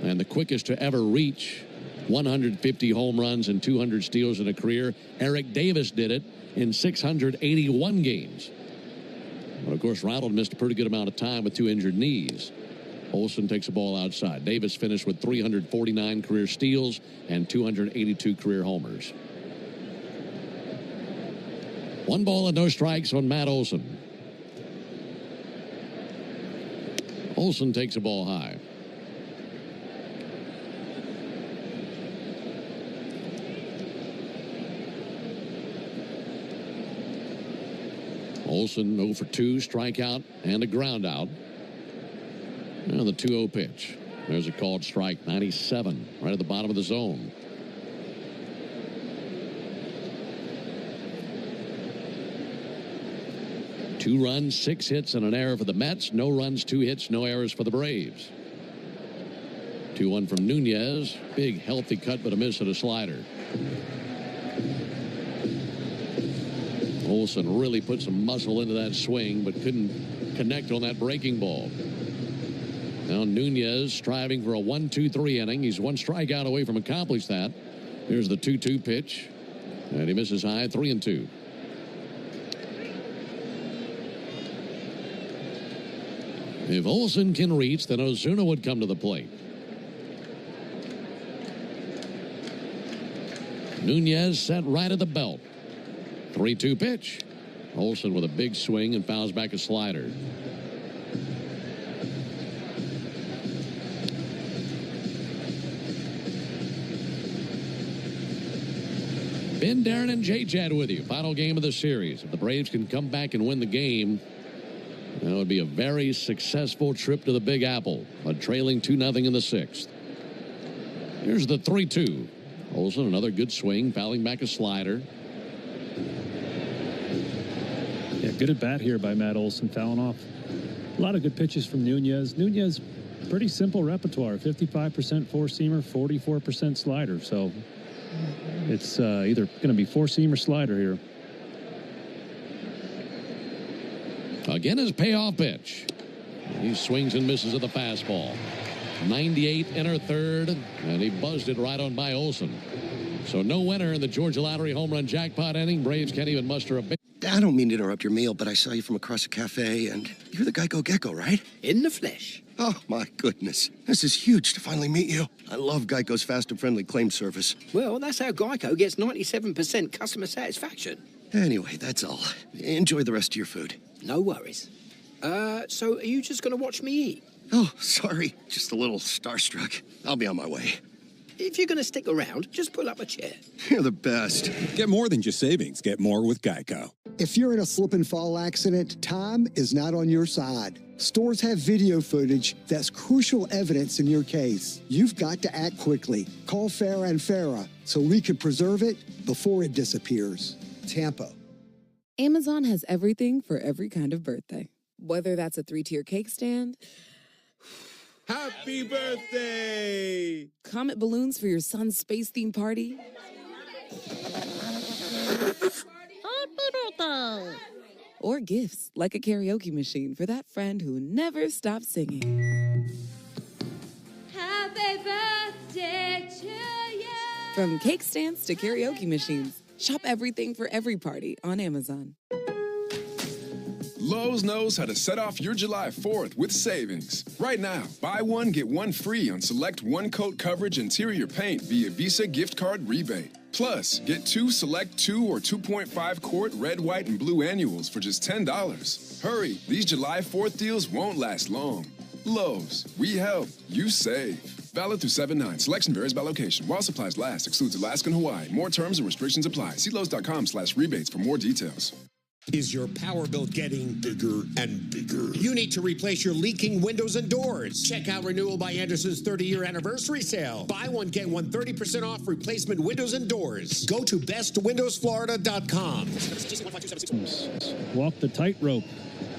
S4: and the quickest to ever reach 150 home runs and 200 steals in a career, Eric Davis did it in 681 games. But of course, Ronald missed a pretty good amount of time with 2 injured knees. Olsen takes a ball outside. Davis finished with 349 career steals and 282 career homers. 1 ball and no strikes on Matt Olson. Olsen takes a ball high. Olsen 0 for 2, strikeout and a ground out. And the 2-0 pitch. There's a called strike, 97, right at the bottom of the zone. Two runs, 6 hits, and an error for the Mets. No runs, 2 hits, no errors for the Braves. 2-1 from Nunez. Big, healthy cut, but a miss at a slider. Olsen really put some muscle into that swing, but couldn't connect on that breaking ball. Now Nunez striving for a 1-2-3 inning. He's 1 strikeout away from accomplish that. Here's the 2-2 pitch, and he misses high, 3-2. If Olsen can reach, then Ozuna would come to the plate. Nunez set right at the belt. 3-2 pitch. Olsen with a big swing and fouls back a slider. Ben, Darren, and Jay Chad with you. Final game of the series. If the Braves can come back and win the game, that would be a very successful trip to the Big Apple, but trailing 2-0 in the 6th. Here's the 3-2. Olsen, another good swing, fouling back a slider.
S14: Yeah, good at bat here by Matt Olsen, fouling off. A lot of good pitches from Nunez. Nunez, pretty simple repertoire. 55% four-seamer, 44% slider. So it's either going to be four-seam or slider here.
S4: Again, his payoff pitch. He swings and misses at the fastball. 98 inner third, and he buzzed it right on by Olsen. So no winner in the Georgia Lottery home run jackpot inning. Braves can't even muster a big.
S15: I don't mean to interrupt your meal, but I saw you from across a cafe, and you're the Geico Gecko, right?
S16: In the flesh.
S15: Oh, my goodness. This is huge to finally meet you. I love Geico's fast and friendly claim service.
S16: Well, that's how Geico gets 97% customer satisfaction.
S15: Anyway, that's all. Enjoy the rest of your food.
S16: No worries. So are you just going to watch me eat?
S15: Oh, sorry. Just a little starstruck. I'll be on my way.
S16: If you're going to stick around, just pull up a chair.
S15: You're the best.
S6: Get more than just savings. Get more with Geico.
S3: If you're in a slip and fall accident, time is not on your side. Stores have video footage that's crucial evidence in your case. You've got to act quickly. Call Farah and Farah so we can preserve it before it disappears. Tampa.
S5: Amazon has everything for every kind of birthday. Whether that's a 3-tier cake stand,
S6: Happy birthday!
S5: comet balloons for your son's space theme party, or gifts like a karaoke machine for that friend who never stops singing.
S8: Happy birthday to you.
S5: From cake stands to karaoke machines, shop everything for every party on Amazon.
S10: Lowe's knows how to set off your July 4th with savings. Right now, buy one, get one free on select one-coat coverage interior paint via Visa gift card rebate. Plus, get 2 select 2 or 2.5 quart red, white, and blue annuals for just $10. Hurry, these July 4th deals won't last long. Lowe's, we help, you save. Valid through 7/9. Selection varies by location. While supplies last, excludes Alaska and Hawaii. More terms and restrictions apply. See Lowe's.com/rebates for more details.
S7: Is your power bill getting bigger and bigger? You need to replace your leaking windows and doors. Check out Renewal by Anderson's 30-year anniversary sale. Buy one, get one 30% off replacement windows and doors. Go to bestwindowsflorida.com.
S14: Walked the tightrope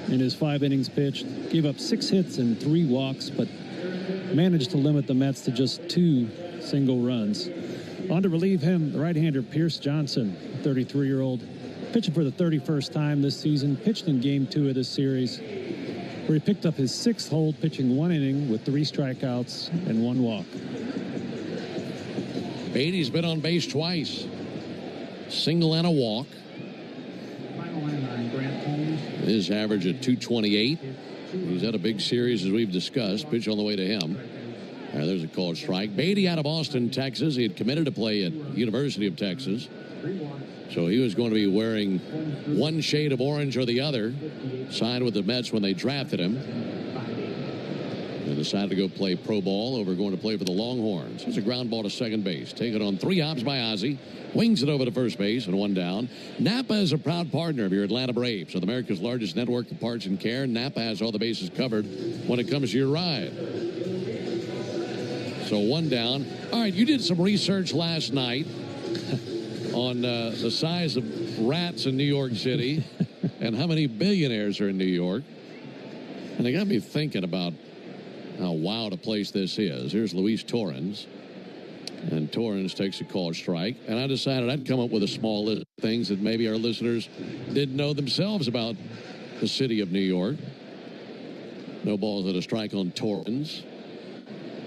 S14: in his 5 innings pitched. Gave up 6 hits and 3 walks, but managed to limit the Mets to just 2 single runs. On to relieve him, the right-hander Pierce Johnson, 33-year-old. Pitching for the 31st time this season, pitched in Game 2 of this series, where he picked up his 6th hold, pitching 1 inning with 3 strikeouts and 1 walk.
S4: Beatty's been on base twice. Single and a walk. His average at 228. He's had a big series, as we've discussed. Pitch on the way to him. There's a called strike. Beatty out of Austin, Texas. He had committed to play at University of Texas. So he was going to be wearing one shade of orange or the other. Signed with the Mets when they drafted him. And decided to go play pro ball over going to play for the Longhorns. It's a ground ball to second base. Taken on 3 hops by Ozzie. Wings it over to first base and 1 down. Napa is a proud partner of your Atlanta Braves. With America's largest network of parts and care, Napa has all the bases covered when it comes to your ride. So 1 down. All right, you did some research last night on the size of rats in New York City and how many billionaires are in New York. And they got me thinking about how wild a place this is. Here's Luis Torrens. And Torrens takes a called strike. And I decided I'd come up with a small list of things that maybe our listeners didn't know themselves about the city of New York. No balls at a strike on Torrens.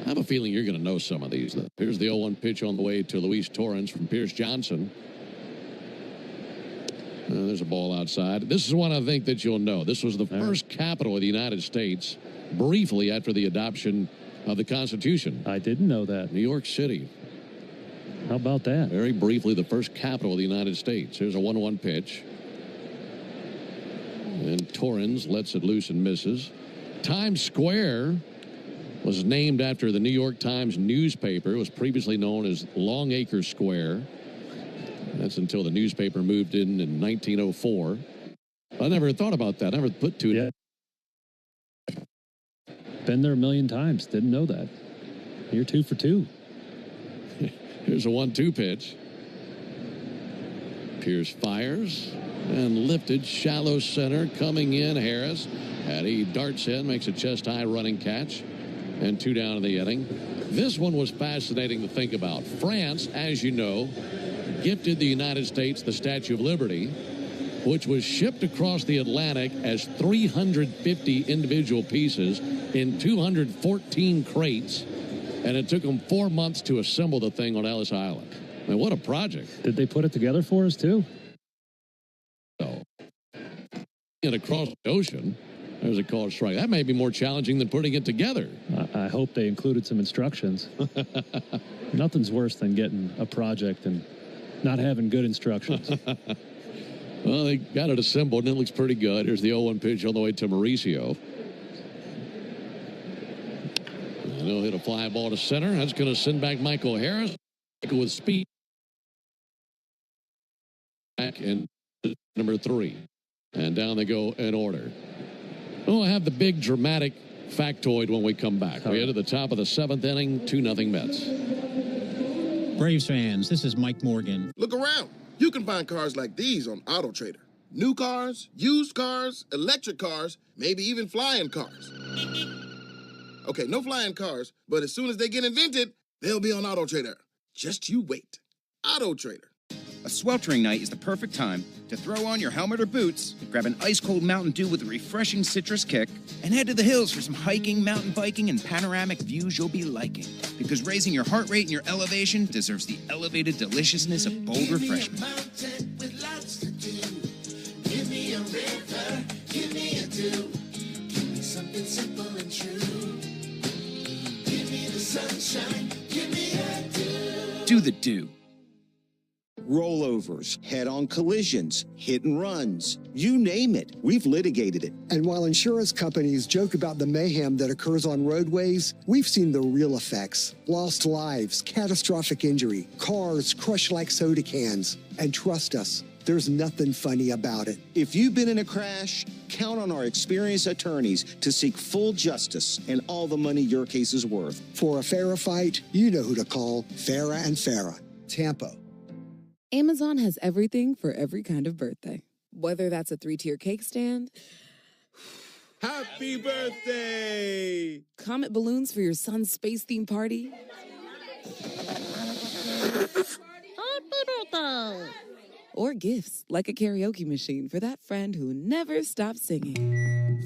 S4: I have a feeling you're going to know some of these. Here's the 0-1 pitch on the way to Luis Torrens from Pierce Johnson. There's a ball outside. This is one I think that you'll know. This was the first capital of the United States briefly after the adoption of the Constitution.
S14: I didn't know that.
S4: New York City.
S14: How about that?
S4: Very briefly, the first capital of the United States. Here's a 1-1 pitch. And Torrens lets it loose and misses. Times Square was named after the New York Times newspaper. It was previously known as Longacre Square. That's until the newspaper moved in 1904. I never thought about that. I never put to it.
S14: Been there a million times. Didn't know that. You're 2 for 2.
S4: Here's a 1-2 pitch. Pierce fires and lifted shallow center coming in. Harris. And he darts in, makes a chest high running catch. And 2 down in the inning. This one was fascinating to think about. France, as you know, gifted the United States the Statue of Liberty, which was shipped across the Atlantic as 350 individual pieces in 214 crates, and it took them 4 months to assemble the thing on Ellis Island. I mean, what a project.
S14: Did they put it together for us, too?
S4: No. it across the ocean, there's a called strike. That may be more challenging than putting it together.
S14: I hope they included some instructions. Nothing's worse than getting a project and not having good instructions.
S4: Well, they got it assembled, and it looks pretty good. Here's the 0-1 pitch all the way to Mauricio. And he'll hit a fly ball to center. That's going to send back Michael Harris with speed. Back in number 3. And down they go in order. We'll have the big dramatic factoid when we come back. We head to the top of the 7th inning, 2-0 Mets.
S11: Braves fans, this is Mike Morgan.
S9: Look around. You can find cars like these on AutoTrader. New cars, used cars, electric cars, maybe even flying cars. Okay, no flying cars, but as soon as they get invented, they'll be on AutoTrader. Just you wait. AutoTrader.
S1: A sweltering night is the perfect time to throw on your helmet or boots, grab an ice-cold Mountain Dew with a refreshing citrus kick, and head to the hills for some hiking, mountain biking, and panoramic views you'll be liking. Because raising your heart rate and your elevation deserves the elevated deliciousness of bold refreshment.
S2: Give me a river, give me a dew. Give me something simple and true. Give me the sunshine, give me a dew.
S1: Do the dew.
S21: Rollovers, head-on collisions, hit and runs, you name it. We've litigated it.
S3: And while insurance companies joke about the mayhem that occurs on roadways, we've seen the real effects. Lost lives, catastrophic injury, cars crushed like soda cans. And trust us, there's nothing funny about it.
S21: If you've been in a crash, count on our experienced attorneys to seek full justice and all the money your case is worth.
S3: For a fairer fight, you know who to call. Farah and Farah, Tampa.
S5: Amazon has everything for every kind of birthday. Whether that's a 3-tier cake stand,
S6: Happy birthday!
S5: comet balloons for your son's space-themed party, or gifts like a karaoke machine for that friend who never stops singing.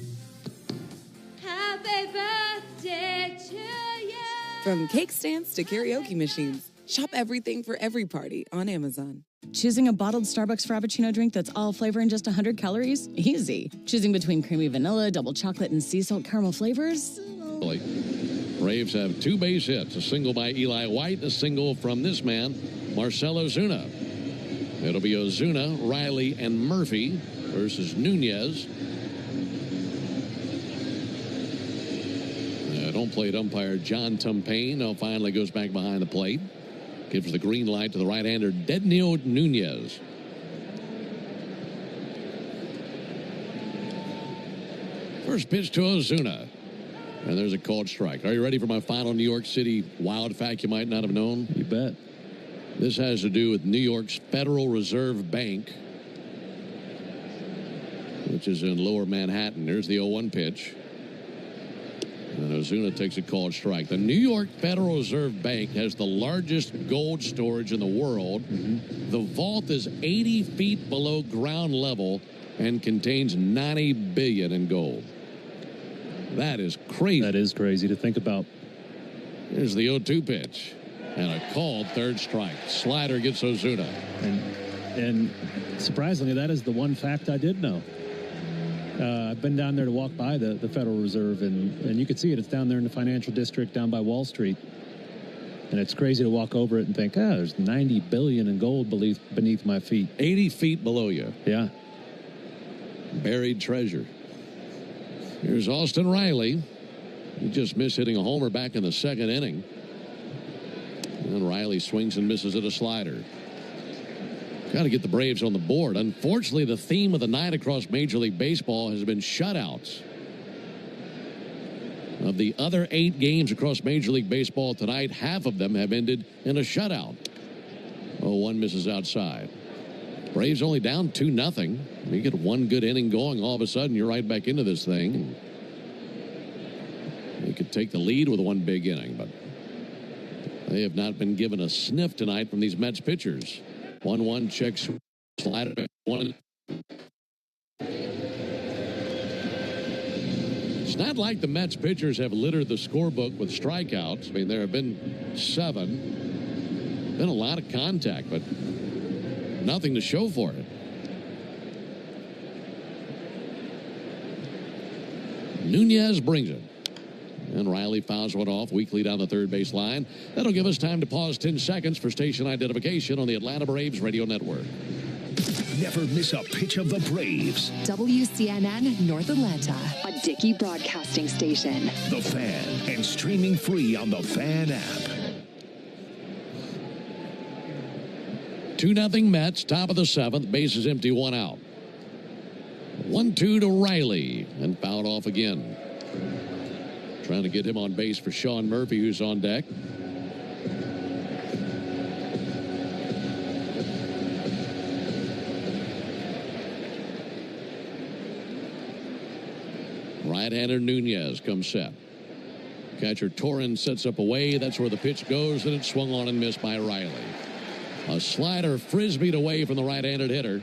S8: Happy birthday to you.
S5: From cake stands to karaoke machines, shop everything for every party on Amazon.
S25: Choosing a bottled Starbucks Frappuccino drink that's all flavor and just 100 calories? Easy. Choosing between creamy vanilla, double chocolate, and sea salt caramel flavors?
S4: Braves have 2 base hits, a single by Eli White, a single from this man, Marcell Ozuna. It'll be Ozuna, Riley, and Murphy versus Nunez. Don't play it umpire John Tumpain now finally goes back behind the plate. Gives the green light to the right-hander Dednio Nunez. First pitch to Ozuna. And there's a called strike. Are you ready for my final New York City wild fact you might not have known?
S14: You bet.
S4: This has to do with New York's Federal Reserve Bank, which is in Lower Manhattan. There's the 0-1 pitch. And Ozuna takes a called strike. The New York Federal Reserve Bank has the largest gold storage in the world. Mm-hmm. The vault is 80 feet below ground level and contains $90 billion in gold. That is crazy.
S14: That is crazy to think about.
S4: Here's the 0-2 pitch. And a called third strike. Slider gets Ozuna.
S14: And surprisingly, that is the one fact I did know. I've been down there to walk by the Federal Reserve, and you can see it. It's down there in the financial district down by Wall Street. And it's crazy to walk over it and think, there's $90 billion in gold beneath my feet.
S4: 80 feet below you.
S14: Yeah.
S4: Buried treasure. Here's Austin Riley. He just missed hitting a homer back in the 2nd inning. And Riley swings and misses at a slider. Got to get the Braves on the board. Unfortunately, the theme of the night across Major League Baseball has been shutouts. Of the other 8 games across Major League Baseball tonight, half of them have ended in a shutout. One misses outside. Braves only down 2-0. You get one good inning going, all of a sudden you're right back into this thing. You could take the lead with one big inning, but they have not been given a sniff tonight from these Mets pitchers. 1-1 checks slider. 1. It's not like the Mets pitchers have littered the scorebook with strikeouts. I mean, there have been 7. Been a lot of contact, but nothing to show for it. Nunez brings it. And Riley fouls one off weakly down the third base line. That'll give us time to pause 10 seconds for station identification on the Atlanta Braves radio network.
S12: Never miss a pitch of the Braves.
S13: WCNN North Atlanta, a Dickey broadcasting station.
S12: The Fan, and streaming free on the Fan app.
S4: 2-0 Mets, top of the seventh. Base is empty, one out. 1-2 to Riley, and fouled off again. Trying to get him on base for Sean Murphy, who's on deck. Right-hander Nunez comes set. Catcher Torrens sets up away. That's where the pitch goes, and it's swung on and missed by Riley. A slider frisbeed away from the right-handed hitter.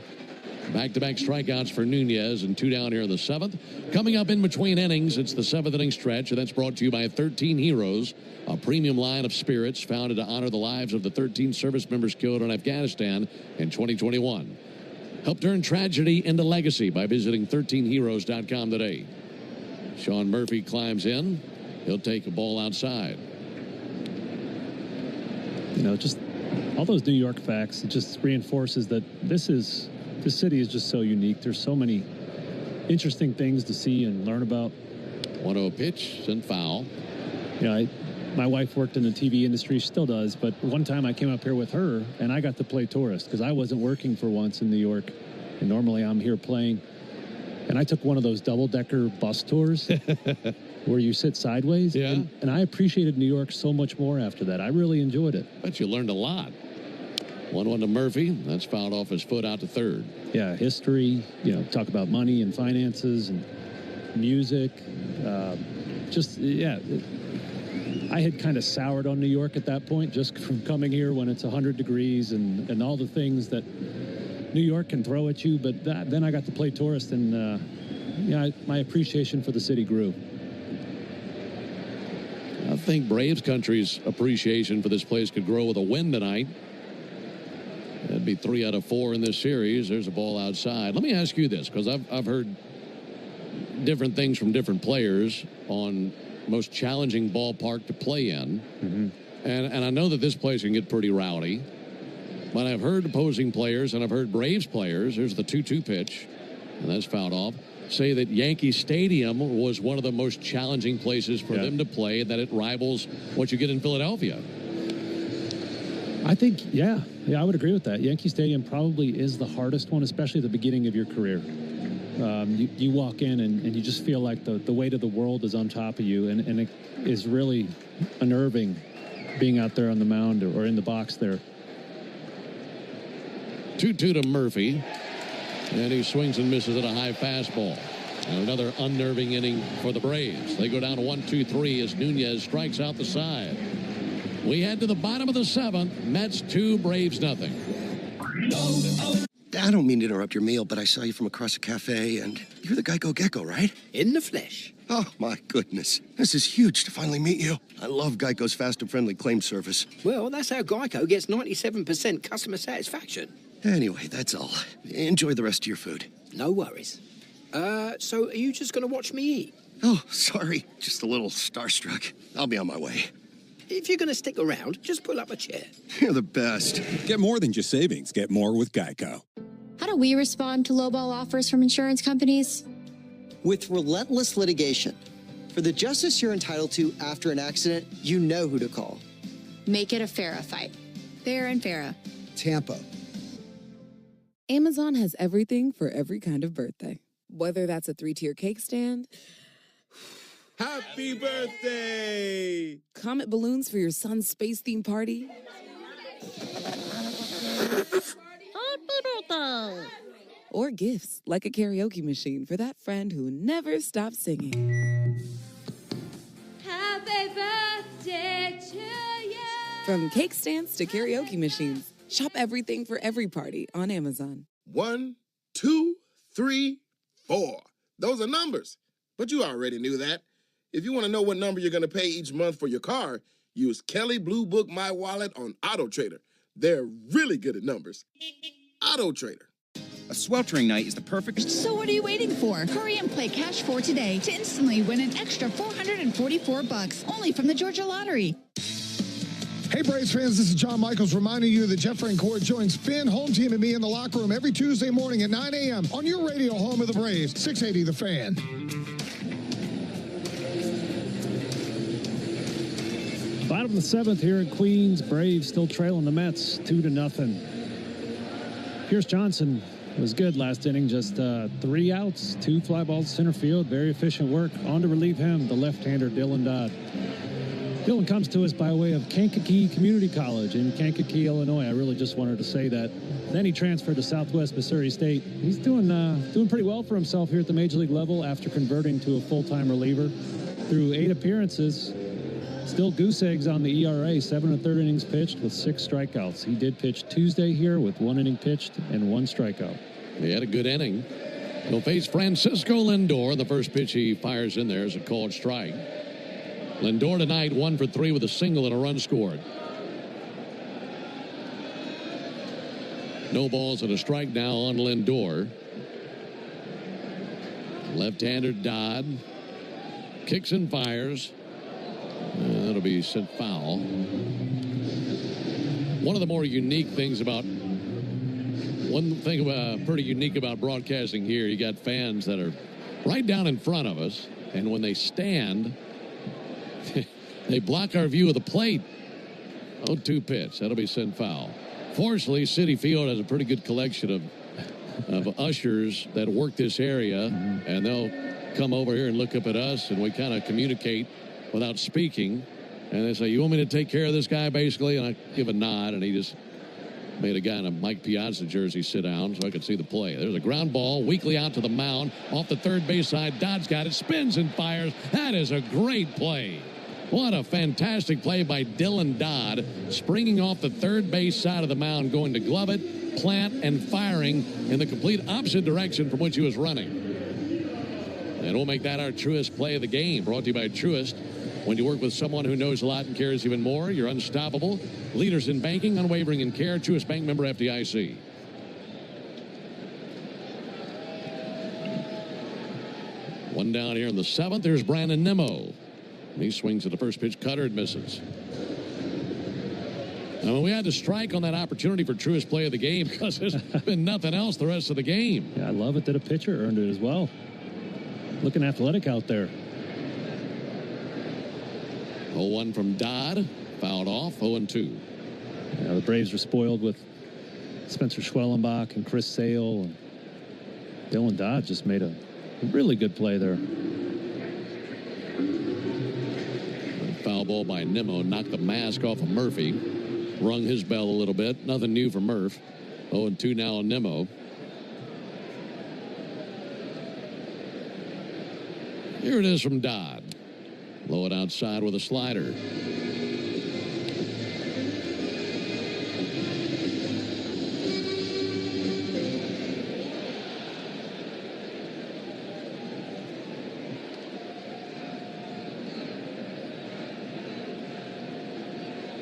S4: Back-to-back strikeouts for Nunez, and 2 down here in the seventh. Coming up in between innings, it's the seventh inning stretch, and that's brought to you by 13 Heroes, a premium line of spirits founded to honor the lives of the 13 service members killed in Afghanistan in 2021. Help turn tragedy into legacy by visiting 13heroes.com today. Sean Murphy climbs in. He'll take a ball outside.
S14: You know, just all those New York facts, it just reinforces that this city is just so unique. There's so many interesting things to see and learn about.
S4: 1-0 pitch and foul.
S14: Yeah, my wife worked in the TV industry, she still does, but one time I came up here with her and I got to play tourist because I wasn't working for once in New York, and normally I'm here playing. And I took one of those double-decker bus tours where you sit sideways.
S4: Yeah.
S14: And I appreciated New York so much more after that. I really enjoyed it.
S4: Bet you learned a lot. 1-1 to Murphy. That's fouled off his foot out to third.
S14: Yeah, history, you know, talk about money and finances and music. I had kind of soured on New York at that point, just from coming here when it's 100 degrees and all the things that New York can throw at you. But then I got to play tourist, and my appreciation for the city grew.
S4: I think Braves country's appreciation for this place could grow with a win tonight. That'd be 3 out of 4 in this series. There's a ball outside. Let me ask you this, because I've heard different things from different players on most challenging ballpark to play in.
S14: Mm-hmm.
S4: And I know that this place can get pretty rowdy. But I've heard opposing players, and I've heard Braves players, there's the 2-2 pitch, and that's fouled off, say that Yankee Stadium was one of the most challenging places for them to play, that it rivals what you get in Philadelphia.
S14: I think, yeah, I would agree with that. Yankee Stadium probably is the hardest one, especially at the beginning of your career. You walk in and you just feel like the weight of the world is on top of you, and it is really unnerving being out there on the mound or in the box there.
S4: 2-2 to Murphy, and he swings and misses at a high fastball. And another unnerving inning for the Braves. They go down to 1-2-3 as Nunez strikes out the side. We head to the bottom of the seventh. Mets 2, Braves nothing.
S15: I don't mean to interrupt your meal, but I saw you from across a cafe, and you're the Geico Gecko, right?
S16: In the flesh.
S15: Oh, my goodness. This is huge to finally meet you. I love Geico's fast and friendly claim service.
S16: Well, that's how Geico gets 97% customer satisfaction.
S15: Anyway, that's all. Enjoy the rest of your food.
S16: No worries. So are you just going to watch me eat?
S15: Oh, sorry. Just a little starstruck. I'll be on my way.
S16: If you're going to stick around, just pull up a chair.
S15: You're the best.
S6: Get more than just savings. Get more with Geico.
S19: How do we respond to lowball offers from insurance companies?
S17: With relentless litigation. For the justice you're entitled to after an accident, you know who to call.
S19: Make it a FARA fight. Fair and FARA.
S3: Tampa.
S5: Amazon has everything for every kind of birthday. Whether that's a 3-tier cake stand,
S6: Happy birthday!
S5: comet balloons for your son's space-themed party, or gifts like a karaoke machine for that friend who never stops singing.
S8: Happy birthday to you.
S5: From cake stands to karaoke machines, shop everything for every party on Amazon.
S9: 1, 2, 3, 4. Those are numbers, but you already knew that. If you want to know what number you're going to pay each month for your car, use Kelly Blue Book My Wallet on Auto Trader. They're really good at numbers. Auto Trader.
S1: A sweltering night is the perfect...
S18: So what are you waiting for? Hurry and play Cash 4 today to instantly win an extra $444 only from the Georgia Lottery.
S20: Hey, Braves fans, this is John Michaels reminding you that Jeff Francoeur joins Finn, Home Team, and me in the locker room every Tuesday morning at 9 a.m. on your radio home of the Braves, 680 The Fan.
S14: Bottom of the seventh here in Queens. Braves still trailing the Mets 2-0. Pierce Johnson was good last inning, just 3 outs, 2 fly balls center field. Very efficient work. On to relieve him, the left-hander Dylan Dodd. Dylan comes to us by way of Kankakee Community College in Kankakee, Illinois. I really just wanted to say that. Then he transferred to Southwest Missouri State. He's doing pretty well for himself here at the Major League level after converting to a full-time reliever. Through 8 appearances, still goose eggs on the ERA, 7 1/3 innings pitched with 6 strikeouts. He did pitch Tuesday here with 1 inning pitched and 1 strikeout.
S4: He had a good inning. He'll face Francisco Lindor. The first pitch he fires in there is a called strike. Lindor tonight 1 for 3 with a single and a run scored. No balls and a strike now on Lindor. Left-hander Dodd kicks and fires. That'll be sent foul. One of the more unique things about pretty unique about broadcasting here, you got fans that are right down in front of us, and when they stand, they block our view of the plate. 0-2 pitch. That'll be sent foul. Fortunately, Citi Field has a pretty good collection of ushers that work this area, and they'll come over here and look up at us, and we kind of communicate without speaking. And they say, "You want me to take care of this guy," basically? And I give a nod, and he just made a guy in a Mike Piazza jersey sit down so I could see the play. There's a ground ball weakly out to the mound off the third base side. Dodd's got it, spins and fires. That is a great play. What a fantastic play by Dylan Dodd, springing off the third base side of the mound, going to glove it, plant, and firing in the complete opposite direction from which he was running. And we'll make that our Truist play of the game, brought to you by Truist. When you work with someone who knows a lot and cares even more, you're unstoppable. Leaders in banking, unwavering in care. Truist Bank, member FDIC. One down here in the seventh. There's Brandon Nimmo. He swings at the first pitch, cutter, and misses. I mean, we had to strike on that opportunity for Truist play of the game because there's been nothing else the rest of the game.
S14: Yeah, I love it that a pitcher earned it as well. Looking athletic out there.
S4: 0-1 from Dodd. Fouled off. 0-2.
S14: Yeah, the Braves were spoiled with Spencer Schwellenbach and Chris Sale. And Dylan Dodd just made a really good play there.
S4: Foul ball by Nimmo. Knocked the mask off of Murphy. Rung his bell a little bit. Nothing new for Murph. 0-2 now on Nimmo. Here it is from Dodd. Low it outside with a slider.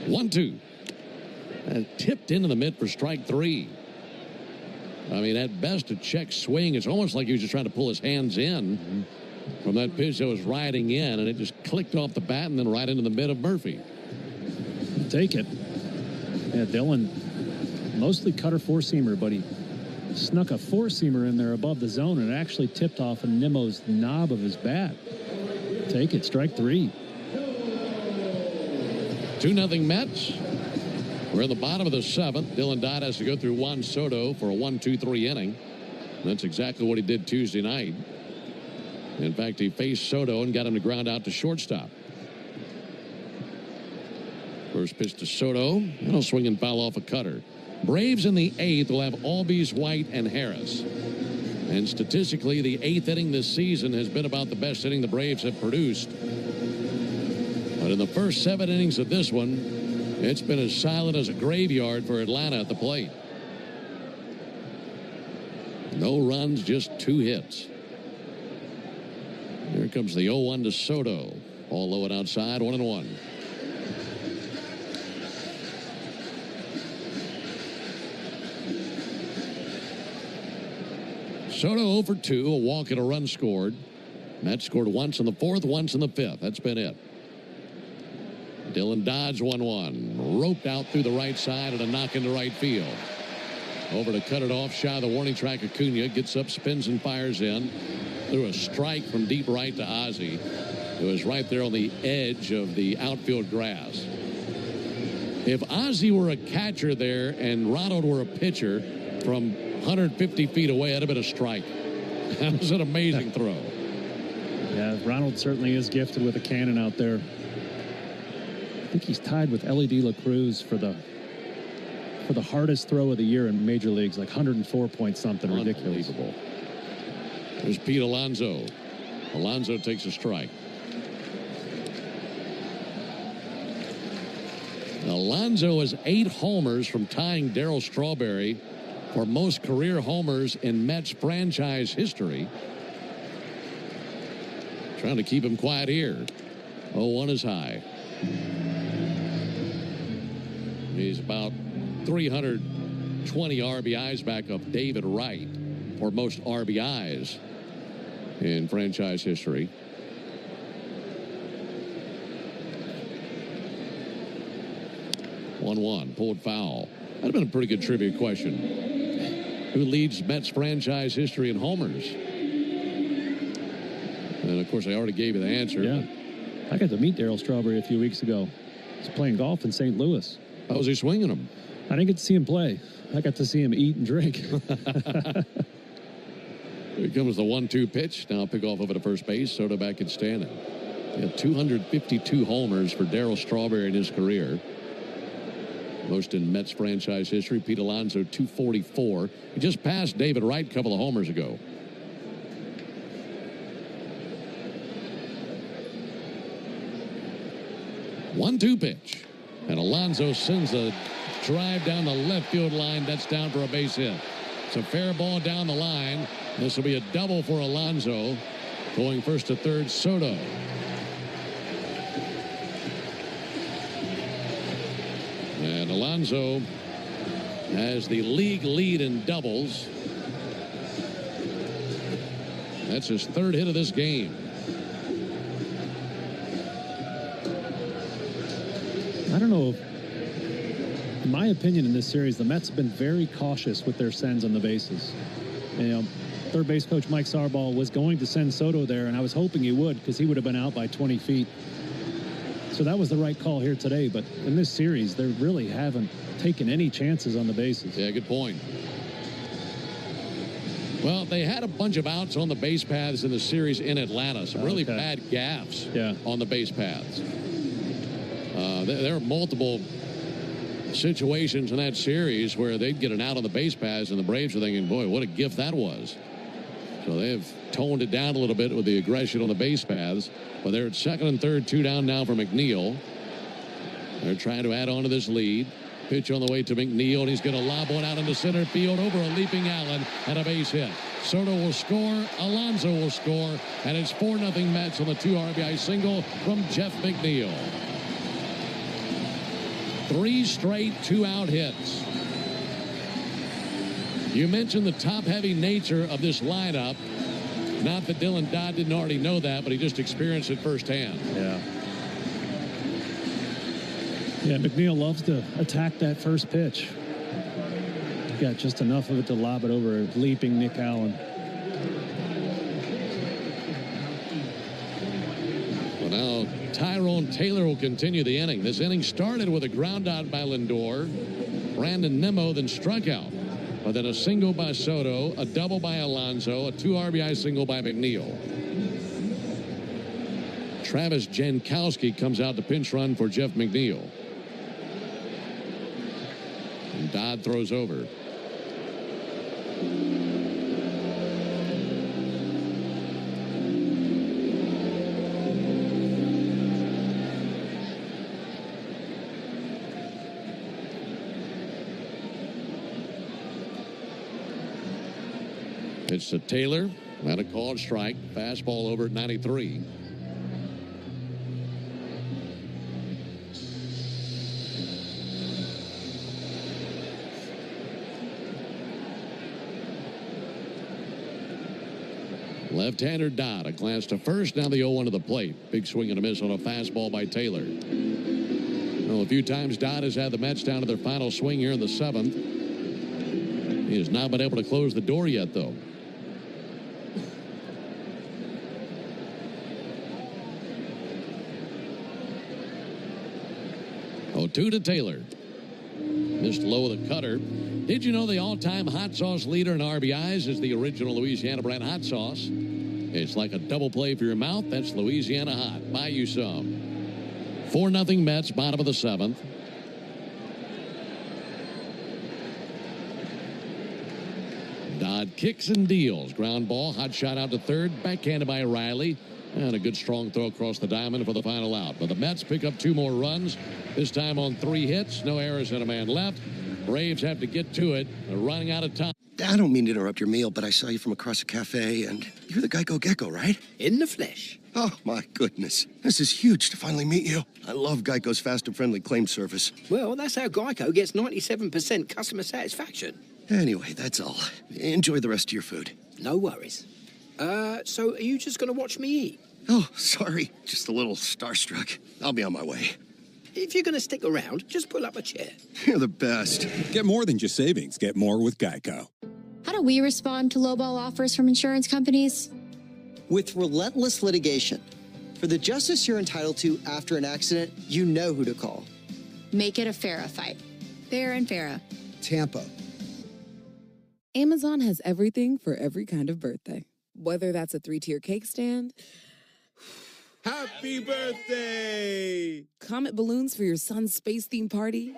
S4: One-two. Tipped into the mid for strike 3. I mean, at best, a check swing. It's almost like he was just trying to pull his hands in from that pitch that was riding in, and it just clicked off the bat and then right into the mid of Murphy.
S14: Take it. Yeah, Dylan, mostly cutter four-seamer, but he snuck a four-seamer in there above the zone and it actually tipped off of Nimmo's knob of his bat. Take it, strike 3.
S4: 2-0 Mets. We're in the bottom of the seventh. Dylan Dodd has to go through Juan Soto for a 1-2-3 inning. That's exactly what he did Tuesday night. In fact, he faced Soto and got him to ground out to shortstop. First pitch to Soto, and he'll swing and foul off a cutter. Braves in the 8th will have Albies, White, and Harris. And statistically, the 8th inning this season has been about the best inning the Braves have produced. But in the first 7 innings of this one, it's been as silent as a graveyard for Atlanta at the plate. No runs, just 2 hits. Here comes the 0-1 to Soto. All low and outside, 1-1. Soto 0 for 2, a walk and a run scored. Mets scored once in the fourth, once in the fifth. That's been it. Dylan Dodd's 1-1. Roped out through the right side and a knock into right field. Over to cut it off, shy of the warning track. Acuna gets up, spins and fires in. Threw a strike from deep right to Ozzie. It was right there on the edge of the outfield grass. If Ozzie were a catcher there and Ronald were a pitcher from 150 feet away, that'd have been a strike. That was an amazing throw.
S14: Yeah, Ronald certainly is gifted with a cannon out there. I think he's tied with Ellie De La Cruz for the hardest throw of the year in major leagues, like 104 point something. Ridiculous.
S4: There's Pete Alonso. Alonso takes a strike. Alonso has 8 homers from tying Darryl Strawberry for most career homers in Mets franchise history. Trying to keep him quiet here. 0-1 is high. He's about 320 RBIs back of David Wright for most RBIs in franchise history. One pulled foul. That'd have been a pretty good trivia question. Who leads Mets franchise history in homers? And of course, I already gave you the answer.
S14: Yeah, I got to meet Darryl Strawberry a few weeks ago. He's playing golf in St. Louis.
S4: How was he swinging them?
S14: I didn't get to see him play. I got to see him eat and drink.
S4: Here comes the 1-2 pitch. Now pick off over to first base. Soto back and standing. 252 homers for Darryl Strawberry in his career. Most in Mets franchise history. Pete Alonso, 244. He just passed David Wright a couple of homers ago. One-two pitch. And Alonso sends a drive down the left field line. That's down for a base hit. It's a fair ball down the line. This will be a double for Alonso. Going first to third, Soto. And Alonso has the league lead in doubles. That's his third hit of this game.
S14: I don't know. In my opinion, in this series, the Mets have been very cautious with their sends on the bases. You know, third base coach Mike Sarball was going to send Soto there, and I was hoping he would because he would have been out by 20 feet. So that was the right call here today. But in this series, they really haven't taken any chances on the bases.
S4: Yeah, good point. Well, they had a bunch of outs on the base paths in the series in Atlanta. Some really bad gaffes on the base paths. There are multiple situations in that series where they'd get an out on the base paths, and the Braves are thinking, boy, what a gift that was. So they've toned it down a little bit with the aggression on the base paths. But they're at second and third, 2 down now for McNeil. They're trying to add on to this lead. Pitch on the way to McNeil, and he's going to lob one out into center field over a leaping Allen and a base hit. Soto will score, Alonso will score, and it's 4-0 Mets on the 2 RBI single from Jeff McNeil. 3 straight 2-out hits. You mentioned the top-heavy nature of this lineup. Not that Dylan Dodd didn't already know that, but he just experienced it firsthand.
S14: Yeah. Yeah, McNeil loves to attack that first pitch. Got just enough of it to lob it over a leaping Nick Allen.
S4: Well, now Tyrone Taylor will continue the inning. This inning started with a ground out by Lindor. Brandon Nimmo then struck out. But then a single by Soto, a double by Alonso, a 2 RBI single by McNeil. Travis Jankowski comes out to pinch run for Jeff McNeil. And Dodd throws over. It's to Taylor. And a called strike. Fastball over at 93. Left-hander Dodd, a glance to first. Now the 0-1 to the plate. Big swing and a miss on a fastball by Taylor. Well, a few times Dodd has had the Mets down to their final swing here in the 7th. He has not been able to close the door yet, though. Oh, 2 to Taylor. Missed low with a cutter. Did you know the all-time hot sauce leader in RBIs is the original Louisiana brand hot sauce? It's like a double play for your mouth. That's Louisiana Hot. Buy you some. 4-0 Mets, bottom of the 7th. Dodd kicks and deals. Ground ball, hot shot out to third. Backhanded by Riley. And a good strong throw across the diamond for the final out. But the Mets pick up 2 more runs. This time on 3 hits. No errors and a man left. Braves have to get to it. They're running out of time.
S15: I don't mean to interrupt your meal, but I saw you from across a cafe, and you're the Geico Gecko, right?
S16: In the flesh.
S15: Oh, my goodness. This is huge to finally meet you. I love Geico's fast and friendly claim service.
S16: Well, that's how Geico gets 97% customer satisfaction.
S15: Anyway, that's all. Enjoy the rest of your food.
S16: No worries. So are you just going to watch me eat?
S15: Oh, sorry. Just a little starstruck. I'll be on my way.
S16: If you're going to stick around, just pull up a chair.
S15: You're the best.
S6: Get more than just savings. Get more with Geico.
S19: How do we respond to lowball offers from insurance companies?
S17: With relentless litigation. For the justice you're entitled to after an accident, you know who to call.
S19: Make it a Farrah fight.
S25: Fair and Farrah.
S3: Tampa.
S5: Amazon has everything for every kind of birthday. Whether that's a 3-tier cake stand,
S6: Happy birthday!
S5: comet balloons for your son's space-themed party,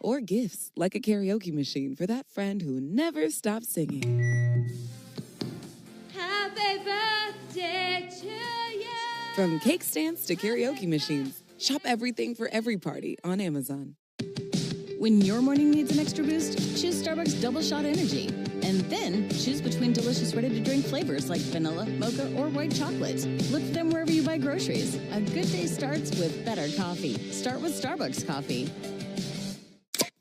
S5: or gifts like a karaoke machine for that friend who never stops singing.
S8: Happy birthday to you.
S5: From cake stands to karaoke machines, shop everything for every party on Amazon.
S25: When your morning needs an extra boost, choose Starbucks Double Shot Energy. And then choose between delicious ready-to-drink flavors like vanilla, mocha, or white chocolate. Look for them wherever you buy groceries. A good day starts with better coffee. Start with Starbucks coffee.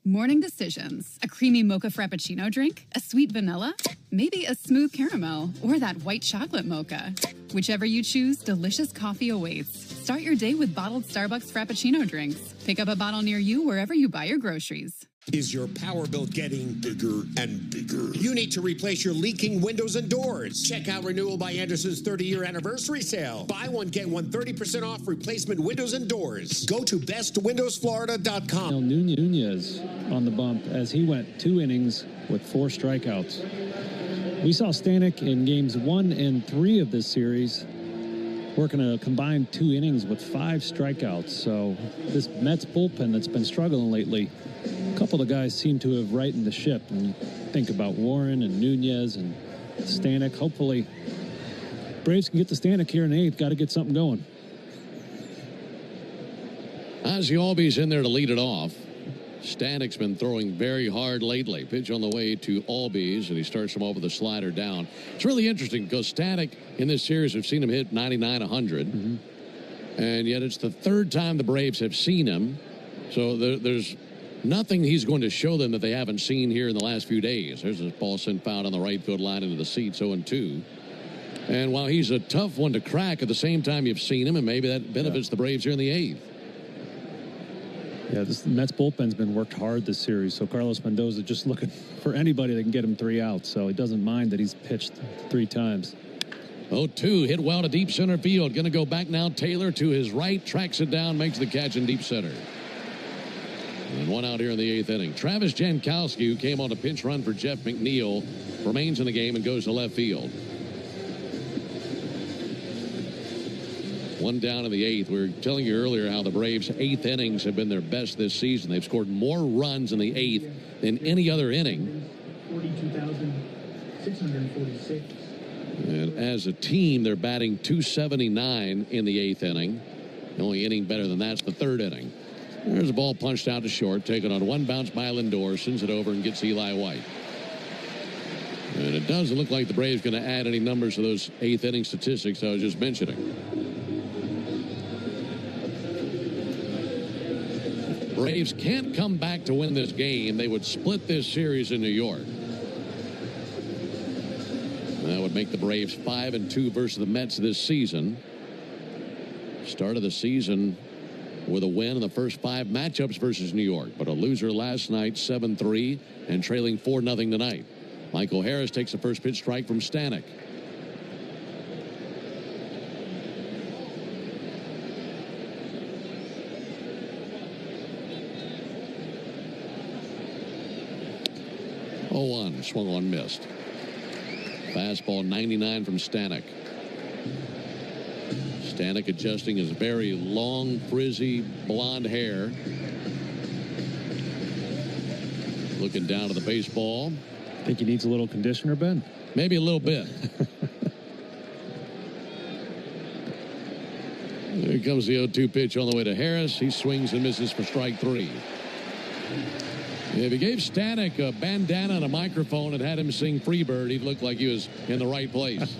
S18: Morning decisions. A creamy mocha frappuccino drink? A sweet vanilla? Maybe a smooth caramel? Or that white chocolate mocha? Whichever you choose, delicious coffee awaits. Start your day with bottled Starbucks Frappuccino drinks. Pick up a bottle near you wherever you buy your groceries.
S7: Is your power bill getting bigger and bigger? You need to replace your leaking windows and doors. Check out Renewal by Anderson's 30-year anniversary sale. Buy one, get one 30% off replacement windows and doors. Go to bestwindowsflorida.com.
S14: Nunez on the bump as he went 2 innings with 4 strikeouts. We saw Stanek in games 1 and 3 of this series working a combined 2 innings with 5 strikeouts. So this Mets bullpen that's been struggling lately, a couple of guys seem to have righted the ship. When you think about Warren and Nunez and Stanek, hopefully Braves can get the Stanek here in the 8th. Got to get something going.
S4: Ozzie Albies in there to lead it off. Stanek's been throwing very hard lately. Pitch on the way to Albies, and he starts him off with a slider down. It's really interesting because Stanek in this series, we've seen him hit 99, 100. Mm-hmm. And yet it's the 3rd time the Braves have seen him. So there's nothing he's going to show them that they haven't seen here in the last few days. There's a ball sent foul on the right field line into the seats, 0-2. And while he's a tough one to crack, at the same time you've seen him, and maybe that benefits the Braves here in the 8th.
S14: Yeah, this Mets bullpen's been worked hard this series, so Carlos Mendoza just looking for anybody that can get him 3 outs, so he doesn't mind that he's pitched 3 times.
S4: 0-2, hit well to deep center field. Going to go back now. Taylor to his right, tracks it down, makes the catch in deep center. And 1 out here in the 8th inning. Travis Jankowski, who came on a pinch run for Jeff McNeil, remains in the game and goes to left field. 1 down in the 8th. We were telling you earlier how the Braves' 8th innings have been their best this season. They've scored more runs in the 8th than any other inning.
S10: 42,646.
S4: And as a team, they're batting .279 in the 8th inning. The only inning better than that's the 3rd inning. There's a ball punched out to short, taken on 1 bounce by Lindor, sends it over and gets Eli White. And it doesn't look like the Braves going to add any numbers to those 8th inning statistics I was just mentioning. Braves can't come back to win this game, they would split this series in New York. That would make the Braves 5-2 versus the Mets this season. Start of the season with a win in the first 5 matchups versus New York, but a loser last night, 7-3, and trailing 4-0 tonight. Michael Harris takes the first pitch strike from Stanek. Oh, swung on, missed. Fastball 99 from Stanek. Stanek adjusting his very long, frizzy, blonde hair. Looking down to the baseball.
S14: Think he needs a little conditioner, Ben?
S4: Maybe a little bit. Here comes the 0-2 pitch on the way to Harris. He swings and misses for strike 3. If he gave Stanek a bandana and a microphone and had him sing Freebird, he'd look like he was in the right place.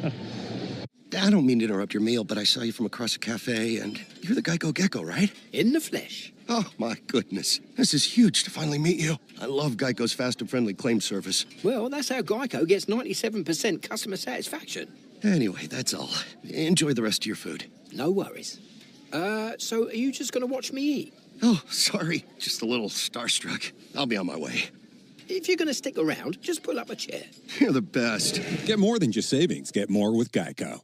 S15: I don't mean to interrupt your meal, but I saw you from across a cafe, and you're the Geico Gecko, right?
S16: In the flesh.
S15: Oh, my goodness. This is huge to finally meet you. I love Geico's fast and friendly claim service.
S16: Well, that's how Geico gets 97% customer satisfaction.
S15: Anyway, that's all. Enjoy the rest of your food.
S16: No worries. So are you just going to watch me eat?
S15: Oh, sorry. Just a little starstruck. I'll be on my way.
S16: If you're going to stick around, just pull up a chair.
S15: You're the best.
S6: Get more than just savings. Get more with Geico.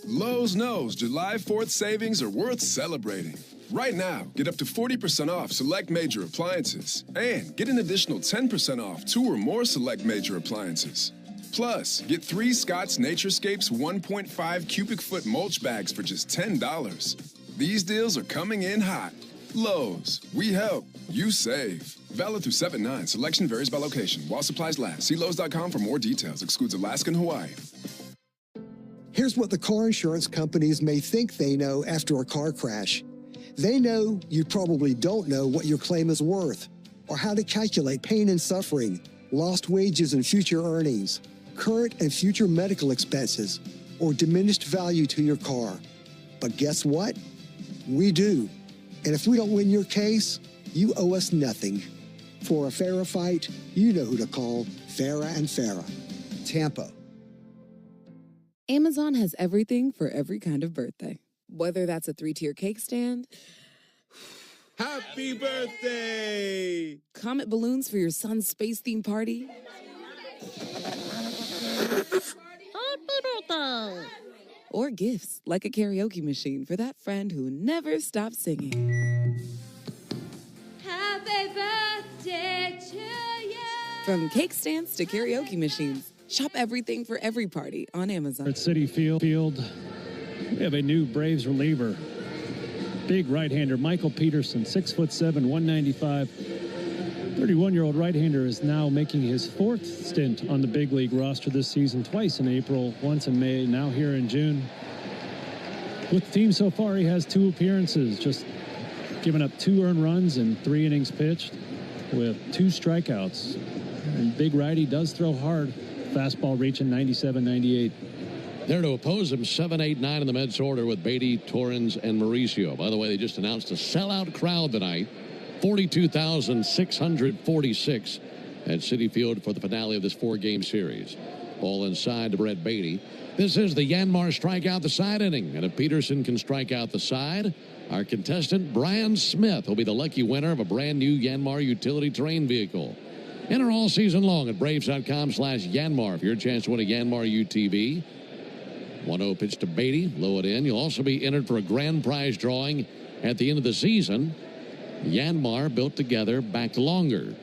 S10: Lowe's knows July 4th savings are worth celebrating. Right now, get up to 40% off select major appliances and get an additional 10% off 2 or more select major appliances. Plus, get 3 Scott's Naturescapes 1.5 cubic foot mulch bags for just $10. These deals are coming in hot. Lowe's, we help, you save. Valid through 7/9. Selection varies by location. While supplies last. See Lowe's.com for more details. Excludes Alaska and Hawaii.
S3: Here's what the car insurance companies may think they know after a car crash. They know you probably don't know what your claim is worth, or how to calculate pain and suffering, lost wages and future earnings, current and future medical expenses, or diminished value to your car. But guess what? We do. And if we don't win your case, you owe us nothing. For a fairer fight, you know who to call. Farah and Farah. Tampa.
S5: Amazon has everything for every kind of birthday. Whether that's a 3-tier cake stand,
S6: Happy birthday!
S5: comet balloons for your son's space theme party, or gifts like a karaoke machine for that friend who never stops singing.
S8: Happy birthday to you.
S5: From cake stands to karaoke machines, shop everything for every party on Amazon.
S14: At Citi Field, we have a new Braves reliever. Big right-hander, Michael Peterson, 6'7", 195. 31-year-old right-hander is now making his 4th stint on the big league roster this season, twice in April, once in May, now here in June. With the team so far, he has 2 appearances, just giving up 2 earned runs and 3 innings pitched with 2 strikeouts. And big righty does throw hard. Fastball reaching 97, 98.
S4: There to oppose him, 7, 8, 9 in the Mets order with Beatty, Torrens, and Mauricio. By the way, they just announced a sellout crowd tonight. 42,646 at Citi Field for the finale of this 4-game series. Ball inside to Brett Beatty. This is the Yanmar strikeout the side inning. And if Peterson can strike out the side, our contestant, Brian Smith, will be the lucky winner of a brand new Yanmar utility terrain vehicle. Enter all season long at Braves.com/Yanmar for your chance to win a Yanmar UTV. 1-0 pitch to Beatty, low it in. You'll also be entered for a grand prize drawing at the end of the season. Yanmar built together, back longer.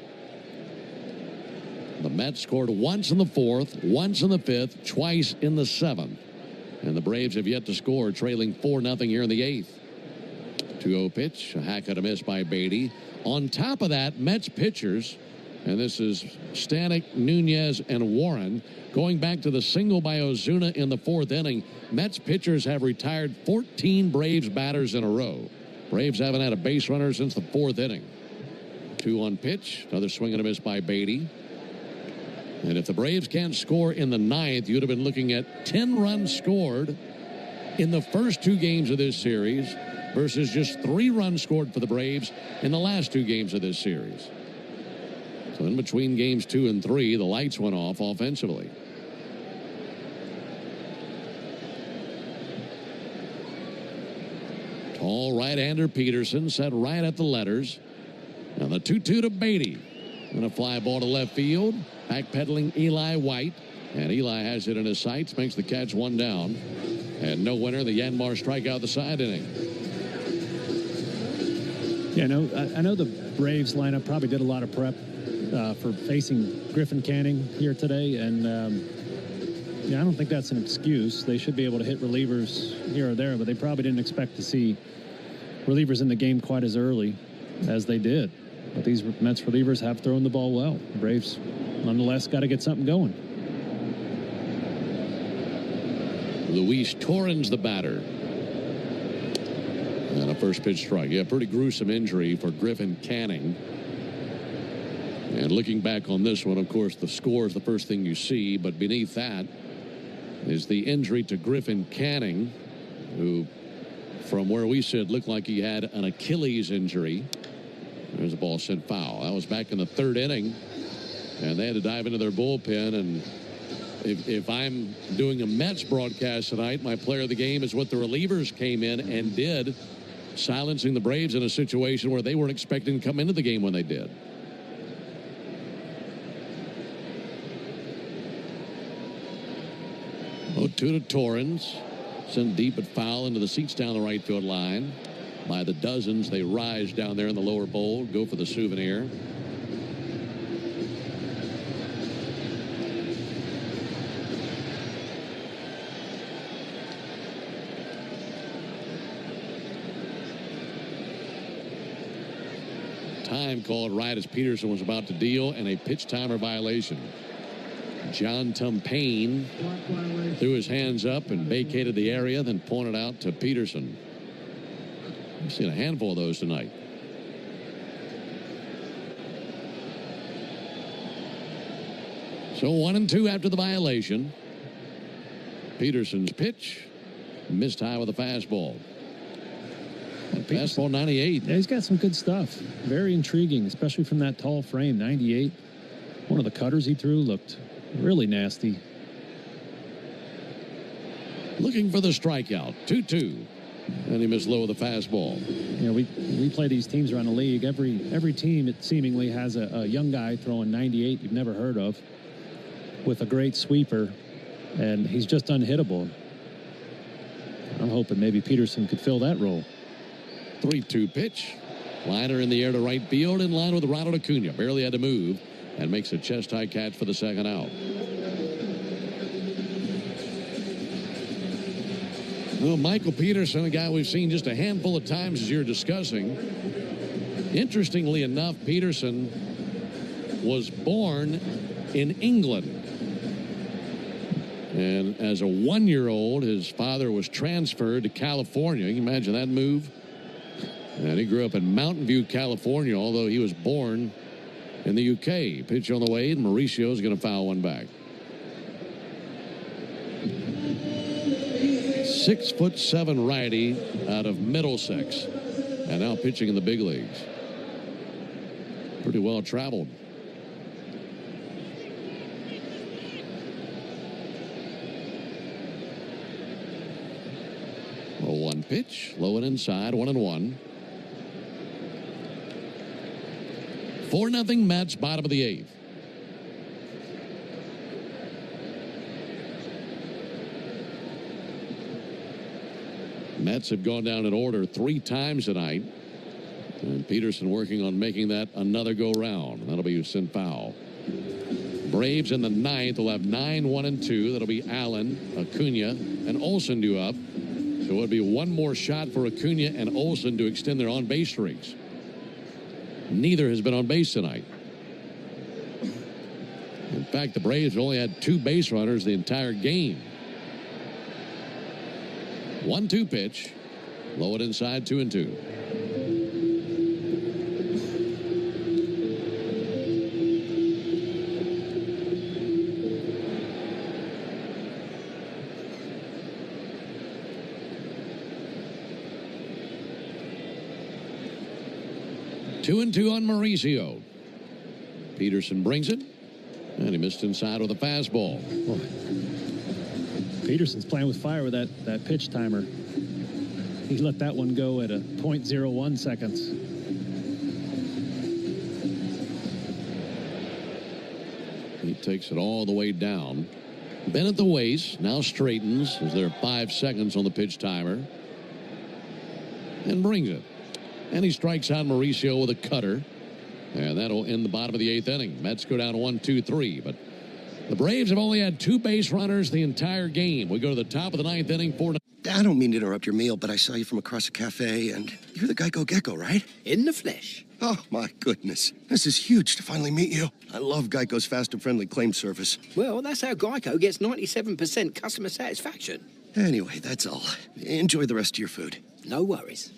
S4: The Mets scored once in the 4th, once in the 5th, twice in the 7th. And the Braves have yet to score, trailing 4-0 here in the 8th. 2-0 pitch, a hack and a miss by Beatty. On top of that, Mets pitchers, and this is Stanek, Nunez, and Warren, going back to the single by Ozuna in the 4th inning. Mets pitchers have retired 14 Braves batters in a row. Braves haven't had a base runner since the 4th inning. 2-1 pitch, another swing and a miss by Beatty. And if the Braves can't score in the 9th, you'd have been looking at 10 runs scored in the first 2 games of this series. versus just 3 runs scored for the Braves in the last 2 games of this series. So in between games 2 and 3, the lights went off offensively. Tall right-hander Peterson set right at the letters. And the 2-2 to Beatty. And a fly ball to left field. Backpedaling Eli White. And Eli has it in his sights. Makes the catch 1 down. And no winner. The Yanmar strikeout the side inning.
S14: Yeah, no, I know the Braves lineup probably did a lot of prep for facing Griffin Canning here today. And yeah, I don't think that's an excuse. They should be able to hit relievers here or there, but they probably didn't expect to see relievers in the game quite as early as they did. But these Mets relievers have thrown the ball well. The Braves, nonetheless, got to get something going.
S4: Luis Torrens, the batter. And a first pitch strike. Yeah, pretty gruesome injury for Griffin Canning. And looking back on this one, of course, the score is the first thing you see. But beneath that is the injury to Griffin Canning, who, from where we sit, looked like he had an Achilles injury. There's a ball sent foul. That was back in the 3rd inning. And they had to dive into their bullpen. And if I'm doing a Mets broadcast tonight, my player of the game is what the relievers came in and did, silencing the Braves in a situation where they weren't expecting to come into the game when they did. Oh, 2 to Torrens. Sent deep but foul into the seats down the right field line. By the dozens, they rise down there in the lower bowl, go for the souvenir. Time called right as Peterson was about to deal, and a pitch timer violation. John Tumpane threw his hands up and vacated the area, then pointed out to Peterson. I've seen a handful of those tonight. So 1-2 after the violation. Peterson's pitch missed high with a fastball. Fastball 98.
S14: Yeah, he's got some good stuff. Very intriguing, especially from that tall frame. 98. One of the cutters he threw looked really nasty.
S4: Looking for the strikeout. 2-2. And he missed low with a fastball.
S14: You know, we play these teams around the league. Every team, it seemingly has a young guy throwing 98 you've never heard of with a great sweeper, and he's just unhittable. I'm hoping maybe Peterson could fill that role.
S4: 3-2 pitch. Liner in the air to right field, in line with Ronald Acuna. Barely had to move, and makes a chest-high catch for the second out. Well, Michael Peterson, a guy we've seen just a handful of times as you're discussing. Interestingly enough, Peterson was born in England. And as a 1-year-old, his father was transferred to California. You can imagine that move. And he grew up in Mountain View, California, although he was born in the UK. Pitch on the way, and Mauricio's going to foul one back. 6'7" righty out of Middlesex, and now pitching in the big leagues. Pretty well traveled. Well, 1 pitch, low and inside, 1-1. 4-0 Mets, bottom of the 8th. Mets have gone down in order 3 times tonight. And Peterson working on making that another go-round. That'll be sent foul. Braves in the 9th will have 9, 1, and 2. That'll be Allen, Acuna, and Olsen due up. So it would be one more shot for Acuna and Olsen to extend their on-base streaks. Neither has been on base tonight. In fact, the Braves only had 2 base runners the entire game. 1-2 pitch. Low and inside, 2-2. 2-2 on Mauricio. Peterson brings it, and he missed inside with a fastball.
S14: Oh. Peterson's playing with fire with that pitch timer. He let that one go at a 0.01 seconds.
S4: He takes it all the way down. Bent at the waist, now straightens as there are 5 seconds on the pitch timer. And brings it. And he strikes out Mauricio with a cutter. And that'll end the bottom of the 8th inning. Mets go down 1-2-3. But the Braves have only had 2 base runners the entire game. We go to the top of the 9th inning. 4-0.
S15: I don't mean to interrupt your meal, but I saw you from across a cafe, and you're the Geico Gecko, right?
S16: In the flesh.
S15: Oh, my goodness. This is huge to finally meet you. I love Geico's fast and friendly claim service.
S16: Well, that's how Geico gets 97% customer satisfaction.
S15: Anyway, that's all. Enjoy the rest of your food.
S16: No worries.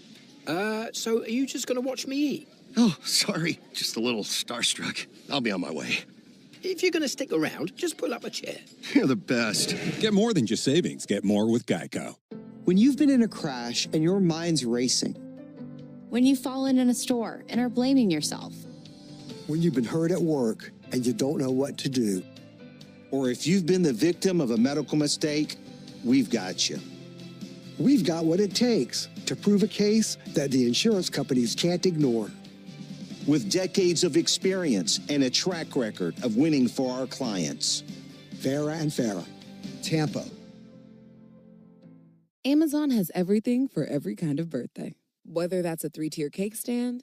S16: So are you just going to watch me eat?
S15: Oh, sorry. Just a little starstruck. I'll be on my way.
S16: If you're going to stick around, just pull up a chair.
S15: You're the best.
S6: Get more than just savings. Get more with Geico.
S17: When you've been in a crash and your mind's racing.
S19: When you've fallen in a store and are blaming yourself.
S3: When you've been hurt at work and you don't know what to do.
S21: Or if you've been the victim of a medical mistake, we've got you.
S3: We've got what it takes to prove a case that the insurance companies can't ignore.
S21: With decades of experience and a track record of winning for our clients.
S3: Farah and Farah, Tampa.
S5: Amazon has everything for every kind of birthday. Whether that's a 3-tier cake stand,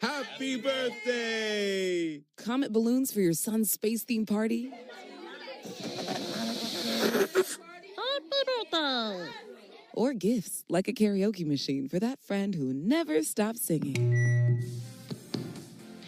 S6: Happy birthday!
S5: comet balloons for your son's space theme party, or gifts like a karaoke machine for that friend who never stops singing.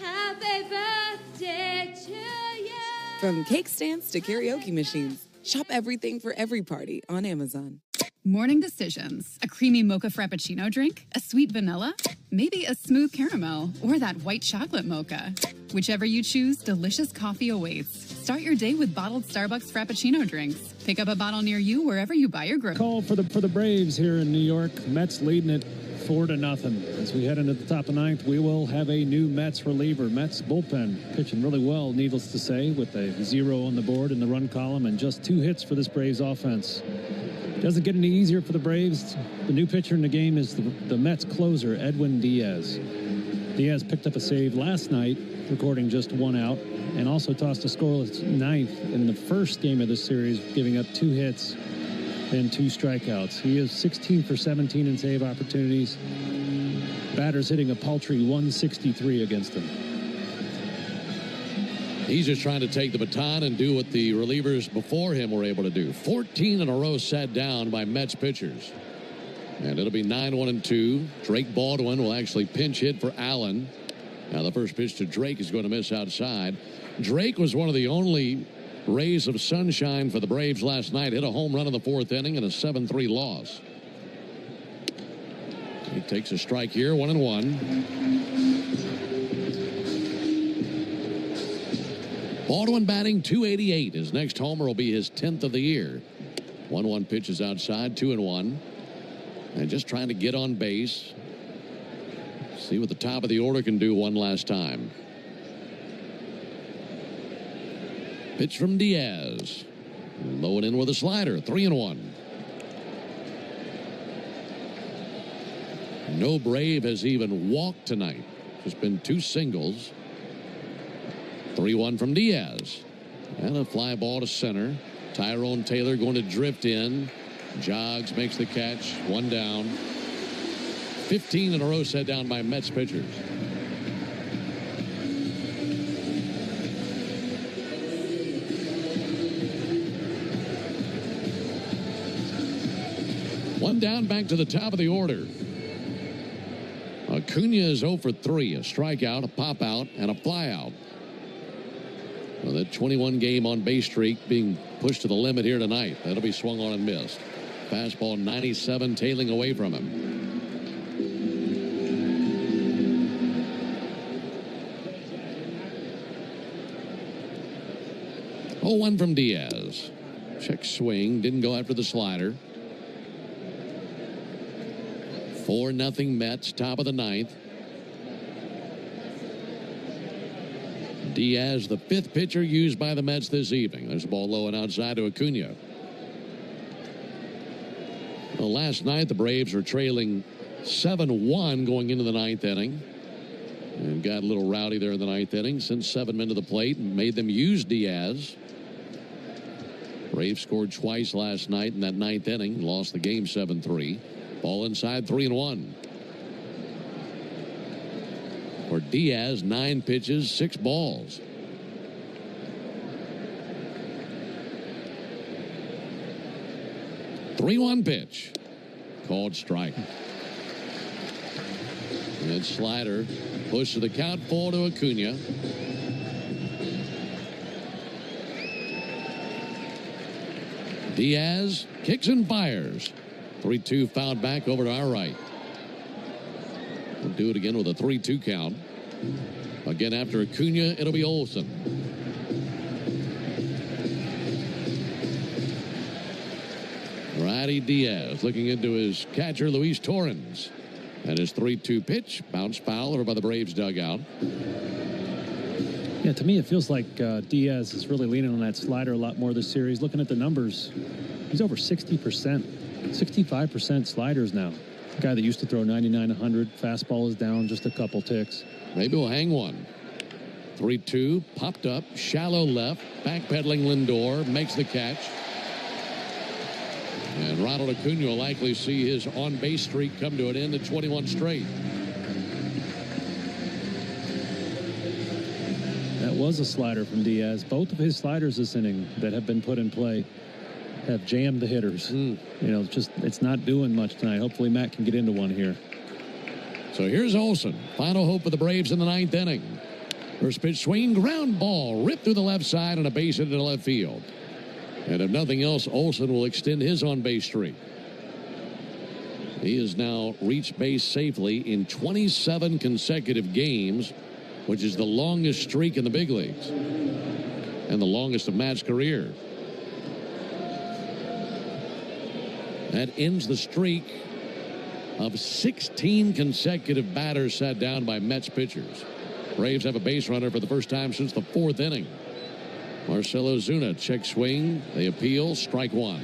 S8: Happy birthday to you.
S5: From cake stands to karaoke machines, shop everything for every party on Amazon.
S18: Morning decisions. A creamy mocha frappuccino drink? A sweet vanilla? Maybe a smooth caramel? Or that white chocolate mocha? Whichever you choose, delicious coffee awaits. Start your day with bottled Starbucks Frappuccino drinks. Pick up a bottle near you wherever you buy your groceries.
S14: Call for the Braves here in New York. Mets leading it 4-0. As we head into the top of 9th, we will have a new Mets reliever. Mets bullpen pitching really well, needless to say, with a 0 on the board in the run column and just 2 hits for this Braves offense. Doesn't get any easier for the Braves. The new pitcher in the game is the Mets closer, Edwin Diaz. Diaz picked up a save last night, recording just 1 out, and also tossed a scoreless 9th in the first game of this series, giving up 2 hits and 2 strikeouts. He is 16 for 17 in save opportunities. Batters hitting a paltry 163 against him.
S4: He's just trying to take the baton and do what the relievers before him were able to do. 14 in a row sat down by Mets pitchers. And it'll be 9-1-2. Drake Baldwin will actually pinch hit for Allen. Now the first pitch to Drake is going to miss outside. Drake was one of the only rays of sunshine for the Braves last night. Hit a home run in the 4th inning and a 7-3 loss. He takes a strike here, 1-1. Baldwin batting .288. His next homer will be his 10th of the year. 1-1 pitches outside, 2-1. And just trying to get on base. See what the top of the order can do one last time. Pitch from Diaz. Low and in with a slider, 3-1. No Brave has even walked tonight. Just been 2 singles. 3-1 from Diaz. And a fly ball to center. Tyrone Taylor going to drift in. Jogs, makes the catch. 1 down. 15 in a row set down by Mets pitchers. One down, back to the top of the order. Acuna is 0 for 3. A strikeout, a pop out, and a fly out. Well, that 21-game on-base streak being pushed to the limit here tonight. That'll be swung on and missed. Fastball 97 tailing away from him. Oh, 1 from Diaz. Check swing. Didn't go after the slider. 4-0 Mets, top of the 9th. Diaz, the 5th pitcher used by the Mets this evening. There's a ball low and outside to Acuna. Well, last night, the Braves were trailing 7-1 going into the 9th inning. And got a little rowdy there in the 9th inning. Sent 7 men to the plate and made them use Diaz. Braves scored twice last night in that 9th inning. Lost the game 7-3. Ball inside, 3-1. For Diaz, 9 pitches, 6 balls. Three-one pitch. Called strike. And slider push to the count, 4 to Acuna. Diaz kicks and fires. 3-2 fouled back over to our right. We'll do it again with a 3-2 count. Again after Acuna, it'll be Olsen. Righty Diaz looking into his catcher, Luis Torrens. And his 3-2 pitch bounced foul over by the Braves dugout.
S14: Yeah, to me, it feels like Diaz is really leaning on that slider a lot more this series. Looking at the numbers, he's over 60%, 65% sliders now. A guy that used to throw 99, 100. Fastball is down just a couple ticks.
S4: Maybe we'll hang one. 3-2, popped up, shallow left, backpedaling Lindor, makes the catch. And Ronald Acuna will likely see his on-base streak come to an end at 21 straight.
S14: That was a slider from Diaz. Both of his sliders this inning that have been put in play have jammed the hitters. You know, it's not doing much tonight. Hopefully Matt can get into one here.
S4: So here's Olsen. Final hope for the Braves in the 9th inning. First pitch swing, ground ball, ripped through the left side and a base hit into left field. And if nothing else, Olsen will extend his on-base streak. He has now reached base safely in 27 consecutive games, which is the longest streak in the big leagues and the longest of Matt's career. That ends the streak of 16 consecutive batters sat down by Mets pitchers. Braves have a base runner for the first time since the 4th inning. Marcelo Zuna, check swing. They appeal. Strike 1.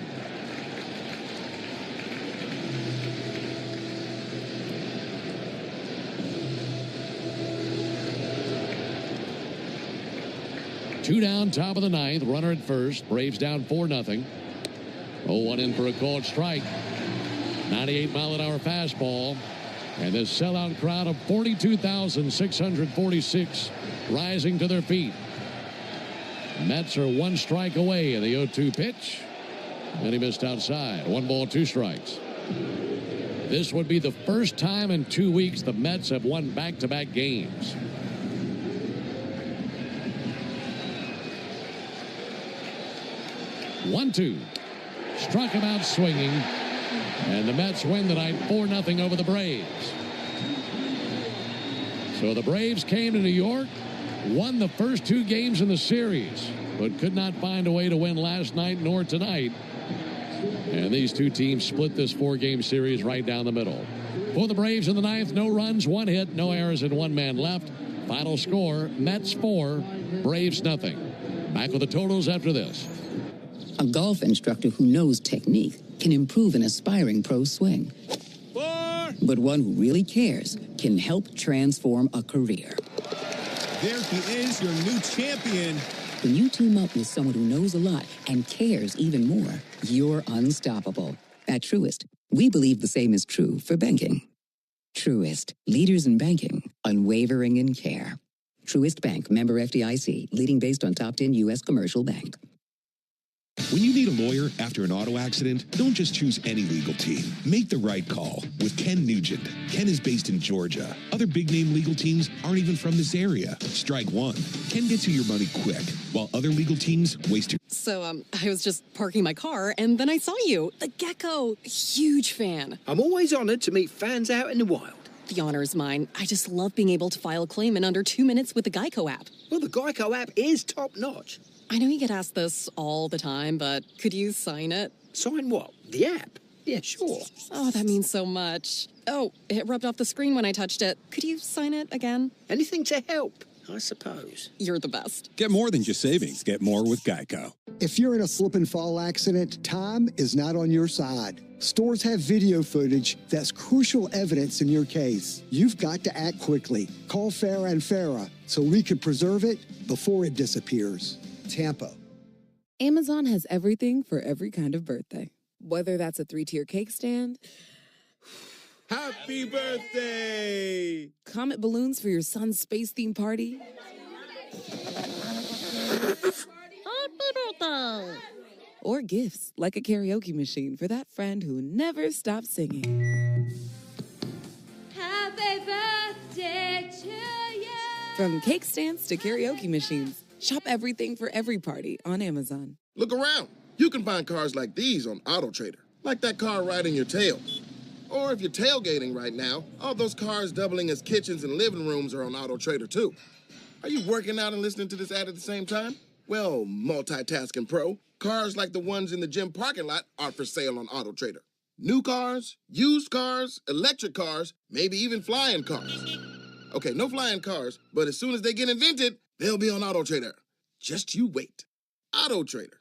S4: Two down, top of the 9th. Runner at first. Braves down 4-0. 0-1 in for a called strike. 98-mile-an-hour fastball. And this sellout crowd of 42,646 rising to their feet. Mets are 1 strike away in the 0-2 pitch. And he missed outside. 1 ball, 2 strikes. This would be the first time in 2 weeks the Mets have won back-to-back games. One-two. Struck him out swinging. And the Mets win tonight 4-0 over the Braves. So the Braves came to New York, won the first 2 games in the series, but could not find a way to win last night nor tonight. And these 2 teams split this 4-game series right down the middle. For the Braves in the 9th, no runs, 1 hit, no errors, and 1 man left. Final score, Mets 4, Braves 0. Back with the totals after this.
S2: A golf instructor who knows technique can improve an aspiring pro's swing. But one who really cares can help transform a career.
S6: There he is, your new champion.
S2: When you team up with someone who knows a lot and cares even more, you're unstoppable. At Truist, we believe the same is true for banking. Truist, leaders in banking, unwavering in care. Truist Bank, member FDIC, leading based on top 10 U.S. commercial bank.
S11: When you need a lawyer after an auto accident, don't just choose any legal team. Make the right call with Ken Nugent. Ken is based in Georgia. Other big-name legal teams aren't even from this area. Strike 1. Ken gets you your money quick, while other legal teams waste your...
S22: So, I was just parking my car, and then I saw you. The Gecko. Huge fan.
S16: I'm always honored to meet fans out in the wild.
S22: The honor is mine. I just love being able to file a claim in under 2 minutes with the Geico app.
S16: Well, the Geico app is top-notch.
S22: I know you get asked this all the time, but could you sign it?
S16: Sign what? The app? Yeah, sure.
S22: Oh, that means so much. Oh, it rubbed off the screen when I touched it. Could you sign it again?
S16: Anything to help. I suppose.
S22: You're the best.
S6: Get more than just savings. Get more with Geico.
S3: If you're in a slip and fall accident, time is not on your side. Stores have video footage that's crucial evidence in your case. You've got to act quickly. Call Farah and Farah so we can preserve it before it disappears. Tampa.
S5: Amazon has everything for every kind of birthday. Whether that's a 3-tier cake stand,
S9: Happy birthday!
S5: comet balloons for your son's space theme party, or gifts like a karaoke machine for that friend who never stops singing.
S8: Happy birthday to you.
S5: From cake stands to karaoke machines, shop everything for every party on Amazon.
S9: Look around. You can find cars like these on AutoTrader, like that car riding your tail. Or if you're tailgating right now, all those cars doubling as kitchens and living rooms are on AutoTrader too. Are you working out and listening to this ad at the same time? Well, multitasking pro, cars like the ones in the gym parking lot are for sale on AutoTrader. New cars, used cars, electric cars, maybe even flying cars. Okay, no flying cars, but as soon as they get invented, they'll be on AutoTrader. Just you wait. AutoTrader.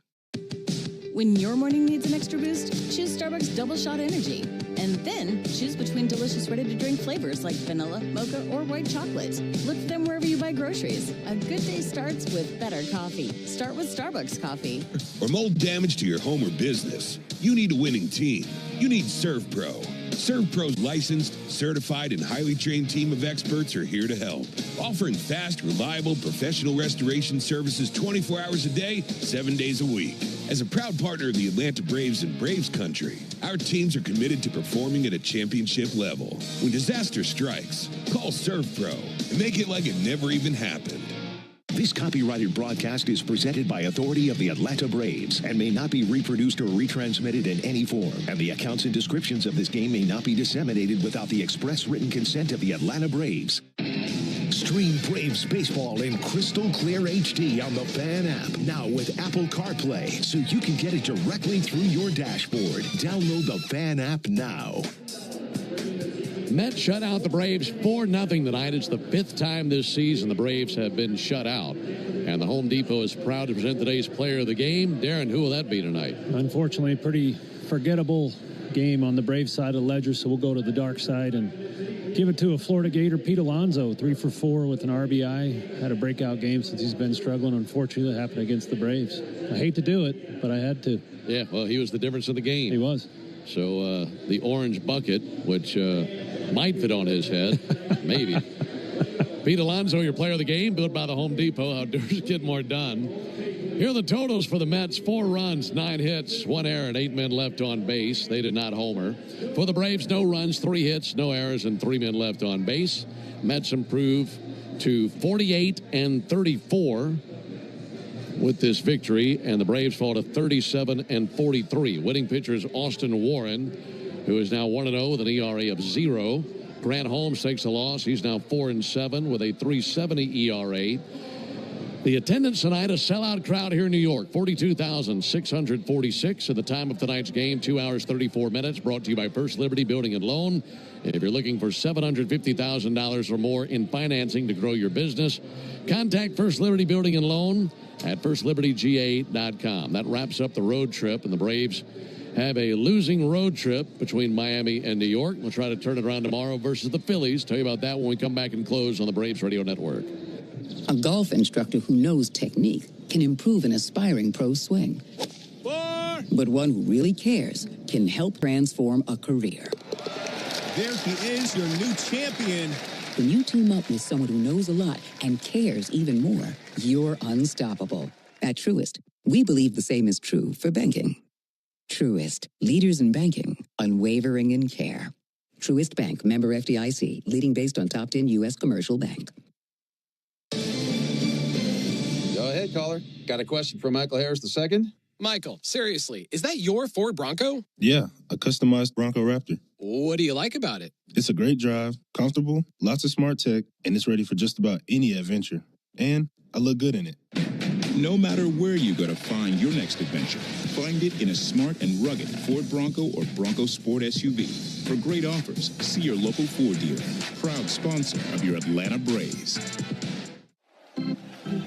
S25: When your morning needs an extra boost, choose Starbucks Double Shot Energy. And then choose between delicious ready-to-drink flavors like vanilla, mocha, or white chocolate. Look for them wherever you buy groceries. A good day starts with better coffee. Start with Starbucks coffee.
S11: Or mold damage to your home or business. You need a winning team. You need ServPro. ServPro's licensed, certified, and highly trained team of experts are here to help. Offering fast, reliable, professional restoration services 24 hours a day, 7 days a week. As a proud partner of the Atlanta Braves and Braves Country, our teams are committed to performing at a championship level. When disaster strikes, call ServPro and make it like it never even happened.
S12: This copyrighted broadcast is presented by authority of the Atlanta Braves and may not be reproduced or retransmitted in any form. And the accounts and descriptions of this game may not be disseminated without the express written consent of the Atlanta Braves. Stream Braves baseball in crystal clear HD on the Fan app. Now with Apple CarPlay, so you can get it directly through your dashboard. Download the Fan app now.
S4: Mets shut out the Braves 4-0 tonight. It's the 5th time this season the Braves have been shut out. And the Home Depot is proud to present today's player of the game. Darren, who will that be tonight?
S14: Unfortunately, pretty forgettable game on the Braves side of the ledger, so we'll go to the dark side and give it to a Florida Gator, Pete Alonso, 3 for 4 with an RBI. Had a breakout game since he's been struggling. Unfortunately, that happened against the Braves. I hate to do it, but I had to.
S4: Yeah, well, he was the difference in the game.
S14: He was.
S4: So the orange bucket, which might fit on his head, maybe. Pete Alonso, your player of the game, built by the Home Depot. Outdoors get more done. Here are the totals for the Mets. 4 runs, 9 hits, 1 error, and 8 men left on base. They did not homer. For the Braves, no runs, 3 hits, no errors, and 3 men left on base. Mets improve to 48-34 with this victory, and the Braves fall to 37-43. Winning pitcher is Austin Warren, who is now 1-0 with an ERA of 0. Grant Holmes takes the loss. He's now 4-7 with a 3.70 ERA. The attendance tonight, a sellout crowd here in New York, 42,646 at the time of tonight's game, 2 hours, 34 minutes, brought to you by First Liberty Building and Loan. And if you're looking for $750,000 or more in financing to grow your business, contact First Liberty Building and Loan at firstlibertyga.com. That wraps up the road trip, and the Braves have a losing road trip between Miami and New York. We'll try to turn it around tomorrow versus the Phillies. Tell you about that when we come back and close on the Braves Radio Network.
S2: A golf instructor who knows technique can improve an aspiring pro's swing. But one who really cares can help transform a career.
S6: There he is, your new champion.
S2: When you team up with someone who knows a lot and cares even more, you're unstoppable. At Truist, we believe the same is true for banking. Truist, leaders in banking, unwavering in care. Truist Bank, member FDIC, leading based on top 10 U.S. commercial bank.
S13: Go ahead, caller. Got a question for Michael Harris II?
S23: Michael, seriously, is that your Ford Bronco?
S24: Yeah, a customized Bronco Raptor.
S23: What do you like about it?
S24: It's a great drive, comfortable, lots of smart tech, and it's ready for just about any adventure. And I look good in it.
S26: No matter where you go to find your next adventure, find it in a smart and rugged Ford Bronco or Bronco Sport SUV. For great offers, see your local Ford dealer, proud sponsor of your Atlanta Braves.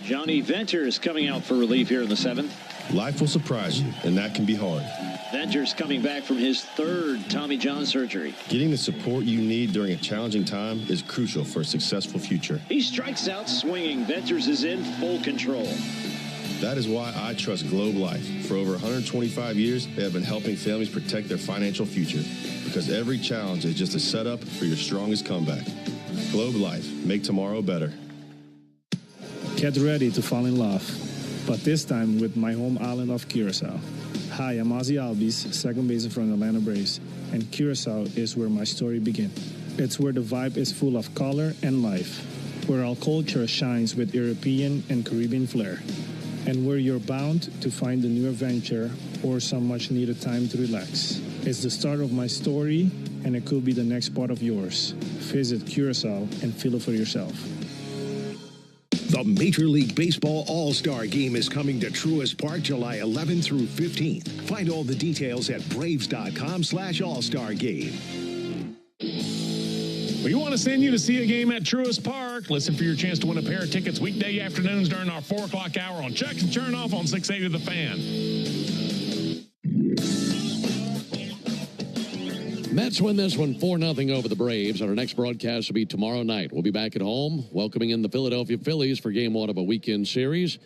S1: Johnny Venters coming out for relief here in the 7th.
S7: Life will surprise you, and that can be hard.
S1: Venters coming back from his 3rd Tommy John surgery.
S7: Getting the support you need during a challenging time is crucial for a successful future.
S1: He strikes out swinging. Venters is in full control.
S7: That is why I trust Globe Life. For over 125 years, they have been helping families protect their financial future, because every challenge is just a setup for your strongest comeback. Globe Life. Make tomorrow better.
S10: Get ready to fall in love, but this time with my home island of Curacao. Hi, I'm Ozzy Albies, second baseman from the Atlanta Braves, and Curacao is where my story begins. It's where the vibe is full of color and life, where our culture shines with European and Caribbean flair, and where you're bound to find a new adventure or some much-needed time to relax. It's the start of my story, and it could be the next part of yours. Visit Curacao and feel it for yourself.
S12: The Major League Baseball All-Star Game is coming to Truist Park July 11th through 15th. Find all the details at Braves.com/All-Star Game.
S15: We want to send you to see a game at Truist Park. Listen for your chance to win a pair of tickets weekday afternoons during our 4 o'clock hour on Chuck and Chernoff on 680 The Fan.
S4: Mets win this one 4-0 over the Braves. Our next broadcast will be tomorrow night. We'll be back at home, welcoming in the Philadelphia Phillies for Game 1 of a weekend series,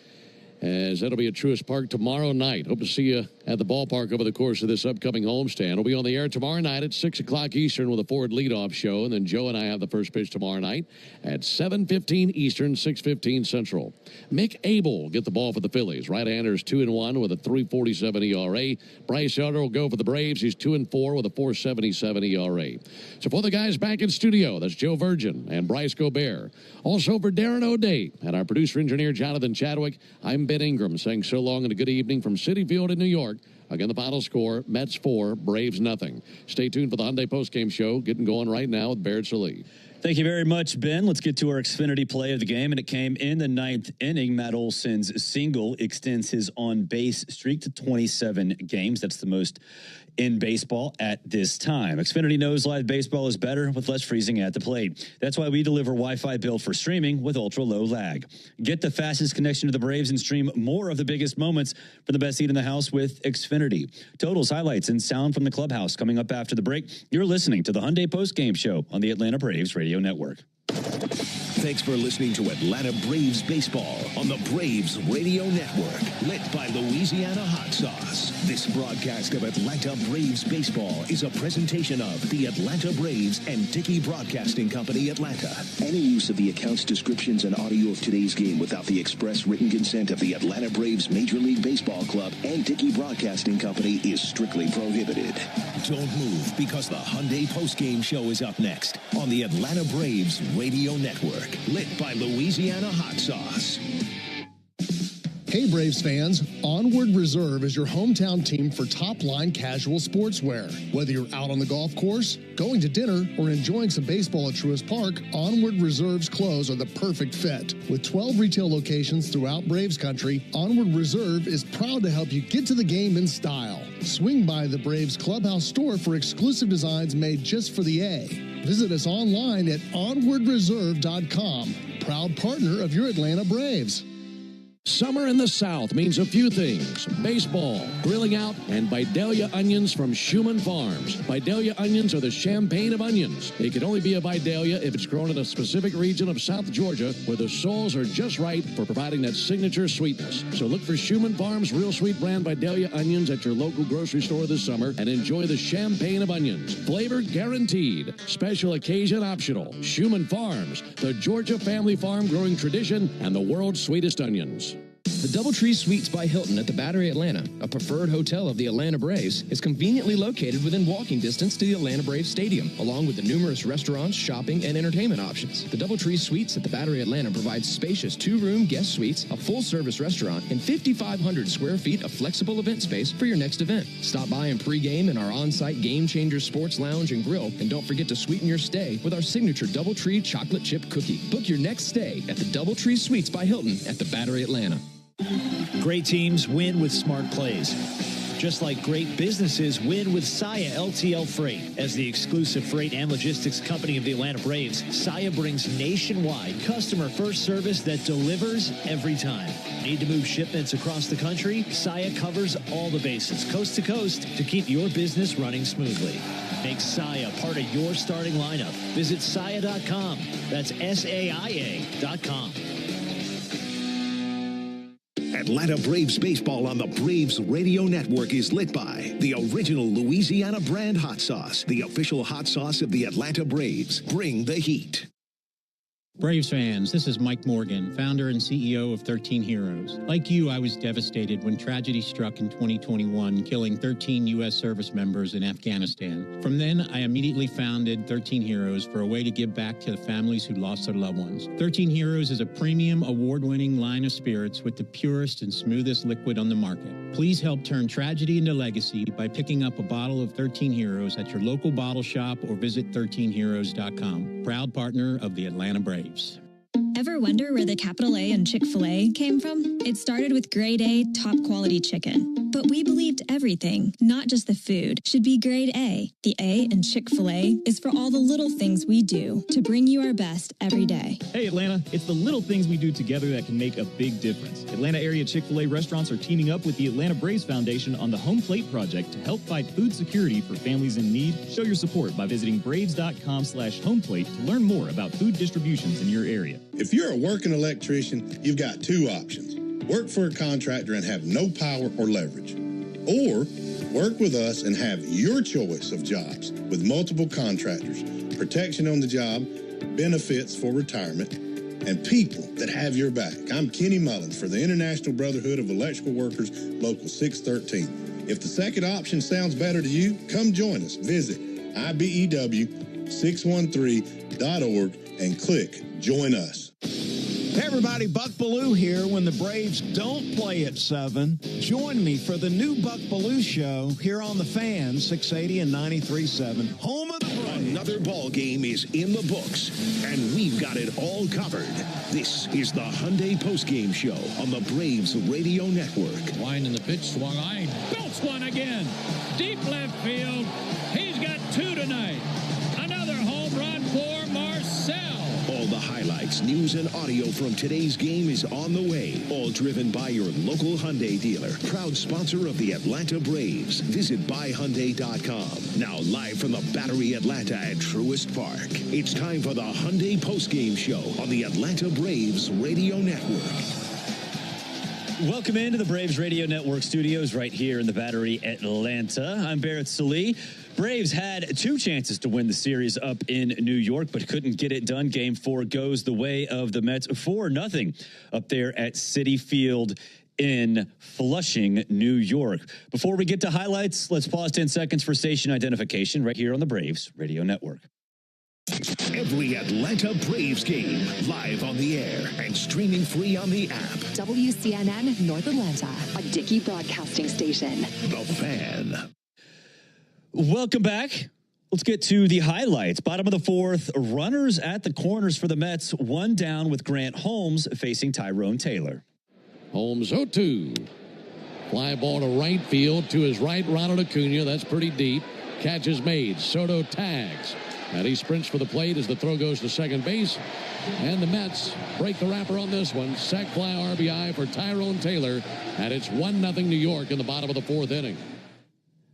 S4: as that'll be at Truist Park tomorrow night. Hope to see you at the ballpark over the course of this upcoming homestand. We'll be on the air tomorrow night at 6 o'clock Eastern with a Ford leadoff show, and then Joe and I have the first pitch tomorrow night at 7:15 Eastern, 6:15 Central. Mick Abel will get the ball for the Phillies. Right-hander's 2-1 with a 3.47 ERA. Bryce Elder will go for the Braves. He's 2-4 with a 4.77 ERA. So for the guys back in studio, that's Joe Virgin and Bryce Gobert. Also for Darren O'Day and our producer-engineer Jonathan Chadwick, I'm Ben Ingram saying so long and a good evening from Citi Field in New York. Again, the final score, Mets 4, Braves nothing. Stay tuned for the Hyundai postgame show, getting going right now with Baird Salee.
S17: Thank you very much, Ben. Let's get to our Xfinity play of the game, and it came in the 9th inning. Matt Olson's single extends his on-base streak to 27 games. That's the most in baseball at this time. Xfinity knows live baseball is better with less freezing at the plate. That's why we deliver Wi-Fi built for streaming with ultra-low lag. Get the fastest connection to the Braves and stream more of the biggest moments for the best seat in the house with Xfinity. Totals, highlights, and sound from the clubhouse coming up after the break. You're listening to the Hyundai Postgame Show on the Atlanta Braves Radio Network.
S12: Thanks for listening to Atlanta Braves Baseball on the Braves Radio Network, lit by Louisiana Hot Sauce. This broadcast of Atlanta Braves Baseball is a presentation of the Atlanta Braves and Dickey Broadcasting Company, Atlanta. Any use of the accounts, descriptions, and audio of today's game without the express written consent of the Atlanta Braves Major League Baseball Club and Dickey Broadcasting Company is strictly prohibited. Don't move, because the Hyundai Postgame Show is up next on the Atlanta Braves Radio Network, lit by Louisiana Hot Sauce.
S20: Hey Braves fans, Onward Reserve is your hometown team for top-line casual sportswear. Whether you're out on the golf course, going to dinner, or enjoying some baseball at Truist Park, Onward Reserve's clothes are the perfect fit. With 12 retail locations throughout Braves country, Onward Reserve is proud to help you get to the game in style. Swing by the Braves Clubhouse store for exclusive designs made just for the A. Visit us online at onwardreserve.com. Proud partner of your Atlanta Braves.
S4: Summer in the South means a few things: baseball, grilling out, and Vidalia onions from Schumann Farms. Vidalia onions are the champagne of onions. It can only be a Vidalia if it's grown in a specific region of South Georgia where the soils are just right for providing that signature sweetness. So look for Schumann Farms Real Sweet brand Vidalia onions at your local grocery store this summer and enjoy the champagne of onions. Flavor guaranteed. Special occasion optional. Schumann Farms, the Georgia family farm growing tradition and the world's sweetest onions.
S27: The Doubletree Suites by Hilton at the Battery Atlanta, a preferred hotel of the Atlanta Braves, is conveniently located within walking distance to the Atlanta Braves Stadium, along with the numerous restaurants, shopping, and entertainment options. The Doubletree Suites at the Battery Atlanta provides spacious two-room guest suites, a full-service restaurant, and 5,500 square feet of flexible event space for your next event. Stop by and pregame in our on-site Game Changer Sports Lounge and Grill, and don't forget to sweeten your stay with our signature Doubletree chocolate chip cookie. Book your next stay at the Doubletree Suites by Hilton at the Battery Atlanta.
S28: Great teams win with smart plays.
S3: just like great businesses win with Saia LTL Freight. As the exclusive freight and logistics company of the Atlanta Braves, Saia brings nationwide customer-first service that delivers every time. Need to move shipments across the country? Saia covers all the bases, coast to coast, to keep your business running smoothly. Make Saia part of your starting lineup. Visit Saia.com. That's SAIA.com.
S12: Atlanta Braves baseball on the Braves Radio Network is lit by the original Louisiana brand hot sauce, the official hot sauce of the Atlanta Braves. Bring the heat.
S8: Braves fans, this is Mike Morgan, founder and CEO of 13 Heroes. Like you, I was devastated when tragedy struck in 2021, killing 13 U.S. service members in Afghanistan. From then, I immediately founded 13 Heroes for a way to give back to the families who lost their loved ones. 13 Heroes is a premium, award-winning line of spirits with the purest and smoothest liquid on the market. Please help turn tragedy into legacy by picking up a bottle of 13 Heroes at your local bottle shop or visit 13heroes.com. Proud partner of the Atlanta Braves.
S16: Ever wonder where the capital A in Chick-fil-A came from? It started with grade A, top quality chicken. But we believed everything, not just the food, should be grade A. The A in Chick-fil-A is for all the little things we do to bring you our best every day.
S18: Hey Atlanta, it's the little things we do together that can make a big difference. Atlanta area Chick-fil-A restaurants are teaming up with the Atlanta Braves Foundation on the Home Plate Project to help fight food security for families in need. Show your support by visiting braves.com/homeplate to learn more about food distributions in your area.
S19: If you're a working electrician, you've got two options. Work for a contractor and have no power or leverage. Or work with us and have your choice of jobs with multiple contractors, protection on the job, benefits for retirement, and people that have your back. I'm Kenny Mullins for the International Brotherhood of Electrical Workers, Local 613. If the second option sounds better to you, come join us. Visit IBEW613.org and click Join Us.
S21: Hey everybody, Buck Bellew here. When the Braves don't play at 7, join me for the new Buck Bellew Show here on The Fan, 680 and 93.7. Home of the Braves.
S12: Another ball game is in the books, and we've got it all covered. This is the Hyundai Postgame Show on the Braves Radio Network.
S4: Line in the pitch, swung high, belts one again. Deep left field. He's got 2 tonight. Another home run for Marcel.
S12: All the highlights, news, and audio from today's game is on the way. All driven by your local Hyundai dealer. Proud sponsor of the Atlanta Braves. Visit buyhyundai.com. Now live from the Battery Atlanta at Truist Park. It's time for the Hyundai Postgame Show on the Atlanta Braves Radio Network.
S17: Welcome into the Braves Radio Network studios right here in the Battery Atlanta. I'm Barrett Salee. Braves had 2 chances to win the series up in New York, but couldn't get it done. Game 4 goes the way of the Mets, 4-0 up there at Citi Field in Flushing, New York. Before we get to highlights, let's pause 10 seconds for station identification right here on the Braves Radio Network.
S12: Every Atlanta Braves game live on the air and streaming free on the app.
S22: WCNN North Atlanta, a Dickey broadcasting station.
S12: The Fan.
S17: Welcome back. Let's get to the highlights. Bottom of the 4th, runners at the corners for the Mets. 1 down with Grant Holmes facing Tyrone Taylor.
S4: Holmes 0-2. Fly ball to right field to his right, Ronald Acuna. That's pretty deep. Catch is made. Soto tags. And he sprints for the plate as the throw goes to second base. And the Mets break the wrapper on this one. Sac fly RBI for Tyrone Taylor. And it's 1-0 New York in the bottom of the 4th inning.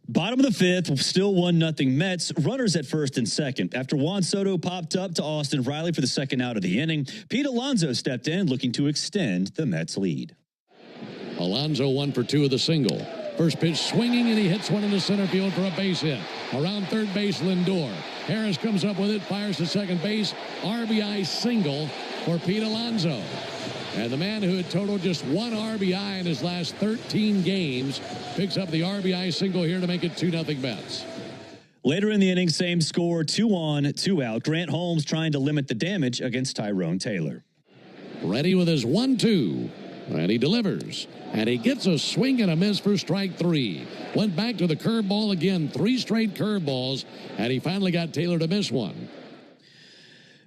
S17: Bottom of the 5th, still 1-0 Mets. Runners at first and second. After Juan Soto popped up to Austin Riley for the second out of the inning, Pete Alonso stepped in looking to extend the Mets lead.
S4: Alonso 1 for 2 of the single. First pitch swinging, and he hits one in the center field for a base hit. Around third base, Lindor. Harris comes up with it, fires to second base. RBI single for Pete Alonso. And the man who had totaled just 1 RBI in his last 13 games picks up the RBI single here to make it 2-0 Mets.
S17: Later in the inning, same score, 2 on, 2 out. Grant Holmes trying to limit the damage against Tyrone Taylor.
S4: Ready with his 1-2. And he delivers. And he gets a swing and a miss for strike 3. Went back to the curveball again. 3 straight curveballs. And he finally got Taylor to miss one.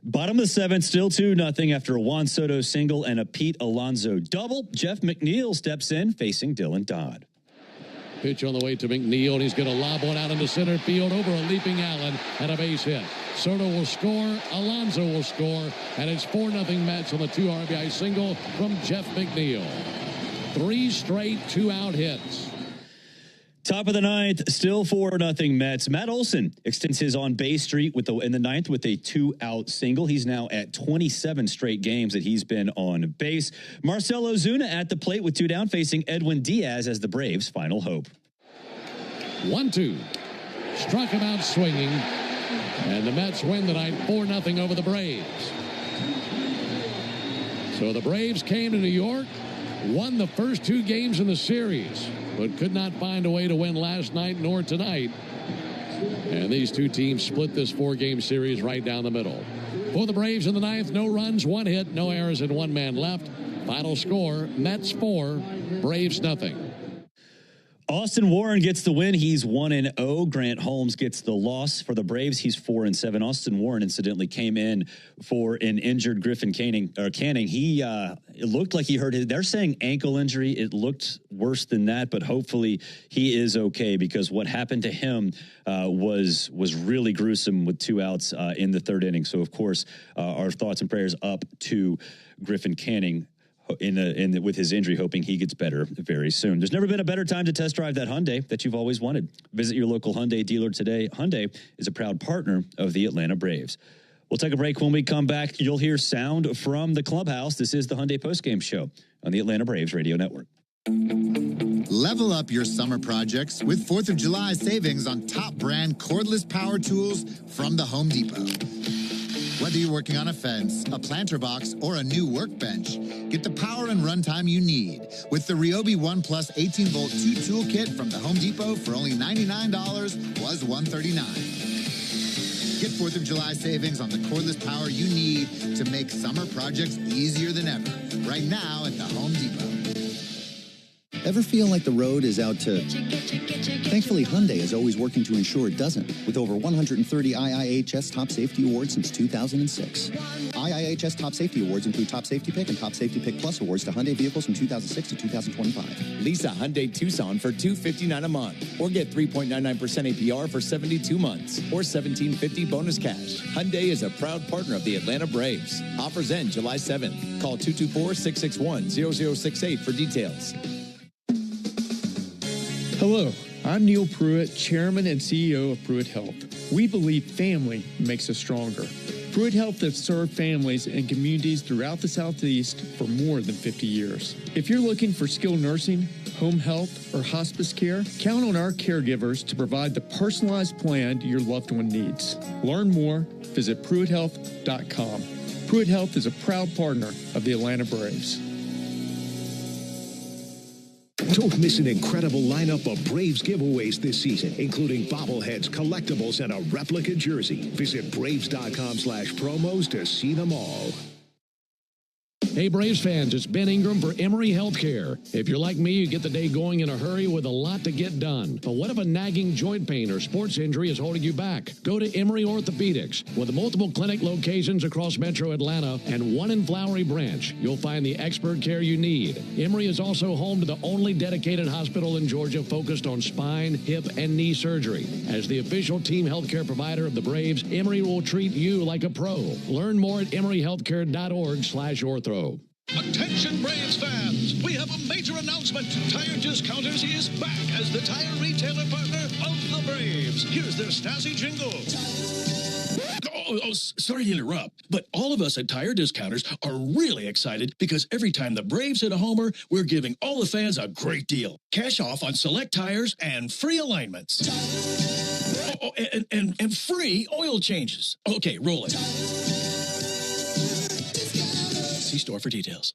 S17: Bottom of the 7th, still 2-0 after a Juan Soto single and a Pete Alonso double. Jeff McNeil steps in facing Dylan Dodd.
S4: Pitch on the way to McNeil, and he's going to lob one out into center field over a leaping Allen and a base hit. Soto will score, Alonso will score, and it's 4-0 Mets on the 2 RBI single from Jeff McNeil. 3 straight 2-out hits.
S17: Top of the 9th, still 4-0 Mets. Matt Olson extends his on-base streak in the 9th with a 2-out single. He's now at 27 straight games that he's been on base. Marcell Ozuna at the plate with 2 down, facing Edwin Diaz as the Braves' final hope.
S4: 1-2. Struck him out swinging. And the Mets win tonight 4-0 over the Braves. So the Braves came to New York, won the first 2 games in the series, but could not find a way to win last night nor tonight. And these 2 teams split this 4-game series right down the middle. For the Braves in the 9th, no runs, 1 hit, no errors, and 1 man left. Final score, Mets 4, Braves 0.
S17: Austin Warren gets the win. He's 1-0. Grant Holmes gets the loss for the Braves. He's 4-7. Austin Warren, incidentally, came in for an injured Griffin Canning. He it looked like he hurt his. They're saying ankle injury. It looked worse than that, but hopefully he is okay, because what happened to him was really gruesome with 2 outs in the 3rd inning. So, of course, our thoughts and prayers up to Griffin Canning with his injury, hoping he gets better very soon. There's never been a better time to test drive that Hyundai that you've always wanted. Visit your local Hyundai dealer today. Hyundai is a proud partner of the Atlanta Braves. We'll take a break. When we come back, you'll hear sound from the clubhouse. This is the Hyundai Postgame Show on the Atlanta Braves Radio Network.
S2: Level up your summer projects with 4th of July savings on top brand cordless power tools from the Home Depot. Whether you're working on a fence, a planter box, or a new workbench, get the power and runtime you need with the Ryobi One Plus 18-volt 2 toolkit from the Home Depot for only $99 plus $139. Get 4th of July savings on the cordless power you need to make summer projects easier than ever. Right now at the Home Depot.
S5: Ever feel like the road is out to... Thankfully, Hyundai is always working to ensure it doesn't, with over 130 IIHS Top Safety Awards since 2006. IIHS Top Safety Awards include Top Safety Pick and Top Safety Pick Plus awards to Hyundai vehicles from 2006 to 2025.
S6: Lease a Hyundai Tucson for $259 a month, or get 3.99% APR for 72 months, or $1,750 bonus cash. Hyundai is a proud partner of the Atlanta Braves. Offers end July 7th. Call 224-661-0068 for details.
S9: Hello, I'm Neil Pruitt, Chairman and CEO of Pruitt Health. We believe family makes us stronger. Pruitt Health has served families and communities throughout the Southeast for more than 50 years. If you're looking for skilled nursing, home health, or hospice care, count on our caregivers to provide the personalized plan your loved one needs. Learn more, visit PruittHealth.com. Pruitt Health is a proud partner of the Atlanta Braves.
S11: Don't miss an incredible lineup of Braves giveaways this season, including bobbleheads, collectibles, and a replica jersey. Visit Braves.com/promos to see them all.
S4: Hey, Braves fans, it's Ben Ingram for Emory Healthcare. If you're like me, you get the day going in a hurry with a lot to get done. But what if a nagging joint pain or sports injury is holding you back? Go to Emory Orthopedics. With multiple clinic locations across Metro Atlanta and one in Flowery Branch, you'll find the expert care you need. Emory is also home to the only dedicated hospital in Georgia focused on spine, hip, and knee surgery. As the official team healthcare provider of the Braves, Emory will treat you like a pro. Learn more at emoryhealthcare.org/ortho.
S14: Attention Braves fans, we have a major announcement. Tire Discounters is back as the tire retailer partner of the Braves. Here's their Stasi jingle.
S25: Sorry to interrupt, but all of us at Tire Discounters are really excited because every time the Braves hit a homer, we're giving all the fans a great deal. Cash off on select tires and free alignments. And free oil changes. Okay, roll it. See store for details.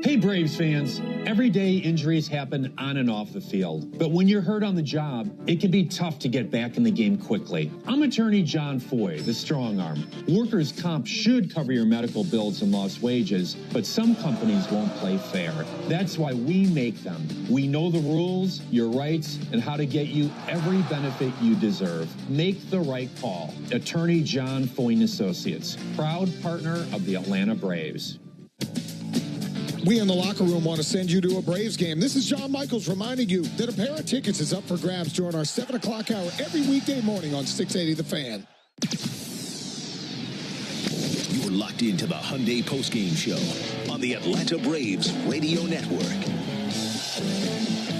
S28: Hey Braves fans, everyday injuries happen on and off the field, but when you're hurt on the job, it can be tough to get back in the game quickly. I'm attorney John Foy, the strong arm. Workers' comp should cover your medical bills and lost wages, but some companies won't play fair. That's why we make them. We know the rules, your rights, and how to get you every benefit you deserve. Make the right call. Attorney John Foy & Associates, proud partner of the Atlanta Braves.
S1: We in the locker room want to send you to a Braves game. This is John Michaels reminding you that a pair of tickets is up for grabs during our 7 o'clock hour every weekday morning on 680 The Fan.
S11: You're locked into the Hyundai postgame show on the Atlanta Braves Radio Network.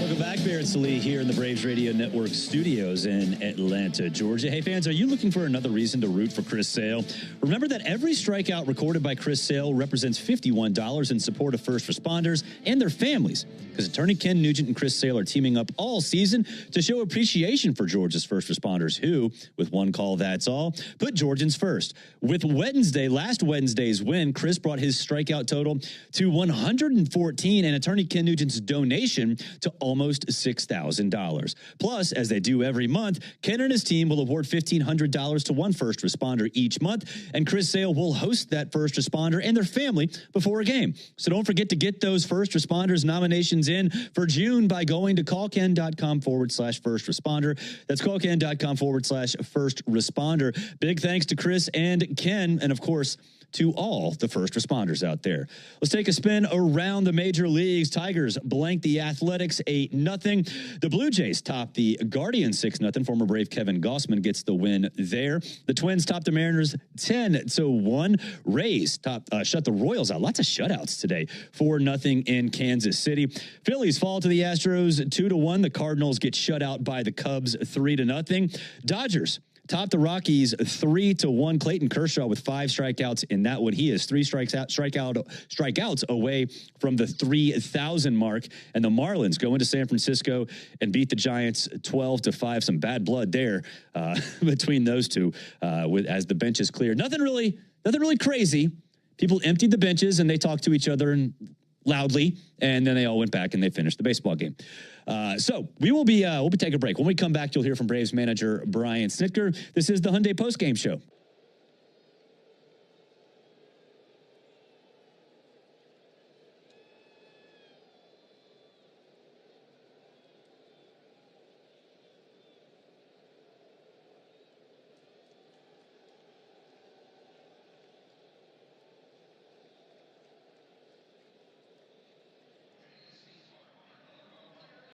S17: Welcome back, Barrett Sallee here in the Braves Radio Network studios in Atlanta, Georgia. Hey, fans, are you looking for another reason to root for Chris Sale? Remember that every strikeout recorded by Chris Sale represents $51 in support of first responders and their families, because attorney Ken Nugent and Chris Sale are teaming up all season to show appreciation for Georgia's first responders who, with one call, that's all, put Georgians first. With last Wednesday's win, Chris brought his strikeout total to 114 and attorney Ken Nugent's donation to almost $6,000. Plus, as they do every month, Ken and his team will award $1,500 to one first responder each month, and Chris Sale will host that first responder and their family before a game. So don't forget to get those first responders nominations in for June by going to callken.com/first responder. That's callken.com/first responder. Big thanks to Chris and Ken, and of course, to all the first responders out there. Let's take a spin around the major leagues. Tigers blank the Athletics 8-0. The Blue Jays top the Guardians 6-0. Former Brave Kevin Gossman gets the win there. The Twins top the Mariners 10-1. Rays shut the Royals out. Lots of shutouts today. 4-0 in Kansas City. Phillies fall to the Astros 2-1. The Cardinals get shut out by the Cubs 3-0. Dodgers top the Rockies 3-1. Clayton Kershaw with 5 strikeouts in that one. He is 3 strikeouts away from the 3,000 mark. And the Marlins go into San Francisco and beat the Giants 12-5. Some bad blood there between those two as the benches cleared. Nothing really crazy. People emptied the benches and they talked to each other and loudly, and then they all went back and they finished the baseball game. So we'll be taking a break. When we come back, you'll hear from Braves manager Brian Snitker. This is the Hyundai postgame show